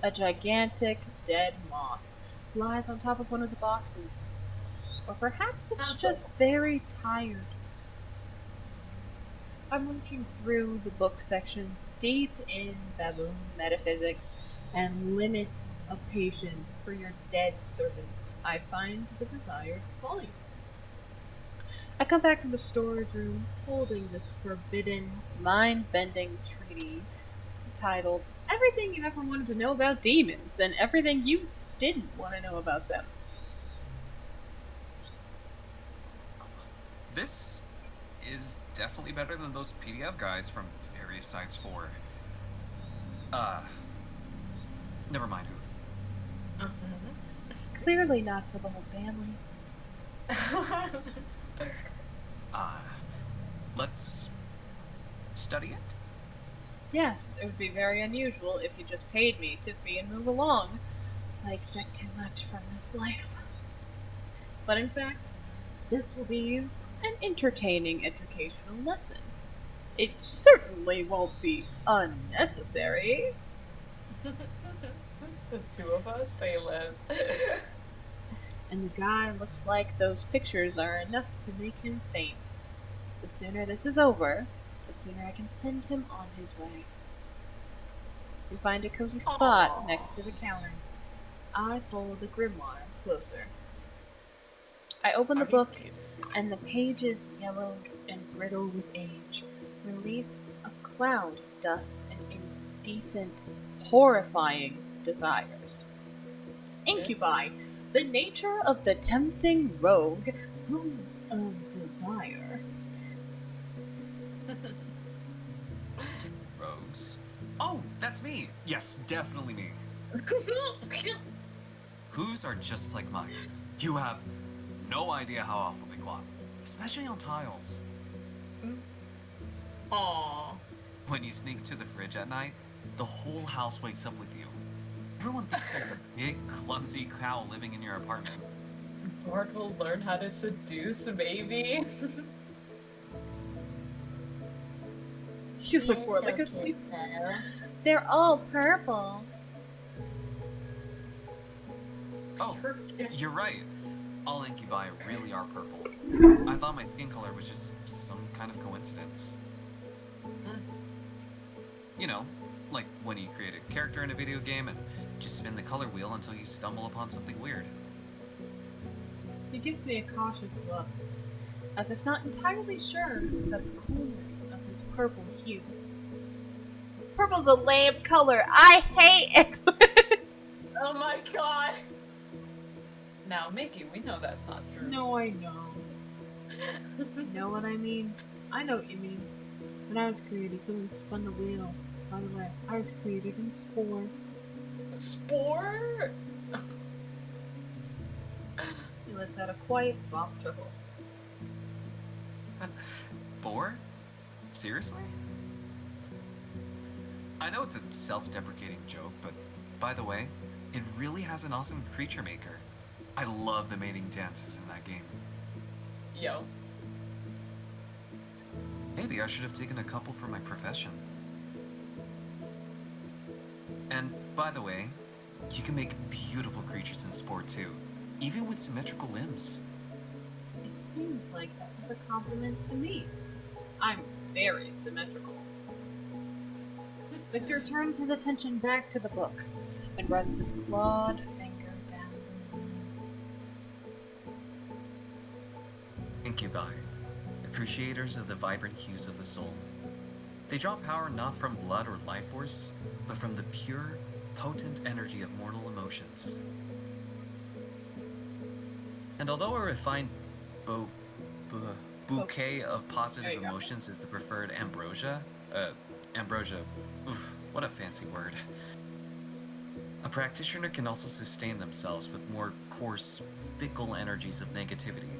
A gigantic dead moth lies on top of one of the boxes. Or perhaps it's just very tired. I'm munching through the book section, deep in baboon metaphysics and limits of patience for your dead servants. I find the desired volume. I come back from the storage room holding this forbidden, mind-bending treaty titled Everything You Ever Wanted to Know About Demons and Everything You Didn't Want to Know About Them. This is definitely better than those PDF guides from various sites for... never mind who. Clearly not for the whole family. Let's study it? Yes, it would be very unusual if you just paid me, took me, and move along. I expect too much from this life. But in fact, this will be an entertaining educational lesson. It certainly won't be unnecessary. The two of us say less. And the guy looks like those pictures are enough to make him faint. The sooner this is over, the sooner I can send him on his way. We find a cozy spot next to the counter. I pull the grimoire closer. I open the book, and the pages, yellowed and brittle with age, release a cloud of dust and indecent, horrifying desires. Incubi, the nature of the tempting rogue, who's of desire. Rogues. Oh, that's me! Yes, definitely me. Whose are just like mine. You have no idea how awful they clop, especially on tiles. Aww. When you sneak to the fridge at night, the whole house wakes up with you. Everyone thinks there's a big, clumsy cow living in your apartment. Bart will learn how to seduce, baby. You look more like a sleep. They're all purple. Oh, you're right. All incubi really are purple. I thought my skin color was just some kind of coincidence. You know, like when you create a character in a video game and just spin the color wheel until you stumble upon something weird. He gives me a cautious look, as if not entirely sure about the coolness of his purple hue. Purple's a lame color. I hate it. Oh my god. Now, Mickey, we know that's not true. No, I know. You know what I mean? I know what you mean. When I was created, someone spun the wheel, By the way, I was created in Spore. Spore? He lets out a quiet, soft chuckle. 4? Seriously? I know it's a self-deprecating joke, but by the way, it really has an awesome creature maker. I love the mating dances in that game. Yo. Maybe I should have taken a couple for my profession. And by the way, you can make beautiful creatures in Sport too, even with symmetrical limbs. It seems like that was a compliment to me. I'm very symmetrical. Victor turns his attention back to the book and runs his clawed finger down the lines. Incubi, appreciators of the vibrant hues of the soul. They draw power not from blood or life force, but from the pure, potent energy of mortal emotions. And although a refined bouquet of positive emotions is the preferred ambrosia, oof, what a fancy word. A practitioner can also sustain themselves with more coarse, fickle energies of negativity.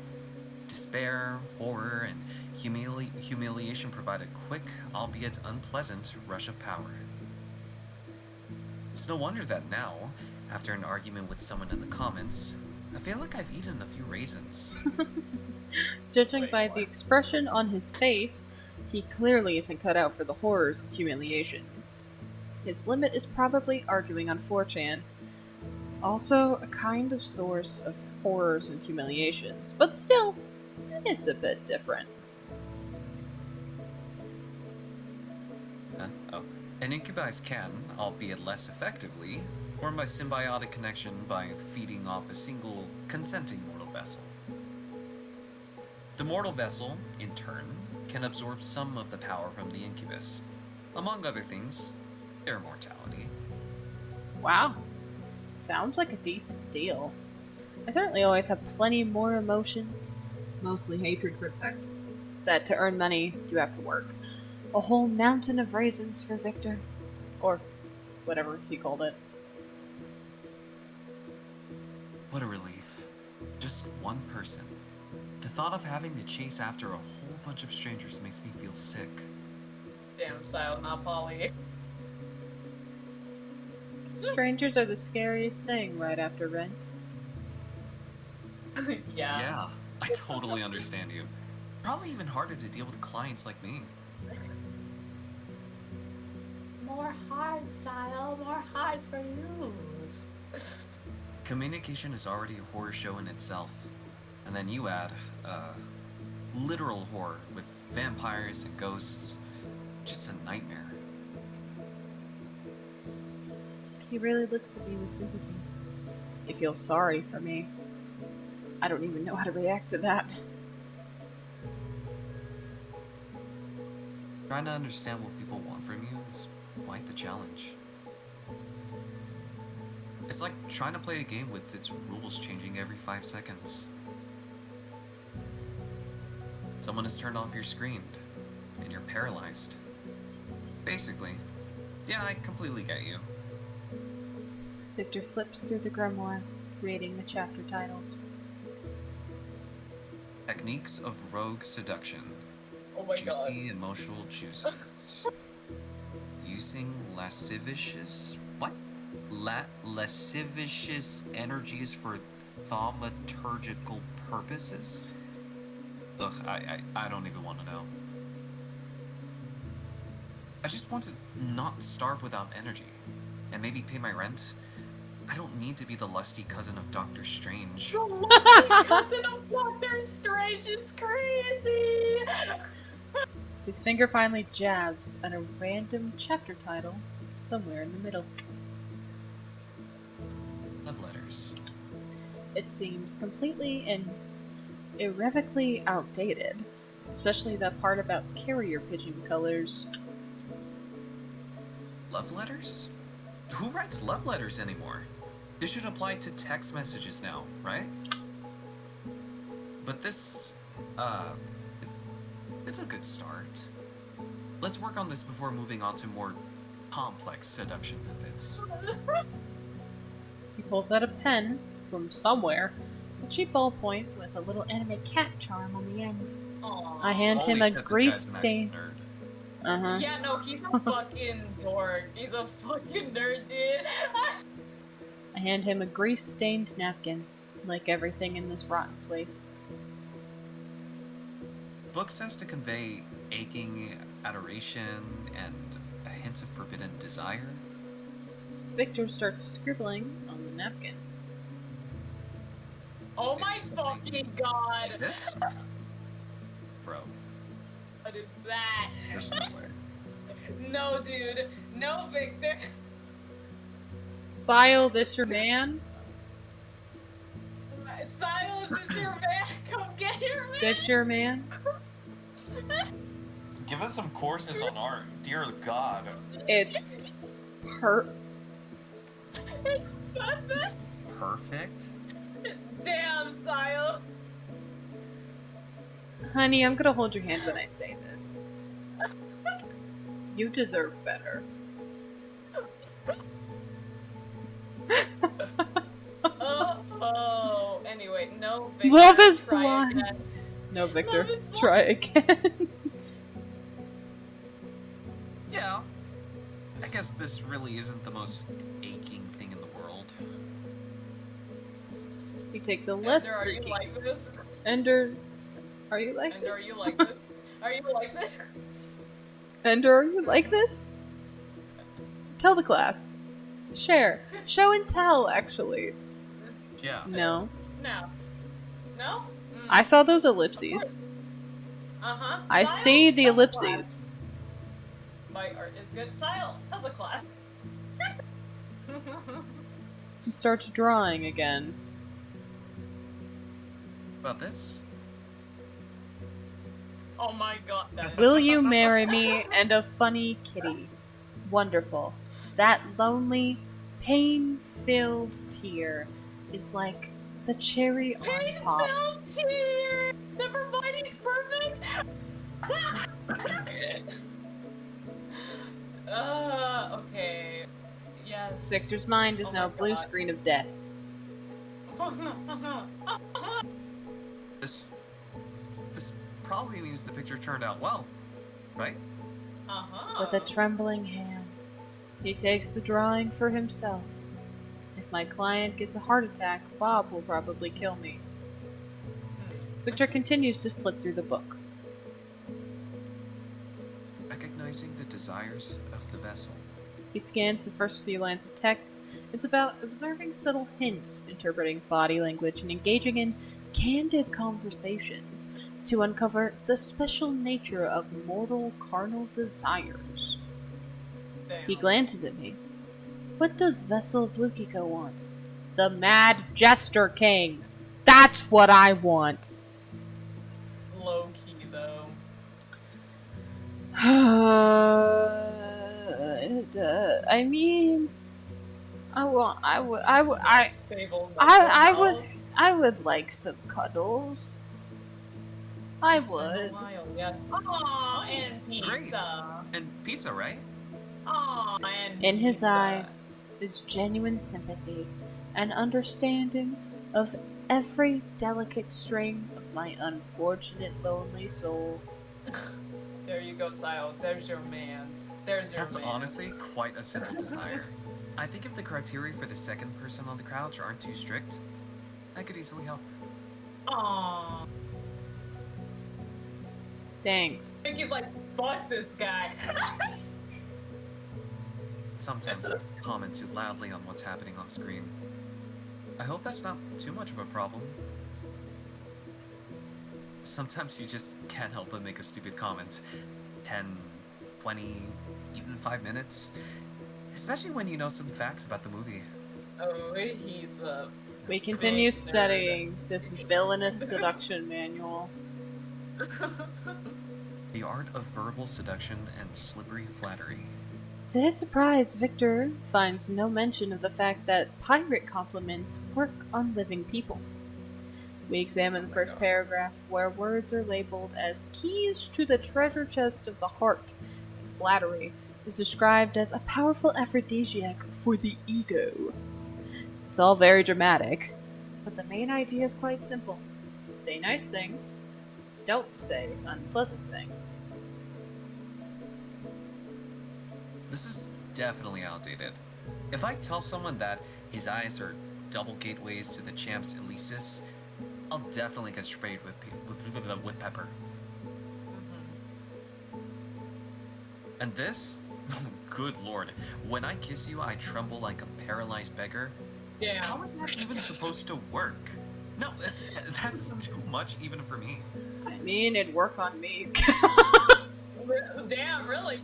Despair, horror, and humiliation provide a quick, albeit unpleasant, rush of power. It's no wonder that now, after an argument with someone in the comments, I feel like I've eaten a few raisins. Judging by the expression on his face, he clearly isn't cut out for the horrors and humiliations. His limit is probably arguing on 4chan. Also, a kind of source of horrors and humiliations, but still, it's a bit different. An incubus can, albeit less effectively, form a symbiotic connection by feeding off a single, consenting mortal vessel. The mortal vessel, in turn, can absorb some of the power from the incubus. Among other things, their mortality. Wow. Sounds like a decent deal. I certainly always have plenty more emotions. Mostly hatred for the fact that to earn money, you have to work. A whole mountain of raisins for Victor. Or whatever he called it. What a relief. Just one person. The thought of having to chase after a whole bunch of strangers makes me feel sick. Damn style, not Polly. Strangers are the scariest thing right after rent. Yeah. I totally understand you. Probably even harder to deal with clients like me. More hard style, more hearts for you. Communication is already a horror show in itself. And then you add, literal horror with vampires and ghosts. Just a nightmare. He really looks at me with sympathy. He feels sorry for me. I don't even know how to react to that. Trying to understand what people want from you is quite the challenge. It's like trying to play a game with its rules changing every 5 seconds. Someone has turned off your screen, and you're paralyzed. Basically. Yeah, I completely get you. Victor flips through the grimoire, reading the chapter titles. Techniques of Rogue Seduction. Oh my god. Juicy emotional juices. Using lascivious... What? Lascivious energies for thaumaturgical purposes? Ugh, I don't even want to know. I just want to not starve without energy. And maybe pay my rent. I don't need to be the lusty cousin of Doctor Strange. Cousin of Doctor Strange is crazy! His finger finally jabs at a random chapter title somewhere in the middle. Love letters. It seems completely and irrevocably outdated, especially that part about carrier pigeon colors. Love letters? Who writes love letters anymore? This should apply to text messages now, right? But this, it's a good start. Let's work on this before moving on to more complex seduction methods. He pulls out a pen from somewhere, a cheap ballpoint with a little anime cat charm on the end. Aw. I hand Holy him a shit, this grease guy's an actual stain. nerd. Yeah, no, he's a fucking dork. He's a fucking nerd, dude. I hand him a grease-stained napkin, like everything in this rotten place. Book says to convey aching adoration and a hint of forbidden desire. Victor starts scribbling on the napkin. Oh my Maybe something fucking god. like this? Bro, What is that? there's no way. No, dude. No, Victor. Sile, this your man? Silas is your man. Come get your man. This your man? Give us some courses on art, dear God. It's Perfect? Damn, Silas. Honey, I'm gonna hold your hand when I say this. You deserve better. Oh. Anyway, no, Victor. Love is try blind. again. No, Victor. Love is Try again. Yeah. I guess this really isn't the most aching thing in the world. He takes a less Ender, are you freaky. like this? Ender, are you like Ender, are this? you like this? Are you like this? Ender, are you like this? Tell the class. Share. Show and tell, actually. Yeah. No. No. No? I saw those ellipses. Uh-huh. I Silas, see the tell the ellipses. class. My art is good. Silas, tell the class. And starts drawing again. About this? Oh my god. That is Will you marry me and a funny kitty? Wonderful. That lonely, pain-filled tear is like the cherry on top. Pain-filled tear! Never mind, he's perfect! Okay. Yes. Victor's mind is Oh now a my blue God. screen of death. This probably means the picture turned out well, right? With a trembling hand, he takes the drawing for himself. If my client gets a heart attack, Bob will probably kill me. Victor continues to flip through the book. Recognizing the desires of the vessel. He scans the first few lines of text. It's about observing subtle hints, interpreting body language, and engaging in candid conversations to uncover the special nature of mortal carnal desires. Damn. He glances at me. What does Vessel Blukiko want? The Mad Jester King! That's what I want! Low key though. I mean, Stable I would like some cuddles. I would. Yes. Aw, and Great. pizza. And pizza, right? Aw, and In his pizza. eyes is genuine sympathy and understanding of every delicate string of my unfortunate lonely soul. There you go, Silas. There's your man's. There's your That's man. honestly quite a simple desire. I think if the criteria for the second person on the couch aren't too strict, I could easily help. Aw. Thanks. I think he's like, fuck this guy. Sometimes I comment too loudly on what's happening on screen. I hope that's not too much of a problem. Sometimes you just can't help but make a stupid comment. 10, 20, even 5 minutes. Especially when you know some facts about the movie. Oh, he's We continue Big nerd. studying this villainous seduction manual. The art of verbal seduction and slippery flattery. To his surprise, Victor finds no mention of the fact that pirate compliments work on living people. We examine the first paragraph, where words are labeled as keys to the treasure chest of the heart. Flattery is described as a powerful aphrodisiac for the ego. It's all very dramatic, but the main idea is quite simple. Say nice things, don't say unpleasant things. This is definitely outdated. If I tell someone that his eyes are double gateways to the champ's Elysis, I'll definitely get sprayed with pepper. And this? Good lord. When I kiss you, I tremble like a paralyzed beggar. Damn. How is that even supposed to work? No, that's too much even for me. I mean, it'd work on me. Damn, really?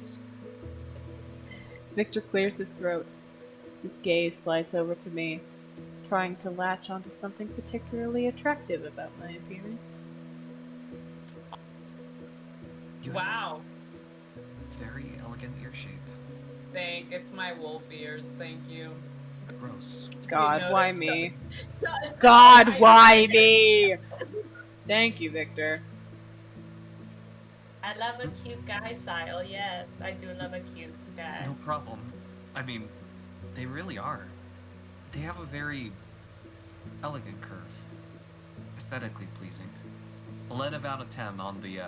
Victor clears his throat. His gaze slides over to me, trying to latch onto something particularly attractive about my appearance. You Wow. have very elegant ear shape. It's my wolf ears, thank you. Gross. God, why noticed. me? God, why me? Thank you, Victor. I love a cute guy style, yes. I do love a cute guy. No problem. I mean, they really are. They have a very elegant curve. Aesthetically pleasing. 11 out of 10 on the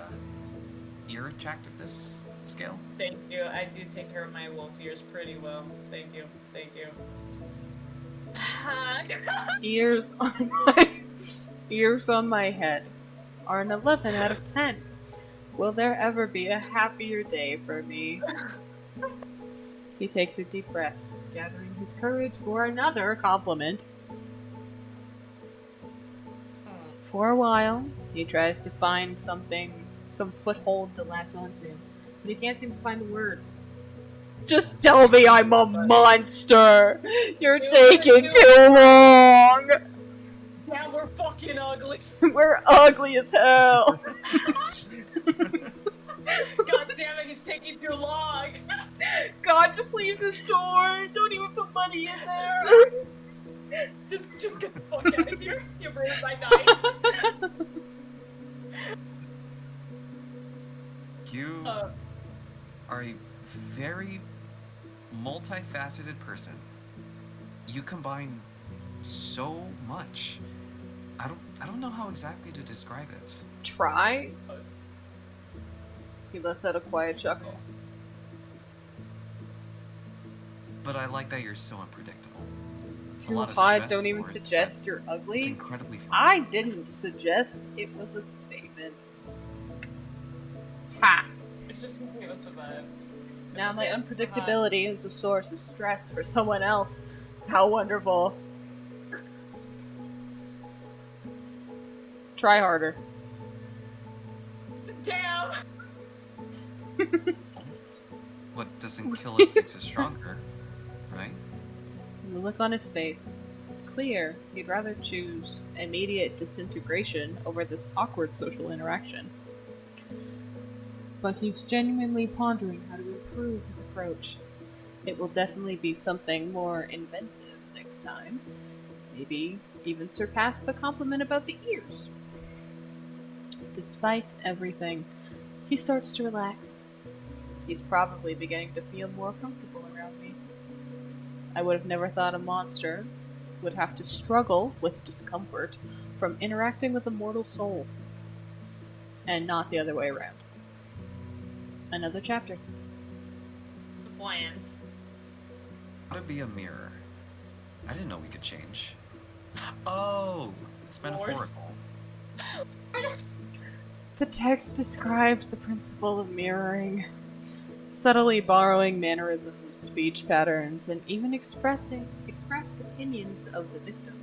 ear attractiveness scale. Thank you. I do take care of my wolf ears pretty well. Thank you. Thank you. Ears on my head are an 11 out of 10. Will there ever be a happier day for me? He takes a deep breath, gathering his courage for another compliment. For a while, he tries to find some foothold to latch onto, but he can't seem to find the words. Just tell me I'm a monster! You're taking too long! Damn, we're fucking ugly. We're ugly as hell! God damn it, he's taking too long. God, just leave the store! Don't even put money in there! Just get the fuck out of here. You ruined my night. You are a very multifaceted person. You combine so much. I don't know how exactly to describe it. Try? He lets out a quiet chuckle. But I like that you're so unpredictable. Too lot of hot, stress don't even for it, suggest you're It's ugly? incredibly fun. I didn't suggest, it was a statement. Ha! It's just gonna give us the vibes. Now my unpredictability is a source of stress for someone else. How wonderful. Try harder. Damn! What doesn't kill us makes us stronger, right? From the look on his face, it's clear he'd rather choose immediate disintegration over this awkward social interaction. But he's genuinely pondering how to improve his approach. It will definitely be something more inventive next time. Maybe even surpass the compliment about the ears. Despite everything, he starts to relax. He's probably beginning to feel more comfortable around me. I would have never thought a monster would have to struggle with discomfort from interacting with a mortal soul. And not the other way around. Another chapter. Plans. How to be a mirror. I didn't know we could change. Oh, it's metaphorical. The text describes the principle of mirroring, subtly borrowing mannerisms, speech patterns, and even expressed opinions of the victim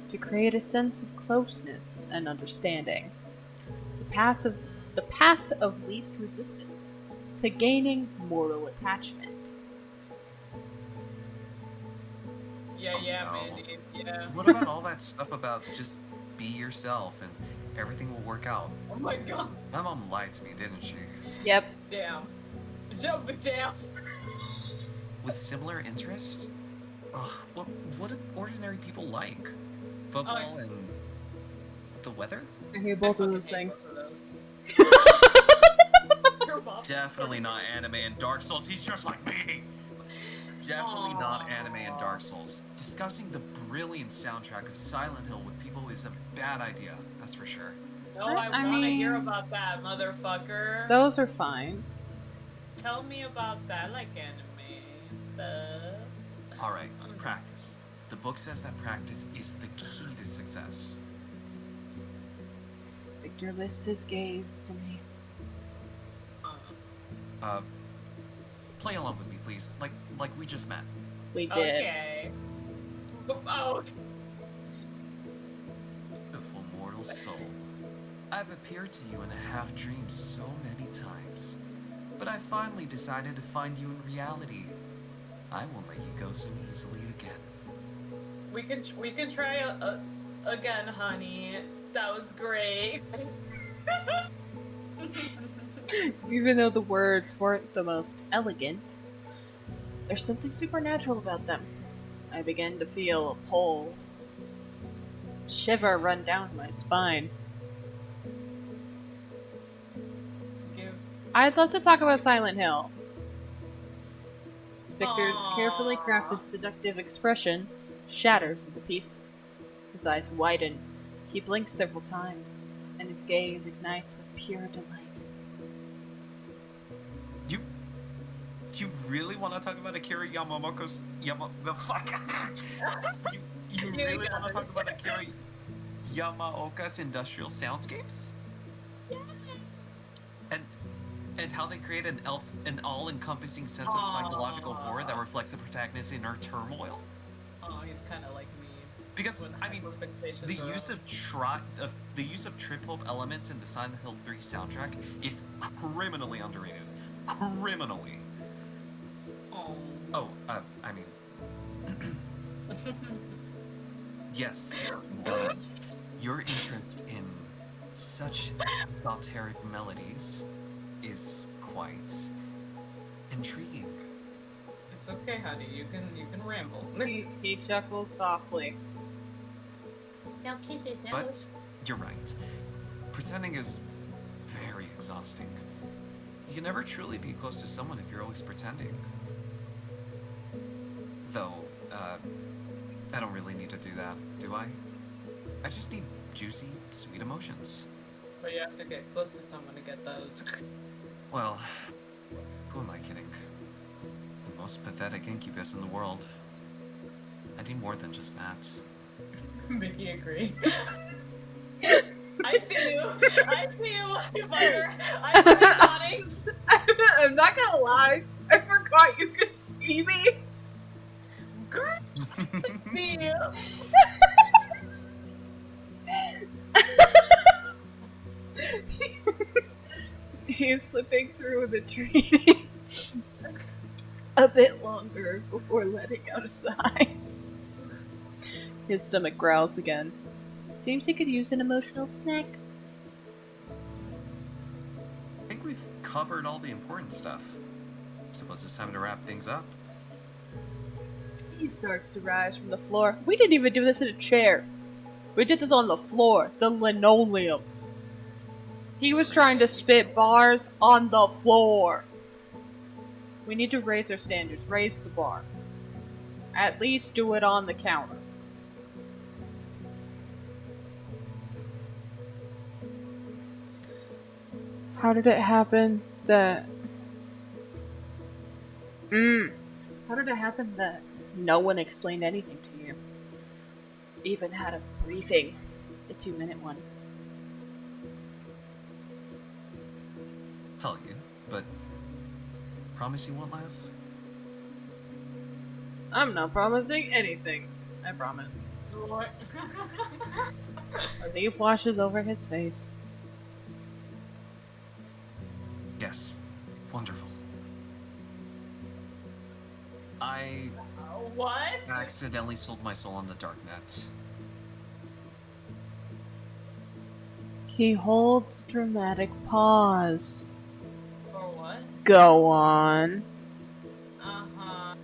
to create a sense of closeness and understanding. The path of least resistance to gaining mortal attachment. Yeah, no. man, dude, yeah. What about all that stuff about just be yourself and everything will work out? Oh my god. My mom lied to me, didn't she? Yep. Damn. Jump it down. With similar interests? Ugh, what do ordinary people like? Football and the weather? I hear both of those things. You're buff. Definitely not anime and Dark Souls. He's just like me. Definitely not anime and Dark Souls. Discussing the brilliant soundtrack of Silent Hill with people is a bad idea, that's for sure. No, I I want to hear mean- about that, motherfucker. Those are fine. Tell me about that, like anime and stuff. Alright, practice. The book says that practice is the key to success. Victor lifts his gaze to me. Play along with me, please. Like we just met. We did. Okay. Oh, Beautiful mortal soul. I've appeared to you in a half-dream so many times, but I finally decided to find you in reality. I won't let you go so easily again. we can try again, honey. That was great. Even though the words weren't the most elegant, there's something supernatural about them. I began to feel a pull, shiver run down my spine. I'd love to talk about Silent Hill. Victor's carefully crafted seductive expression shatters into pieces. His eyes widen. He blinks several times, and his gaze ignites with pure delight. You really want to talk about Akira Yamamoto's the fuck? you really want to talk about Akira Yamaoka's industrial soundscapes? Yeah. And how they create an all-encompassing sense of psychological horror that reflects the protagonist's inner turmoil? Oh, he's kind of like me. Because When I mean, hyperfixations the are use up. of trip hop elements in the Silent Hill 3 soundtrack is criminally underrated. Criminally. Oh. I mean, yes. Your interest in such esoteric melodies is quite intriguing. It's okay, honey. You can ramble. He chuckles softly. Now kiss his But you're right. Pretending is very exhausting. You can never truly be close to someone if you're always pretending. Though, I don't really need to do that, do I? I just need juicy, sweet emotions. But you have to get close to someone to get those. Well, who am I kidding? The most pathetic incubus in the world. I need more than just that. Mickey agree. I see you, mother. I'm nodding. I'm not gonna lie, I forgot you could see me. Girl, see you. He's flipping through the tree a bit longer before letting out a sigh. His stomach growls again. Seems he could use an emotional snack. I think we've covered all the important stuff. Suppose it's time to wrap things up. He starts to rise from the floor. We didn't even do this in a chair. We did this on the floor, the linoleum. He was trying to spit bars on the floor. We need to raise our standards, raise the bar. At least do it on the counter. How did it happen that... How did it happen that no one explained anything to you? Even had a briefing. The 2-minute one. Tell you, but promise you won't laugh? I'm not promising anything. I promise. What? A leaf washes over his face. Yes. Wonderful. I What? accidentally sold my soul on the darknet. He holds a dramatic pause. For what? Go on. Uh-huh.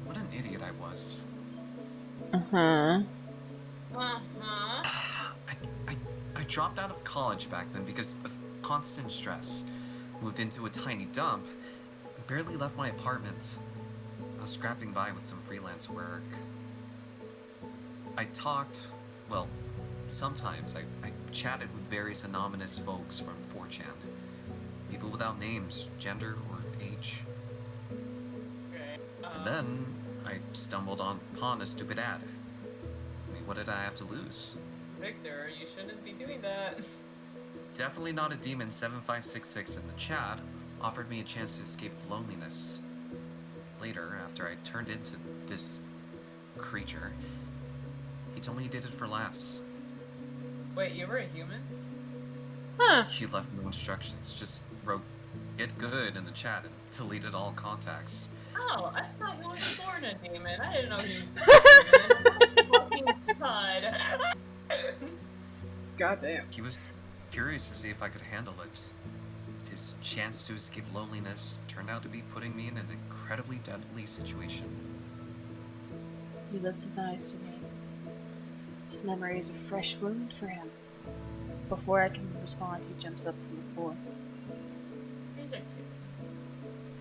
What an idiot I was. Uh-huh. Uh-huh. I dropped out of college back then because constant stress. Moved into a tiny dump. Barely left my apartment. I was scrapping by with some freelance work. I talked, well, sometimes I chatted with various anonymous folks from 4chan. People without names, gender, or age. Okay. And then I stumbled upon a stupid ad. I mean, what did I have to lose? Victor, you shouldn't be doing that. Definitely not a demon 7566 in the chat offered me a chance to escape loneliness. Later, after I turned into this creature, he told me he did it for laughs. Wait, you were a human? Huh. He left no instructions, just wrote "get good" in the chat and deleted all contacts. Oh, I thought he was born a demon. I didn't know he was a demon. Fucking God. Goddamn. He was curious to see if I could handle it. His chance to escape loneliness turned out to be putting me in an incredibly deadly situation. He lifts his eyes to me. This memory is a fresh wound for him. Before I can respond, he jumps up from the floor.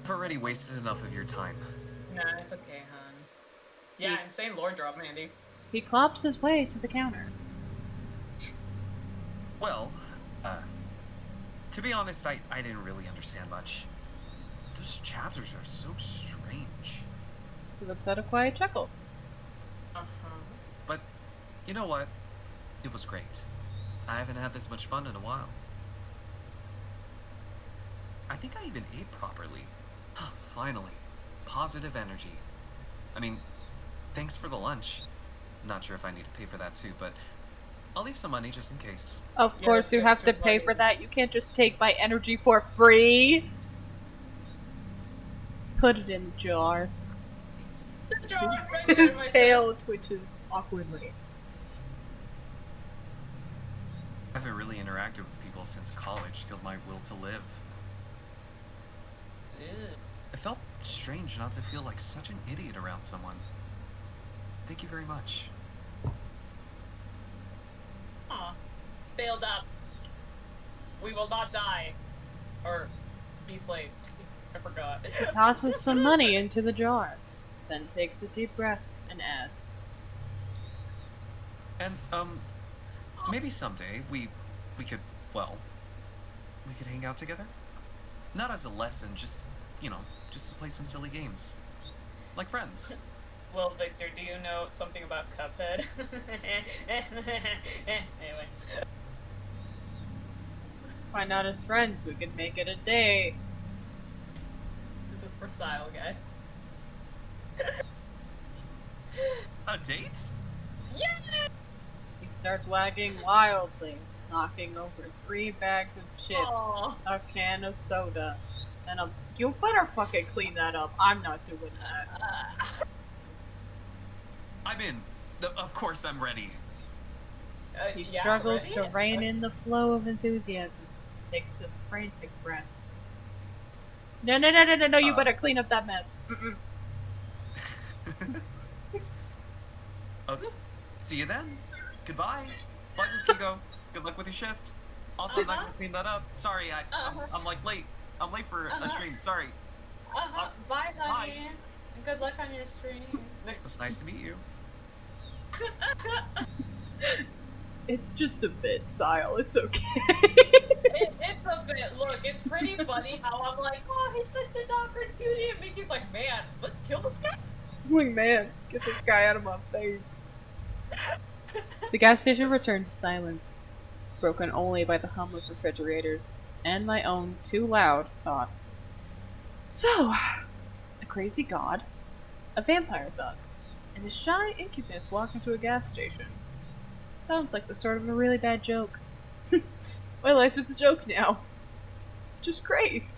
I've already wasted enough of your time. Nah, it's okay, hon. Yeah, insane lore drop, Mandy. He clops his way to the counter. Well, to be honest, I didn't really understand much. Those chapters are so strange. He lets out a quiet chuckle. Uh-huh. But, you know what? It was great. I haven't had this much fun in a while. I think I even ate properly. Finally. Positive energy. I mean, thanks for the lunch. Not sure if I need to pay for that too, but I'll leave some money just in case. Of Yeah, course, you that's have to your pay money. for that. You can't just take my energy for free. Put it in the jar. The jar right there, His my tail twitches awkwardly. I haven't really interacted with people since college killed my will to live. Ew. It felt strange not to feel like such an idiot around someone. Thank you very much. Aw. Failed up. We will not die. Or be slaves. I forgot. He tosses some money into the jar, then takes a deep breath and adds, And, maybe someday we could, well, we could hang out together? Not as a lesson, just, just to play some silly games. Like friends. Well, Victor, do you know something about Cuphead? Anyway. why not as friends? We could make it a day. This is for style, guys. A date? Yeah! He starts wagging wildly, knocking over 3 bags of chips, Aw. a can of soda, and you better fucking clean that up. I'm not doing that. I'm in. Of course I'm ready. He Yeah, struggles ready? to rein in the flow of enthusiasm, takes a frantic breath. No, you better clean up that mess. Mm-mm. See you then. Goodbye. Bye, Kiko. Good luck with your shift. Also, I'm not gonna clean that up. Sorry, I'm like late. I'm late for a stream. Sorry. Bye, honey. Good luck on your stream. It's nice to meet you. It's just a bit, Sile. It's okay. It's a bit. Look, it's pretty funny how I'm like, oh, he's such an awkward cutie, and Mickey's like, man, let's kill this guy. I'm like, man, get this guy out of my face. The gas station returned to silence, broken only by the hum of refrigerators and my own too loud thoughts. So, a crazy god, a vampire thug, and a shy incubus walk into a gas station. Sounds like the start of a really bad joke. My life is a joke now. Just great.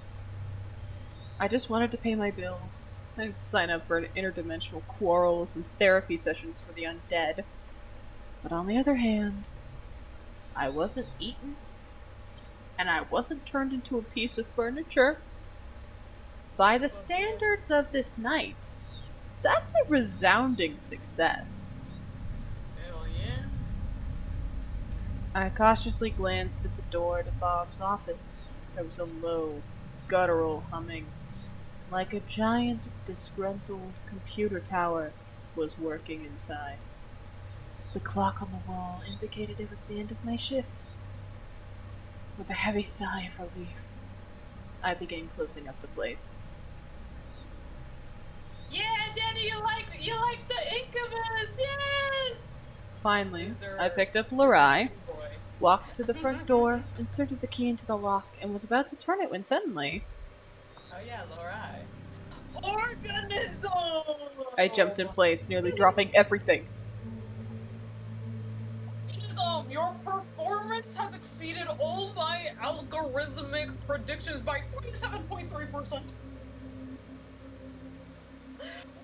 I just wanted to pay my bills. I didn't sign up for interdimensional quarrels and therapy sessions for the undead. But on the other hand, I wasn't eaten, and I wasn't turned into a piece of furniture. By the standards of this night, that's a resounding success. Hell yeah. I cautiously glanced at the door to Bob's office. There was a low, guttural humming, like a giant, disgruntled computer tower was working inside. The clock on the wall indicated it was the end of my shift. With a heavy sigh of relief, I began closing up the place. Yeah, Danny, you like the Incubus, yes! Finally, Loser. I picked up Larai, Boy. walked to the front door, inserted the key into the lock, and was about to turn it when suddenly Oh yeah, Laura. Organism! I jumped in place, nearly dropping everything. Your performance has exceeded all my algorithmic predictions by 47.3%.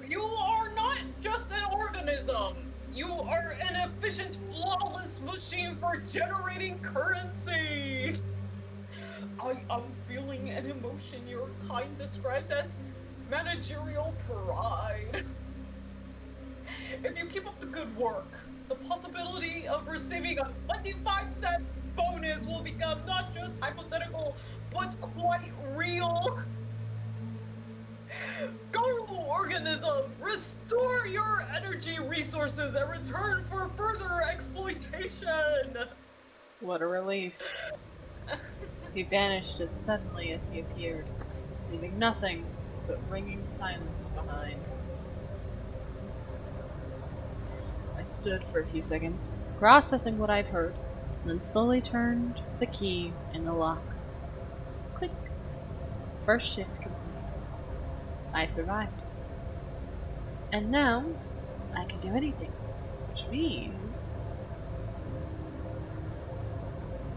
You are not just an organism. You are an efficient, flawless machine for generating currency. I am feeling an emotion your kind describes as managerial pride. If you keep up the good work, the possibility of receiving a 25-cent bonus will become not just hypothetical, but quite real. Go, organism! Restore your energy resources and return for further exploitation! What a relief. He vanished as suddenly as he appeared, leaving nothing but ringing silence behind. I stood for a few seconds, processing what I'd heard, then slowly turned the key in the lock. Click. First shift complete. I survived. And now, I can do anything, which means...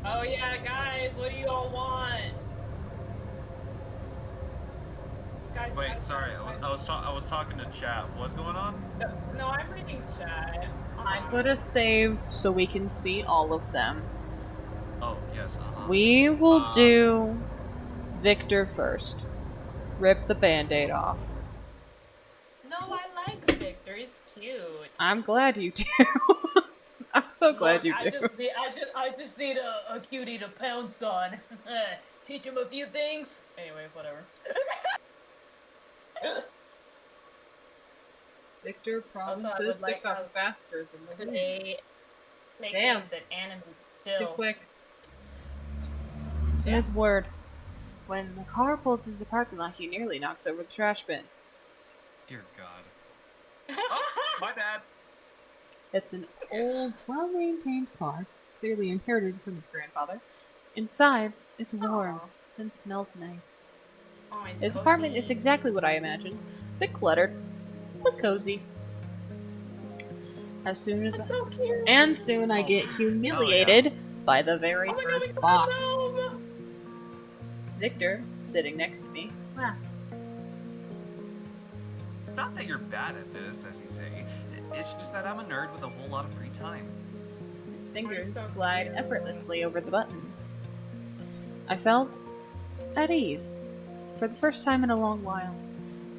Oh yeah, guys, what do you all want? Guys, Wait, sorry, I was talking to chat. What's going on? No, I'm reading chat. I put a save so we can see all of them. Oh, yes, We will do Victor first. Rip the band-aid off. No, I like Victor. He's cute. I'm glad you do. I'm so glad you do. I just need a cutie to pounce on. Teach him a few things. Anyway, whatever. Victor promises to come faster than the wind. Today, make Damn. things an anime Too chill. quick. To his word. When the car pulls into the parking lot, he nearly knocks over the trash bin. Dear God. Oh, my bad. It's an old, well-maintained car, clearly inherited from his grandfather. Inside, it's warm and smells nice. Oh, it's His cozy. apartment is exactly what I imagined. Bit cluttered, but cozy. As soon as so cute. and soon I get humiliated by the very first boss. Victor, sitting next to me, laughs. It's not that you're bad at this, as you say. It's just that I'm a nerd with a whole lot of free time. His fingers glide effortlessly over the buttons. I felt at ease for the first time in a long while.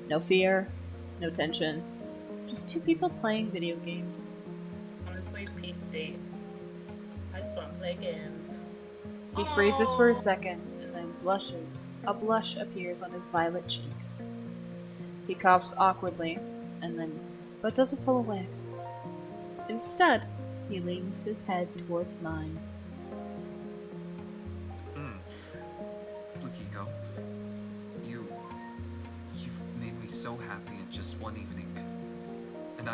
No fear, no tension, just two people playing video games. Honestly, peak date. I just want to play games. He freezes for a second, and then a blush appears on his violet cheeks. He coughs awkwardly, but doesn't pull away. Instead, he leans his head towards mine. Blue Kiko, you've made me so happy in just one evening. And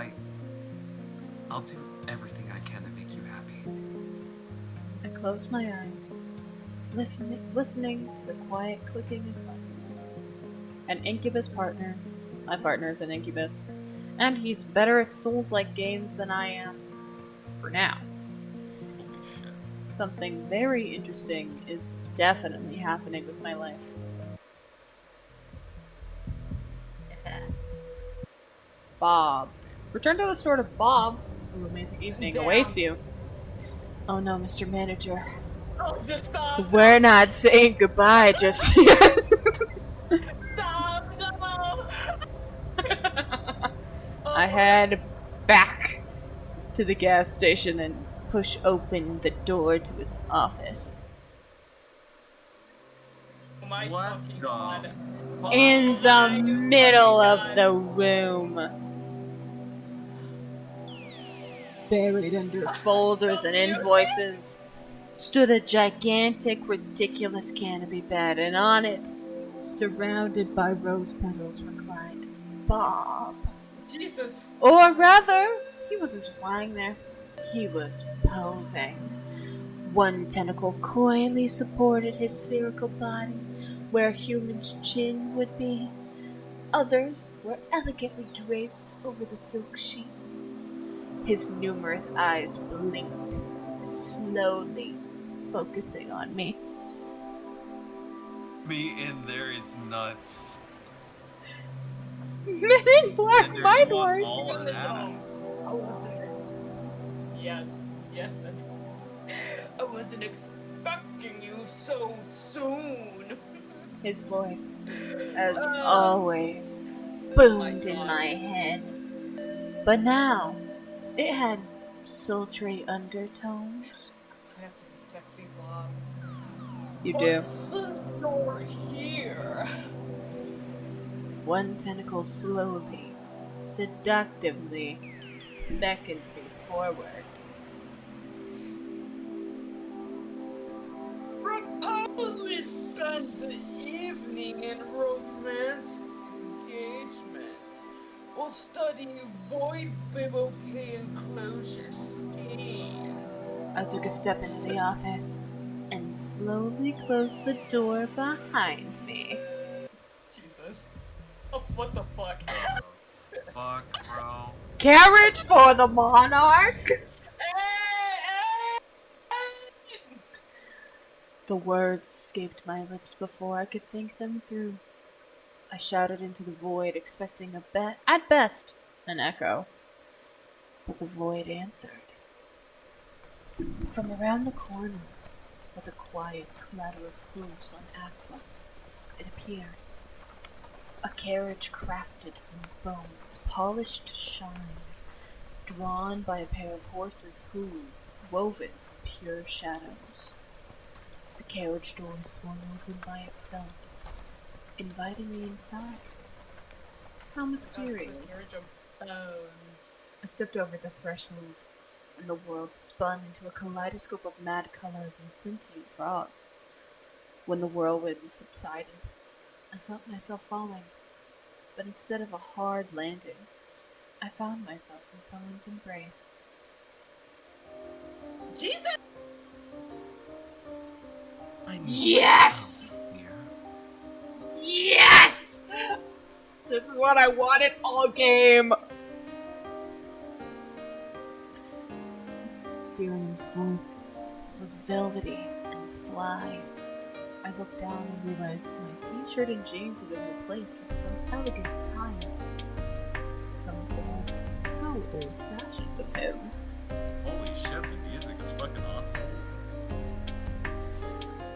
I'll do everything I can to make you happy. I close my eyes, listening to the quiet clicking of buttons. An Incubus partner. My partner is an Incubus. And he's better at Souls-like games than I am. For now. Holy shit. Something very interesting is definitely happening with my life. Bob. Return to the store to Bob. A romantic evening awaits you. Oh no, Mr. Manager. Oh, just stop! We're not saying goodbye just yet. Stop! No! I head back to the gas station and push open the door to his office. Oh my What fucking the god. fuck? In the my middle fucking of God. the room, buried under folders and invoices, stood a gigantic, ridiculous canopy bed, and on it, surrounded by rose petals, reclined Bob. Jesus. Or rather, he wasn't just lying there, he was posing. One tentacle coyly supported his spherical body where a human's chin would be. Others were elegantly draped over the silk sheets. His numerous eyes blinked, slowly focusing on me. Me in there is nuts. Men in Black Ender, Mind you want Wars. all of that? I wasn't Yes. Yes. I wasn't expecting you so soon. His voice, as Oh always, my boomed in God. my head. But now, it had sultry undertones. I have to be sexy, Bob. You But do. since you're here, One tentacle slowly, seductively beckoned me forward. propose we spend the evening in romantic engagement. We'll study void bibokay enclosure schemes. I took a step into the office and slowly closed the door behind me. Jesus. Oh, what the fuck? Fuck, bro. Carriage for the monarch! The words escaped my lips before I could think them through. I shouted into the void, expecting at best, an echo. But the void answered. From around the corner, with a quiet clatter of hooves on asphalt, it appeared. A carriage crafted from bones, polished to shine, drawn by a pair of horses woven from pure shadows. The carriage door swung open by itself, inviting me inside. How mysterious. I stepped over the threshold, and the world spun into a kaleidoscope of mad colors and sentient frogs. When the whirlwind subsided, I felt myself falling, but instead of a hard landing, I found myself in someone's embrace. Jesus! Yes! Yes! This is what I wanted all game! Darian's voice was velvety and sly. I looked down and realized my t-shirt and jeans had been replaced with some elegant attire. How old-fashioned of him. Holy shit, the music is fucking awesome.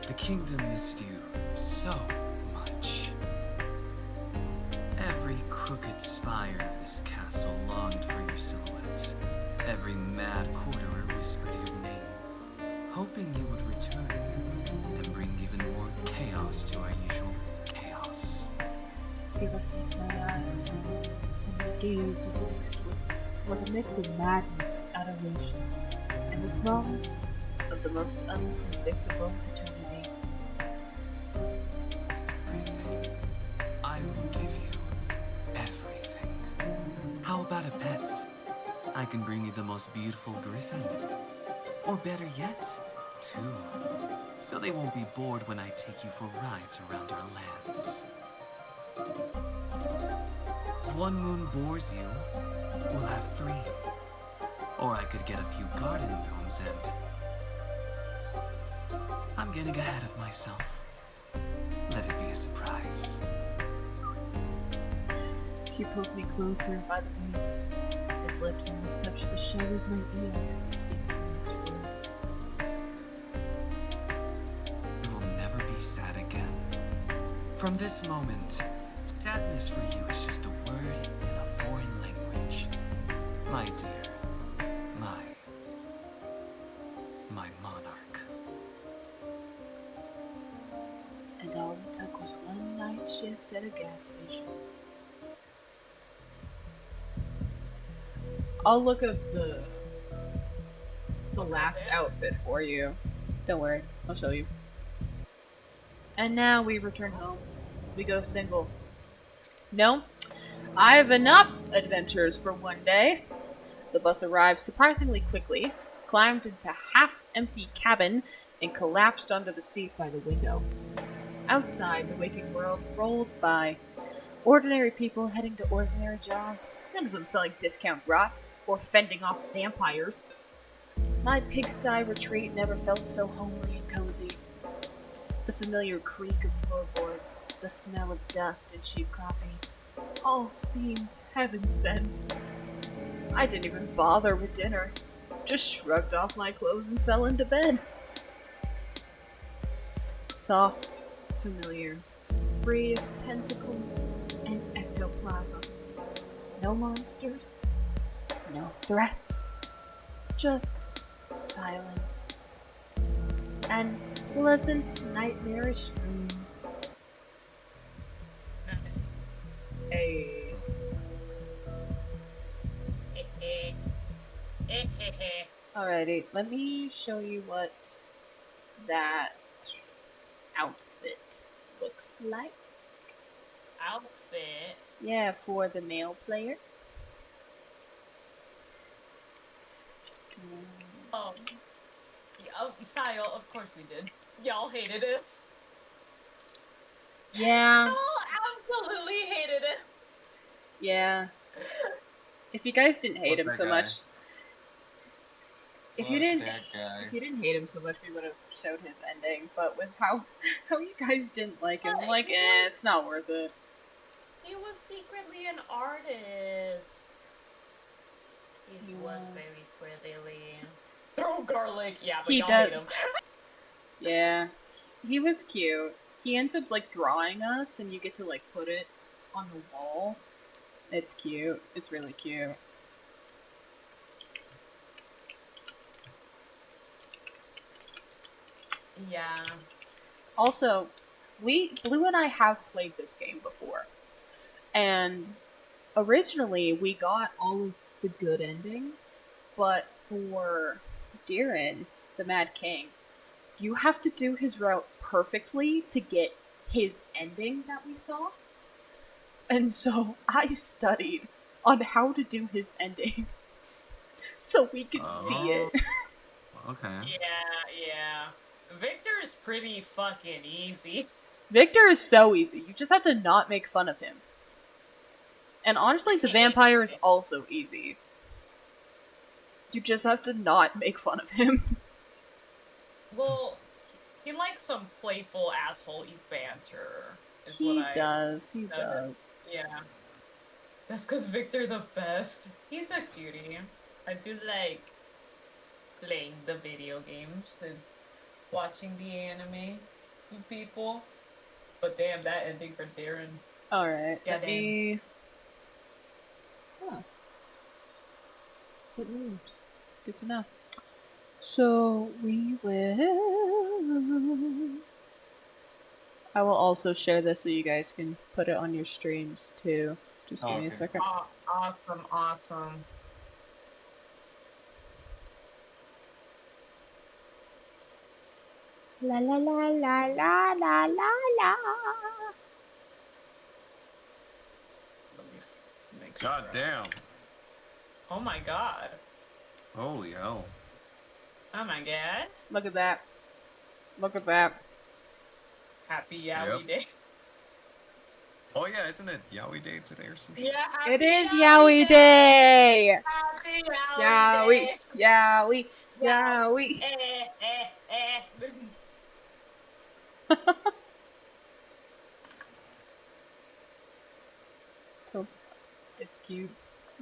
The kingdom missed you so much. Every crooked spire of this castle longed for your silhouette. Every mad quarterer whispered your name, hoping you would return and bring even more chaos to our usual chaos. He looked into my eyes, and his gaze was a mix of madness, adoration, and the promise of the most unpredictable eternity. Everything. I will give you everything. How about a pet? I can bring you the most beautiful griffin. Or better yet, two. So they won't be bored when I take you for rides around our lands. If one moon bores you, we'll have three. Or I could get a few garden gnomes and... I'm getting ahead of myself. Let it be a surprise. He pulled me closer by the waist. His lips almost touched the shell of my ear as he speaks the next words. You will never be sad again. From this moment, sadness for you is just a word in a foreign language. My dear, my And all it took was one night shift at a gas station. I'll look up the last outfit for you. Don't worry, I'll show you. And now we return home. We go single. No, I have enough adventures for one day. The bus arrived surprisingly quickly, climbed into half-empty cabin, and collapsed onto the seat by the window. Outside, the waking world rolled by. Ordinary people heading to ordinary jobs, none of them selling discount rot or fending off vampires. My pigsty retreat never felt so homely and cozy. The familiar creak of floorboards, the smell of dust and cheap coffee, all seemed heaven sent. I didn't even bother with dinner, just shrugged off my clothes and fell into bed. Soft, familiar, free of tentacles and ectoplasm. No monsters, no threats, just silence. And pleasant nightmarish dreams. Nice. Hey. Alrighty, let me show you what that outfit looks like. Outfit. Yeah, for the male player. Oh. Yeah, oh, Sile, of course we did. Y'all hated it. Yeah, Y'all absolutely hated it. yeah. If you guys didn't hate Fuck him that so guy. much, if you Fuck didn't, that guy. if you didn't hate him so much, we would have showed his ending. But with how you guys didn't like him, I'm like, it's not worth it. He was secretly an artist. He was was. very prettily. Throw garlic. Yeah, but He y'all does- hate him. Yeah, he was cute. He ends up like drawing us, and you get to like put it on the wall. It's cute. It's really cute. Yeah. Also, Blue and I have played this game before, and originally we got all of the good endings, but for Diren, the Mad King, you have to do his route perfectly to get his ending that we saw. And so I studied on how to do his ending so we could see it. Okay. Yeah. Victor is pretty fucking easy. Victor is so easy. You just have to not make fun of him. And honestly, the vampire is also easy. You just have to not make fun of him. Well, he likes some playful asshole-y banter. Is He what I does. He noticed. does. Yeah. That's because Victor the best. He's a cutie. I do like playing the video games and watching the anime with people. But damn, that ending for Darren. Alright, let Goddamn. me... Oh. It moved. Good to know. So, we will... I will also share this so you guys can put it on your streams, too. Just give me a Okay. second. Awesome. La la la la la la la la. Let me make God sure. damn. Oh my god. Holy hell. Oh my god. Look at that. Look at that. Happy Yowie Yep. Day. Oh yeah, isn't it Yowie Day today or some shit? Yeah, happy It is Yowie Day! Happy Yowie! Day. Yowie! Yowie! So, it's cute.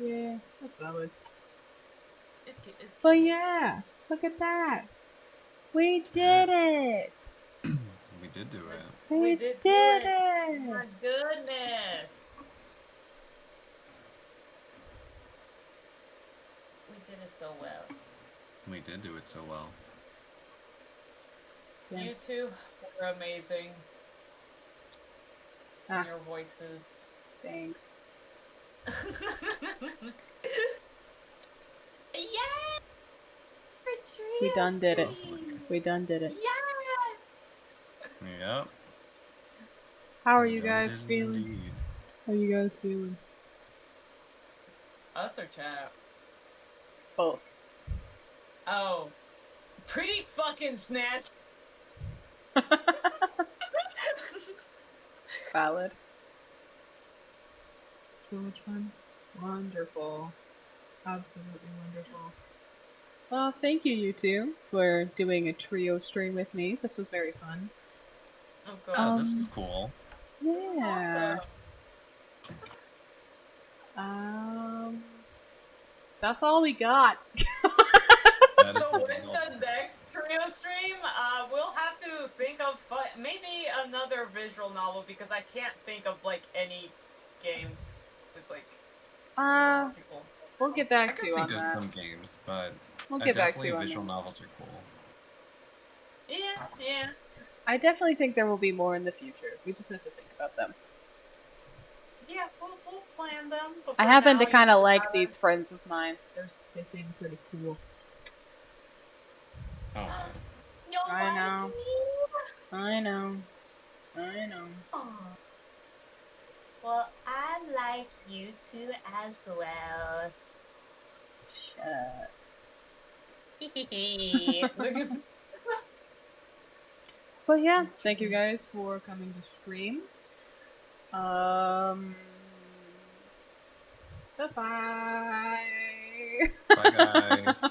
Yeah, that's valid. It's cute. But yeah, look at that. We did it! We did do it. We did did do it. it! My goodness. We did it so well. We did do it so well. Damn. You two were amazing. in your voices. Thanks. Yeah! We done did it. Hopefully. We done did it. Yes! Yep. How are you Done guys did feeling? indeed. How are you guys feeling? Us or chat? Both. Oh. Pretty fucking snatched. Valid. So much fun. Wonderful. Absolutely wonderful. Well, thank you, you two, for doing a trio stream with me. This was very fun. Oh god. Oh, this is cool. Yeah. Awesome. That's all we got. That is So with indeed all. the next trio stream, we'll have to think of maybe another visual novel because I can't think of like any games with like people. We'll get I back to can you on think of that. some games, but We'll get back to definitely you on visual that. novels are cool. Yeah. I definitely think there will be more in the future. We just have to think about them. Yeah, we'll plan them. But I for happen now, to kind of you like gotta- these friends of mine. They seem pretty cool. Oh. You I like know. me? I know. I know. Aw. Well, I like you too as well. Shucks. Look. But yeah, thank you guys for coming to stream. Bye-bye. Bye, guys.